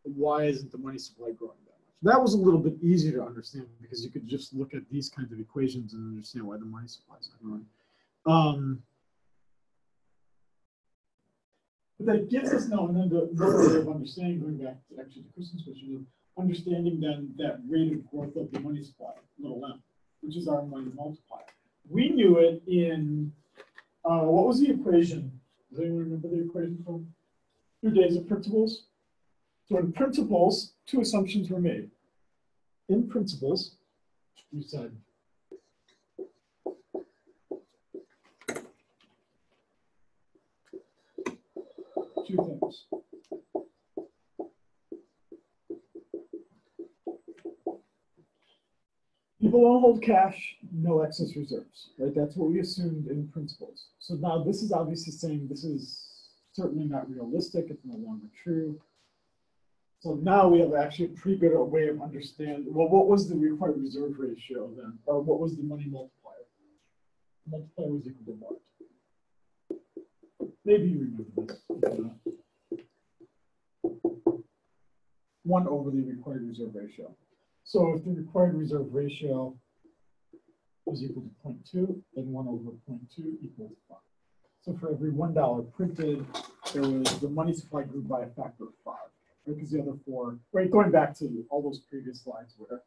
why isn't the money supply growing that much? That was a little bit easier to understand because you could just look at these kinds of equations and understand why the money supply is not growing. But that gives us now another way of understanding, going back to actually the Kristen's question, understanding then that rate of growth of the money supply, little m, which is our money multiplier. We knew it in, what was the equation? Does anyone remember the equation from 2 days of principles? So in principles, two assumptions were made. In principles, we said, two things. People don't hold cash, no excess reserves, right? That's what we assumed in principles. So now this is obviously saying this is certainly not realistic. It's no longer true. So now we have actually a pretty good way of understanding, well, what was the required reserve ratio then? Or what was the money multiplier? The multiplier was equal to what? Maybe you remember this. 1 over the required reserve ratio. So if the required reserve ratio was equal to 0.2, then 1 over 0.2 equals 5. So for every $1 printed, there was the money supply grew by a factor of 5. Right? Because the other 4, right, going back to all those previous slides where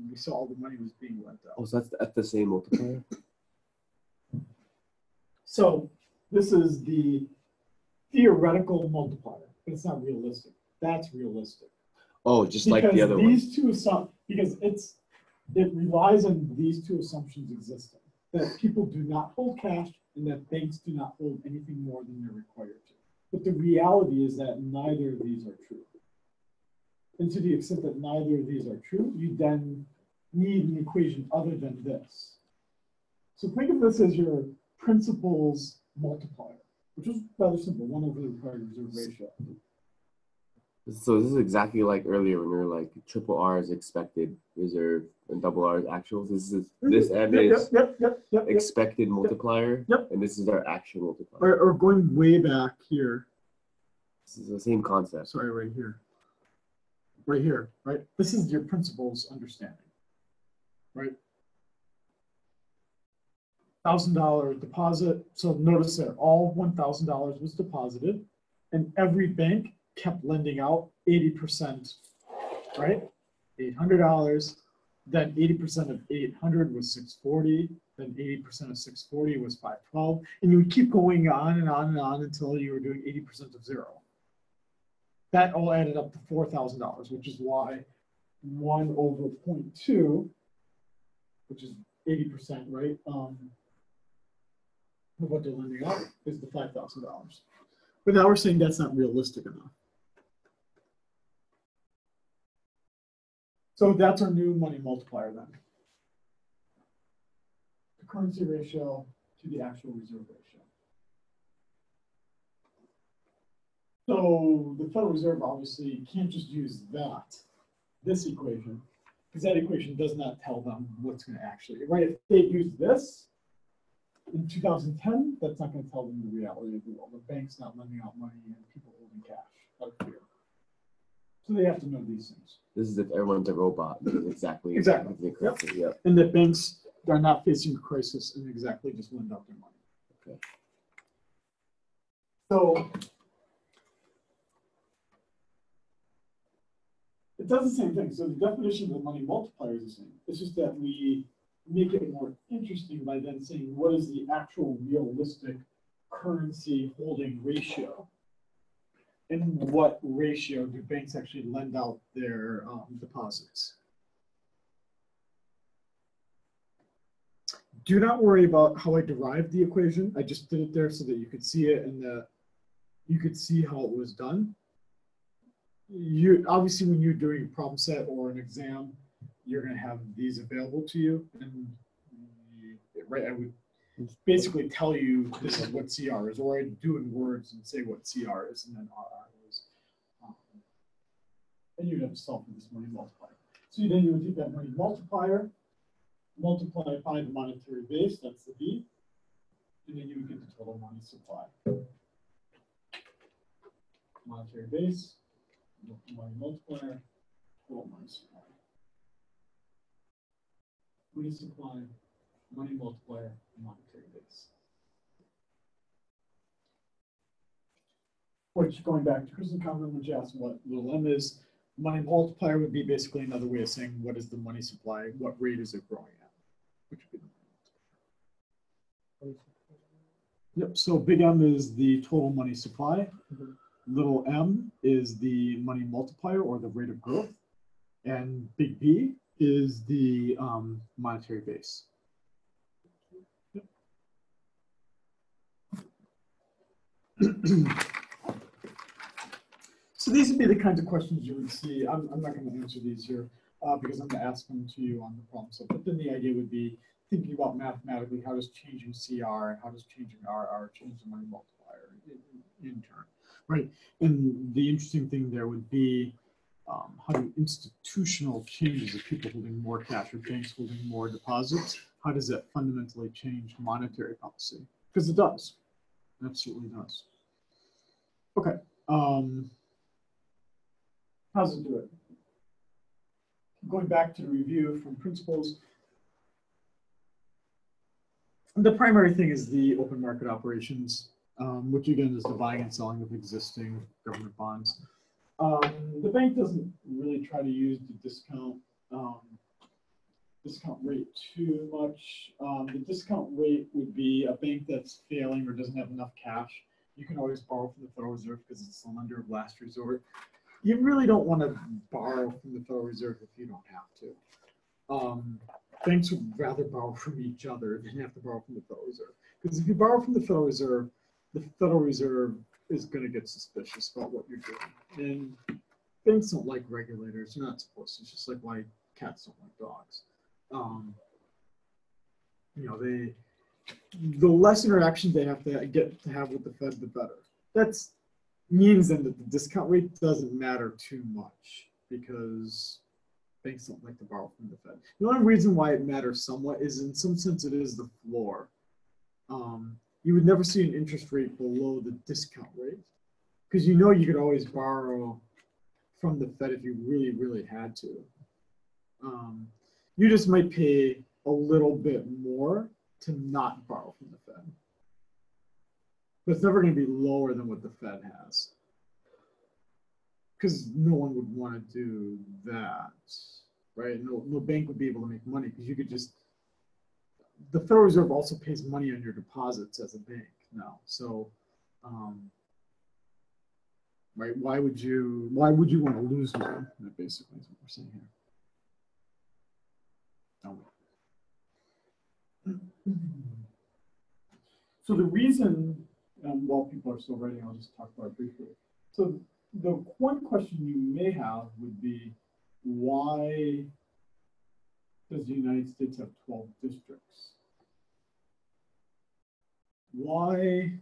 we saw all the money was being lent out. Oh, so that's at the same multiplier? So this is the theoretical multiplier, but it's not realistic. That's realistic. Oh, just Because like the other one. these two because it relies on these two assumptions existing, that people do not hold cash and that banks do not hold anything more than they're required to. But the reality is that neither of these are true. And to the extent that neither of these are true, you then need an equation other than this. So think of this as your principles multiplier, which is rather simple, 1 over the required reserve ratio. So this is exactly like earlier when we were like triple R is expected reserve and double R is actuals. This is this M is expected multiplier, and this is our actual multiplier. Or going way back here. This is the same concept. Sorry, right here. Right here, right? This is your principles understanding, right? $1,000 deposit. So notice that all $1,000 was deposited, and every bank kept lending out 80%, right? $800. Then 80% of 800 was 640. Then 80% of 640 was 512. And you would keep going on and on and on until you were doing 80% of 0. That all added up to $4,000, which is why 1 over 0.2, which is 80%, right? Of what they're lending out is the $5,000. But now we're saying that's not realistic enough. So that's our new money multiplier then. The currency ratio to the actual reserve ratio. So the Federal Reserve obviously can't just use this equation, because that equation does not tell them what's going to actually, right? If they use this in 2010, that's not going to tell them the reality of the world. The bank's not lending out money and people holding cash out of fear. So they have to know these things. This is if everyone's a robot. Exactly. Yep. Yeah. And that banks are not facing a crisis and exactly just lend out their money. Okay. So it does the same thing. So the definition of the money multiplier is the same. It's just that we make it more interesting by then saying what is the actual realistic currency holding ratio, and what ratio do banks actually lend out their deposits. Do not worry about how I derived the equation. I just did it there so that you could see it and that you could see how it was done. You obviously, when you're doing a problem set or an exam, you're going to have these available to you, and right, I would basically tell you this is what CR is, or I'd do in words and say what CR is, and then RR is, and you'd have to solve for this money multiplier. So then you would take that money multiplier, multiply it by the monetary base, that's the B, and then you would get the total money supply. Monetary base, money multiplier, total money supply. Money supply, money multiplier, monetary base. Which, going back to Kristen's comment, which asked what little m is, money multiplier would be basically another way of saying what is the money supply, what rate is it growing at, which would be the money multiplier. Yep, so big M is the total money supply. Little m is the money multiplier or the rate of growth. And big B is the monetary base. Yep. So these would be the kinds of questions you would see. I'm not going to answer these here because I'm going to ask them to you on the problem set. But then the idea would be thinking about mathematically how does changing CR, how does changing RR change the money multiplier in turn, right? And the interesting thing there would be how do institutional changes of people holding more cash or banks holding more deposits, how does that fundamentally change monetary policy? Because it does, it absolutely does. Okay. How's it do it? Going back to the review from principles, the primary thing is the open market operations, which again is the buying and selling of existing government bonds. The bank doesn't really try to use the discount rate too much. The discount rate would be a bank that's failing or doesn't have enough cash. You can always borrow from the Federal Reserve because it's the lender of last resort. You really don't want to borrow from the Federal Reserve if you don't have to. Banks would rather borrow from each other than have to borrow from the Federal Reserve. Because if you borrow from the Federal Reserve is going to get suspicious about what you're doing. And banks don't like regulators. They're not supposed to. It's just like why cats don't like dogs. You know, the less interactions they have to get to have with the Fed, the better. That's means then that the discount rate doesn't matter too much because banks don't like to borrow from the Fed. The only reason why it matters somewhat is in some sense it is the floor. You would never see an interest rate below the discount rate because you know you could always borrow from the Fed if you really, really had to. You just might pay a little bit more to not borrow from the Fed. But it's never going to be lower than what the Fed has. Because no one would want to do that, right? No bank would be able to make money because you could just, the Federal Reserve also pays money on your deposits as a bank now. So, right, why would you want to lose money? That basically is what we're saying here. So the reason, while people are still writing, I'll just talk about it briefly. So the one question you may have would be, why does the United States have 12 districts? Why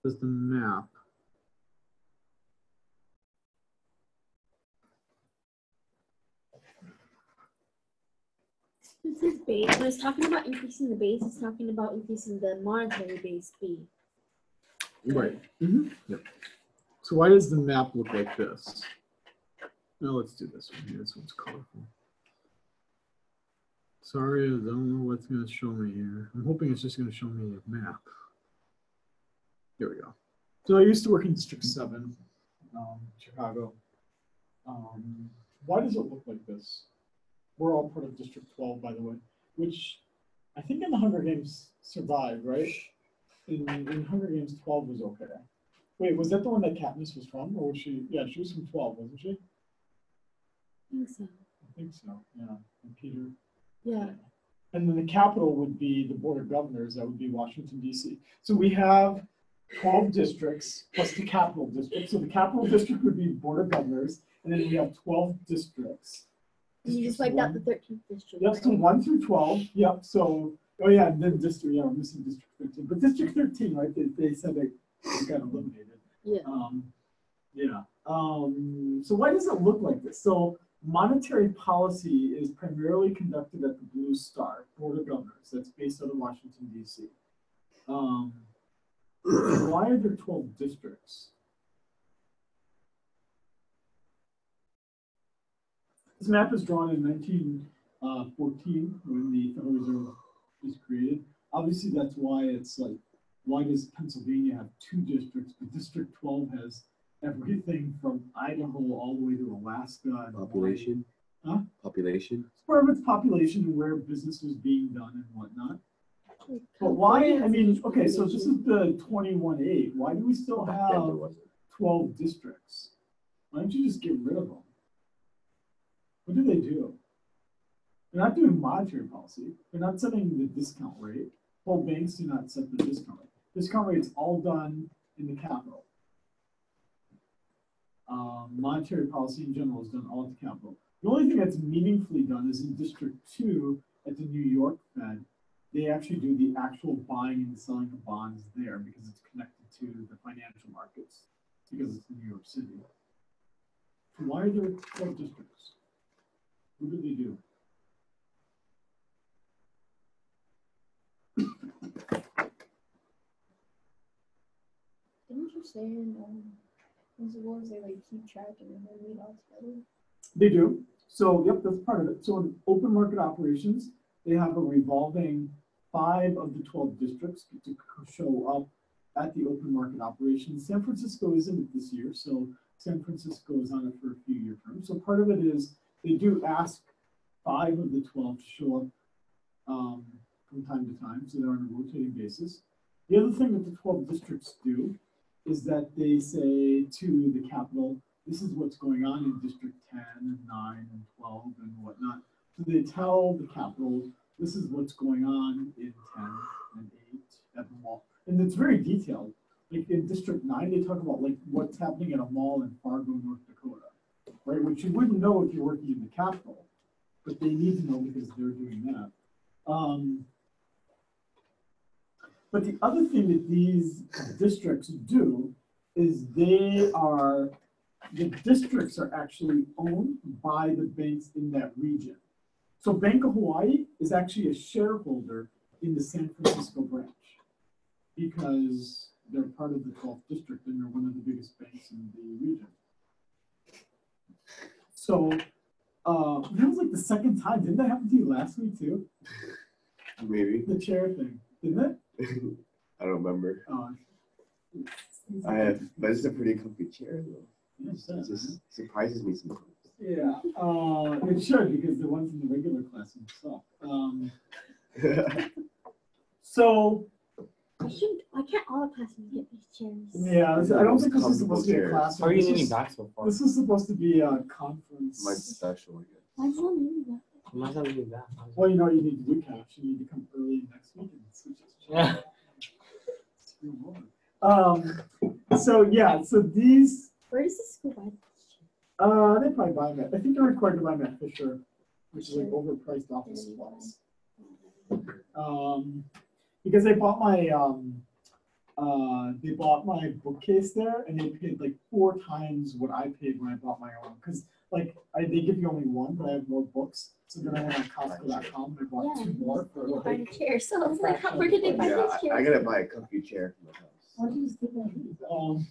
does the map This is base. When it's talking about increasing the base, it's talking about increasing the monetary base B. right? Mm-hmm. Yep. So why does the map look like this? Now let's do this one here. This one's colorful. Sorry, I don't know what's going to show me here. I'm hoping it's just going to show me a map. Here we go. So I used to work in District 7, Chicago. Why does it look like this? We're all part of District 12, by the way, which I think in the Hunger Games survived, right? In Hunger Games, 12 was okay. Wait, was that the one that Katniss was from? Or was she? Yeah, she was from 12, wasn't she? I think so. I think so, yeah. And Peter. Yeah. And then the capital would be the Board of Governors. That would be Washington, D.C. So we have 12 districts plus the capital district. So the capital district would be the Board of Governors. And then we have 12 districts. You just wiped out the 13th district. Yep, so 1 through 12. Yep, so, oh yeah, and then district, yeah, we're missing District 13. But District 13, right, they said they got eliminated. Yeah. So why does it look like this? So monetary policy is primarily conducted at the Blue Star Board of Governors. That's based out of Washington, D.C. Why are there 12 districts? This map is drawn in 1914 when the Federal Reserve was created. Obviously, that's why it's like, why does Pennsylvania have 2 districts? But District 12 has everything from Idaho all the way to Alaska. And Population. Huh? Population. It's part of its population and where business was being done and whatnot. But why? I mean, okay, so this is the 21-8. Why do we still Back then there have wasn't. 12 districts? Why don't you just get rid of them? What do they do? They're not doing monetary policy. They're not setting the discount rate. Whole banks do not set the discount rate. Discount rate's all done in the capital. Monetary policy in general is done all at the capital. The only thing that's meaningfully done is in District 2 at the New York Fed. They actually do the actual buying and selling of bonds there because it's connected to the financial markets because it's in New York City. Why are there 12 districts? What do they do? Didn't you say in principles they like keep track and then they read all together? They do. So, yep, that's part of it. So in open market operations, they have a revolving 5 of the 12 districts to show up at the open market operations. San Francisco isn't it this year, so San Francisco is on it for a few year term. So part of it is they do ask 5 of the 12 to show up from time to time, so they're on a rotating basis. The other thing that the 12 districts do is that they say to the capital, this is what's going on in District 10 and 9 and 12 and whatnot. So they tell the capital, this is what's going on in 10 and 8 at the mall. And it's very detailed. Like in District 9, they talk about like what's happening at a mall in Fargo, North Dakota, right? Which you wouldn't know if you're working in the capital, but they need to know because they're doing that. But the other thing that these districts do is the districts are actually owned by the banks in that region. So Bank of Hawaii is actually a shareholder in the San Francisco branch because they're part of the 12th district and they're one of the biggest banks in the region. So that was like the second time. Didn't that happen to you last week too? Maybe. The chair thing, didn't it? I don't remember. I have, but it's a pretty comfy chair though. Yes, It just surprises me sometimes. yeah, it should because the ones in the regular classroom suck. So Why can't all classrooms get these chairs? yeah, I don't think this is supposed to be a classroom. How are you This leaning is- back so far? This is supposed to be a conference. Mine's special, I guess. Why is one leaving that? Mine's not leaning back. Well, you know what you need to do, Cash. You need to come early next week and switch this. Yeah. So yeah, so these Where does the school buy this? they probably buy them at, I think they're required to buy them at Fisher, which is like overpriced office supplies. Because they bought my bookcase there and they paid like 4 times what I paid when I bought my own. Because like they give you only one, but I have more books. So then I went on Costco.com and I bought 2 more for You're buying like. a chair. So I was like, where did they buy Yeah, these I chairs? gotta buy a comfy chair for my house. Why do you just give them?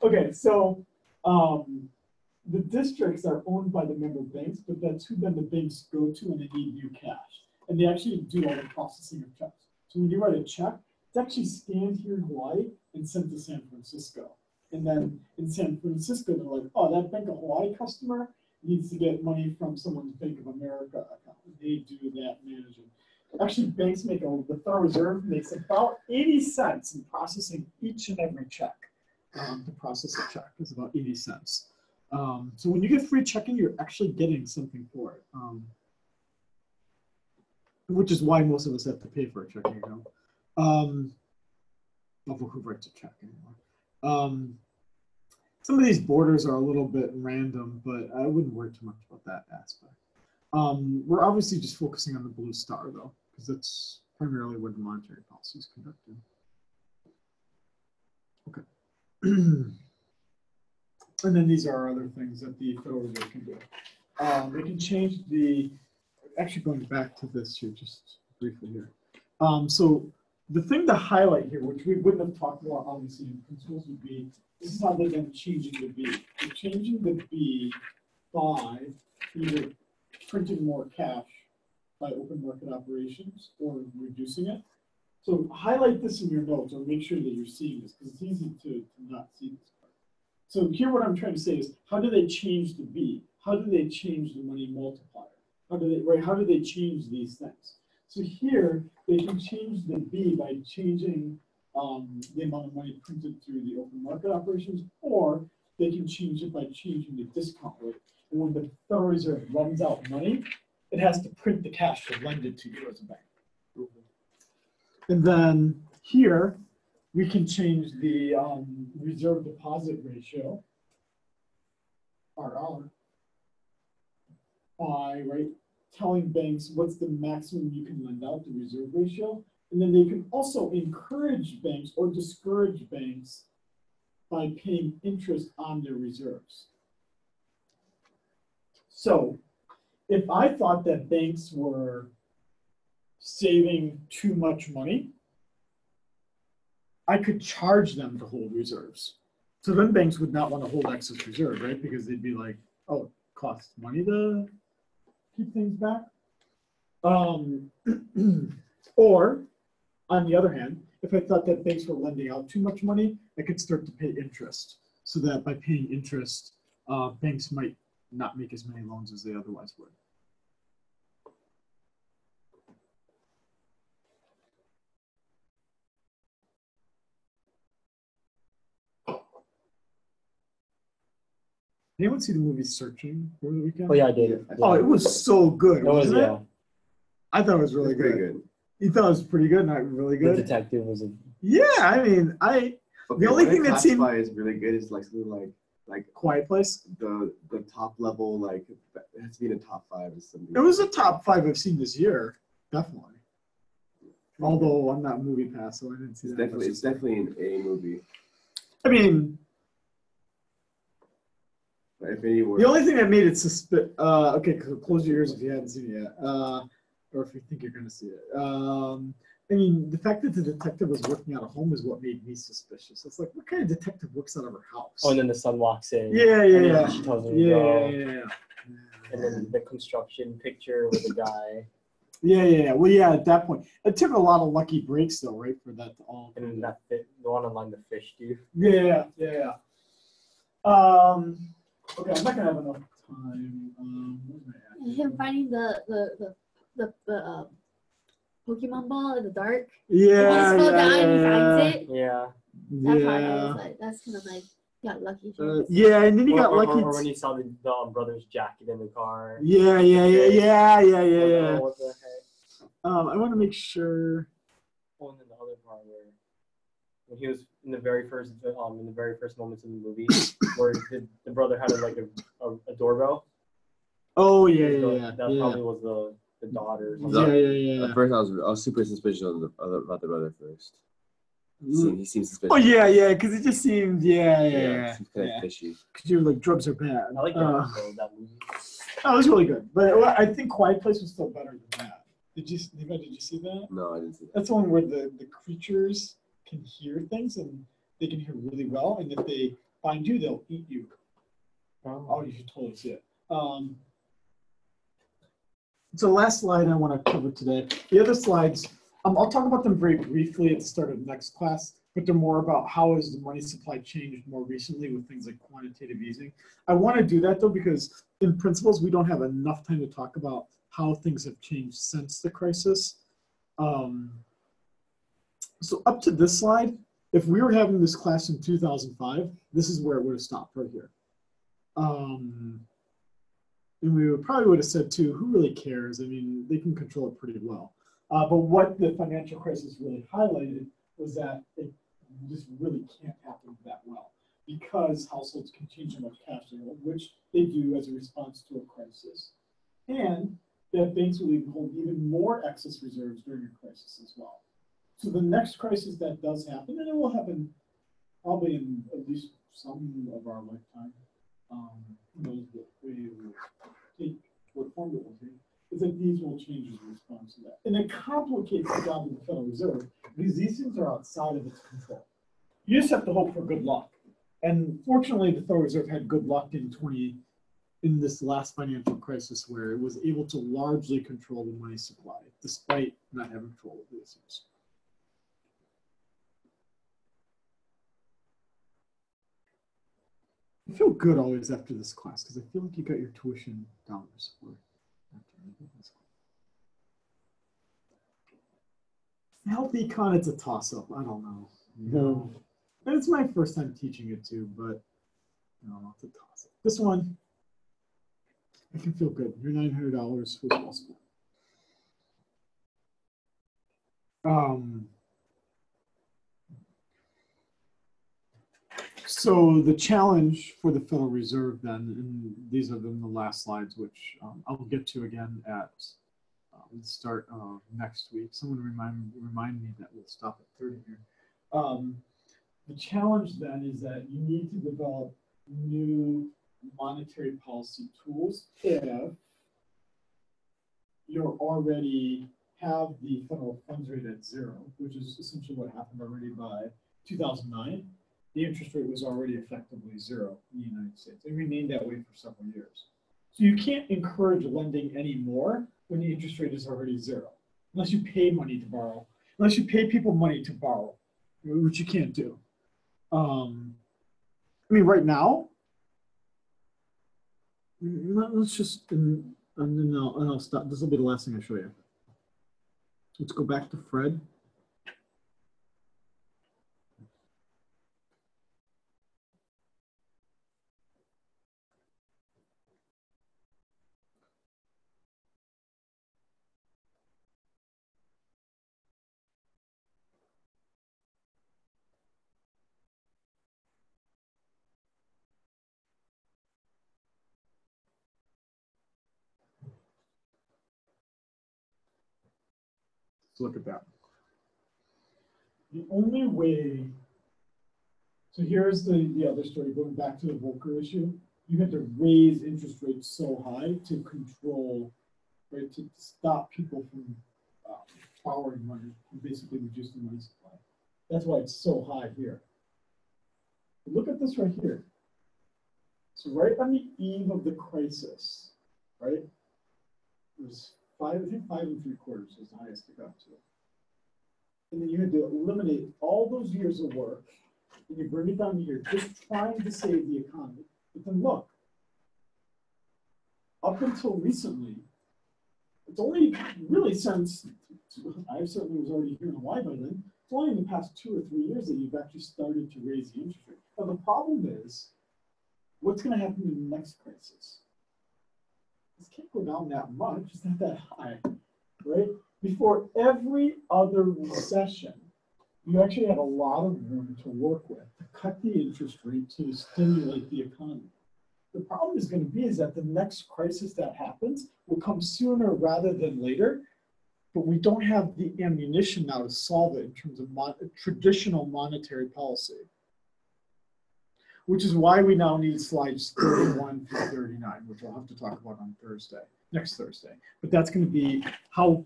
Okay, so the districts are owned by the member banks, but that's who then the banks go to when they need new cash. And they actually do all the processing of checks. So when you write a check, it's actually scanned here in Hawaii and sent to San Francisco. And then in San Francisco, they're like, oh, that Bank of Hawaii customer needs to get money from someone's Bank of America account. They do that managing. Actually, banks make the Federal Reserve makes about 80 cents in processing each and every check. To process a check is about 80 cents. So when you get free checking, you're actually getting something for it. Which is why most of us have to pay for a checking account. Not for who writes a check anymore. Some of these borders are a little bit random, but I wouldn't worry too much about that aspect. We're obviously just focusing on the Blue Star though, because that's primarily where the monetary policy is conducted. Okay. And then these are other things that the Federal Reserve can do. they can change actually going back to this here, just briefly here. So the thing to highlight here, which we wouldn't have talked about obviously in principles, would be, this is how they're then changing the B. They're changing the B by either printing more cash by open market operations or reducing it. So highlight this in your notes or make sure that you're seeing this because it's easy to not see this part. So here what I'm trying to say is, how do they change the B? How do they change the money multiplier? How do they change these things? So here they can change the B by changing the amount of money printed through the open market operations, or they can change it by changing the discount rate. And when the Federal Reserve lends out money, it has to print the cash to lend it to you as a bank. And then here, we can change the reserve deposit ratio, RR, by telling banks what's the maximum you can lend out, the reserve ratio. And then they can also encourage banks or discourage banks by paying interest on their reserves. So if I thought that banks were saving too much money, I could charge them to hold reserves. So then banks would not want to hold excess reserve, right? Because they'd be like, oh, it costs money to keep things back. Or, on the other hand, if I thought that banks were lending out too much money, I could start to pay interest. So that by paying interest, banks might not make as many loans as they otherwise would. Anyone see the movie Searching over the weekend? Oh yeah, I did. Oh, it was so good, wasn't it? Yeah. I thought it was really good. You thought it was pretty good, not really good? The detective was a... Yeah, I mean, the only thing that seemed is really good is like something like Quiet Place. The top level, like it has to be in the top 5 or something. It was a top 5 I've seen this year, definitely. Although I'm not Movie Pass, so I didn't see that. It's definitely an A movie. I mean, If anyone, the only thing that made it okay, close your ears if you haven't seen it yet, or if you think you're going to see it. I mean, the fact that the detective was working out of home is what made me suspicious. It's like, what kind of detective works out of her house? Oh, and then the son walks in. Yeah. She tells him Yeah. And then the construction picture with the guy. Yeah. Well, yeah, at that point. It took a lot of lucky breaks, though, right, for that to all. And then the one online, the fish dude. Yeah. Okay, I'm not going to have enough time. Him finding the Pokemon ball in the dark. Yeah. He just fell down and he finds it. Yeah. That part, I was like, that's kind of like, got lucky. Yeah, and then he got lucky. Or when he saw the brother's jacket in the car. Yeah. What the heck? I want to make sure. Oh, and then the other part where when he was in the very first moments in the movie, where the brother had a doorbell. Oh yeah. That probably was the daughter. Or something. Yeah. At first, I was super suspicious about the brother first. He seems suspicious. Oh yeah, because it just seemed It seems kind of fishy. Because you're like, drugs are bad. I like that movie. That was really good, but I think Quiet Place was still better than that. Did you see that? No, I didn't see that. That's the one where the creatures can hear things and they can hear really well, and if they find you, they'll eat you. Oh, you should totally see it. So last slide I want to cover today. The other slides, I'll talk about them very briefly at the start of next class, but they're more about how has the money supply changed more recently with things like quantitative easing. I want to do that though because in principles we don't have enough time to talk about how things have changed since the crisis. So up to this slide, if we were having this class in 2005, this is where it would have stopped right here. And we probably would have said too, who really cares? I mean, they can control it pretty well. But what the financial crisis really highlighted was that it just really can't happen that well because households can change how much cash they hold, which they do as a response to a crisis. And that banks will even hold even more excess reserves during a crisis as well. So the next crisis that does happen, and it will happen probably in at least some of our lifetime, take what formula will take, is that these will change as a response to that. And it complicates the job of the Federal Reserve because these things are outside of its control. You just have to hope for good luck. And fortunately, the Federal Reserve had good luck in this last financial crisis where it was able to largely control the money supply, despite not having control of the issues. I feel good always after this class because I feel like you got your tuition dollars for this. Health econ, it's a toss-up. I don't know. No. And it's my first time teaching it too, but I don't know, it's a toss-up. This one, I can feel good. Your $900 was possible. So the challenge for the Federal Reserve then, and these are then the last slides, which I'll get to again at the start of next week. Someone remind me that we'll stop at 30 here. The challenge then is that you need to develop new monetary policy tools if you already have the federal funds rate at 0, which is essentially what happened already by 2009. The interest rate was already effectively 0 in the United States. It remained that way for several years. So you can't encourage lending anymore when the interest rate is already 0, unless you pay money to borrow, unless you pay people money to borrow, which you can't do. I mean, right now, let's just, and I'll stop. This will be the last thing I show you. Let's go back to Fred. Let's look at that. The only way, so here's the other story, going back to the Volcker issue. You had to raise interest rates so high to control, right, to stop people from borrowing money and basically reduce the money supply. That's why it's so high here. But look at this right here. So right on the eve of the crisis, right, it was 5 3/4 is the highest it got to. And then you had to eliminate all those years of work, and you bring it down to here, just trying to save the economy. But then look, up until recently, it's only really since, I certainly was already here in Hawaii by then, it's only in the past 2 or 3 years that you've actually started to raise the interest rate. Now the problem is, what's going to happen in the next crisis? This can't go down that much, it's not that high, right? Before every other recession, you actually have a lot of room to work with to cut the interest rate to stimulate the economy. The problem is going to be is that the next crisis that happens will come sooner rather than later, but we don't have the ammunition now to solve it in terms of traditional monetary policy, which is why we now need slides 31 through 39, which I'll have to talk about on next Thursday. But that's going to be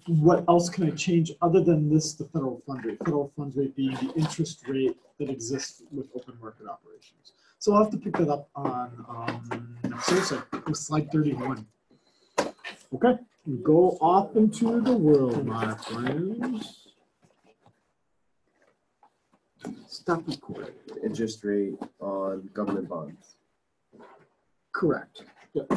what else can I change other than this, the federal fund rate? Federal funds rate being the interest rate that exists with open market operations. So I'll have to pick that up on next Thursday with slide 31. Okay, go off into the world, my friends. Stop recording. Interest rate on government bonds. Correct. Yep.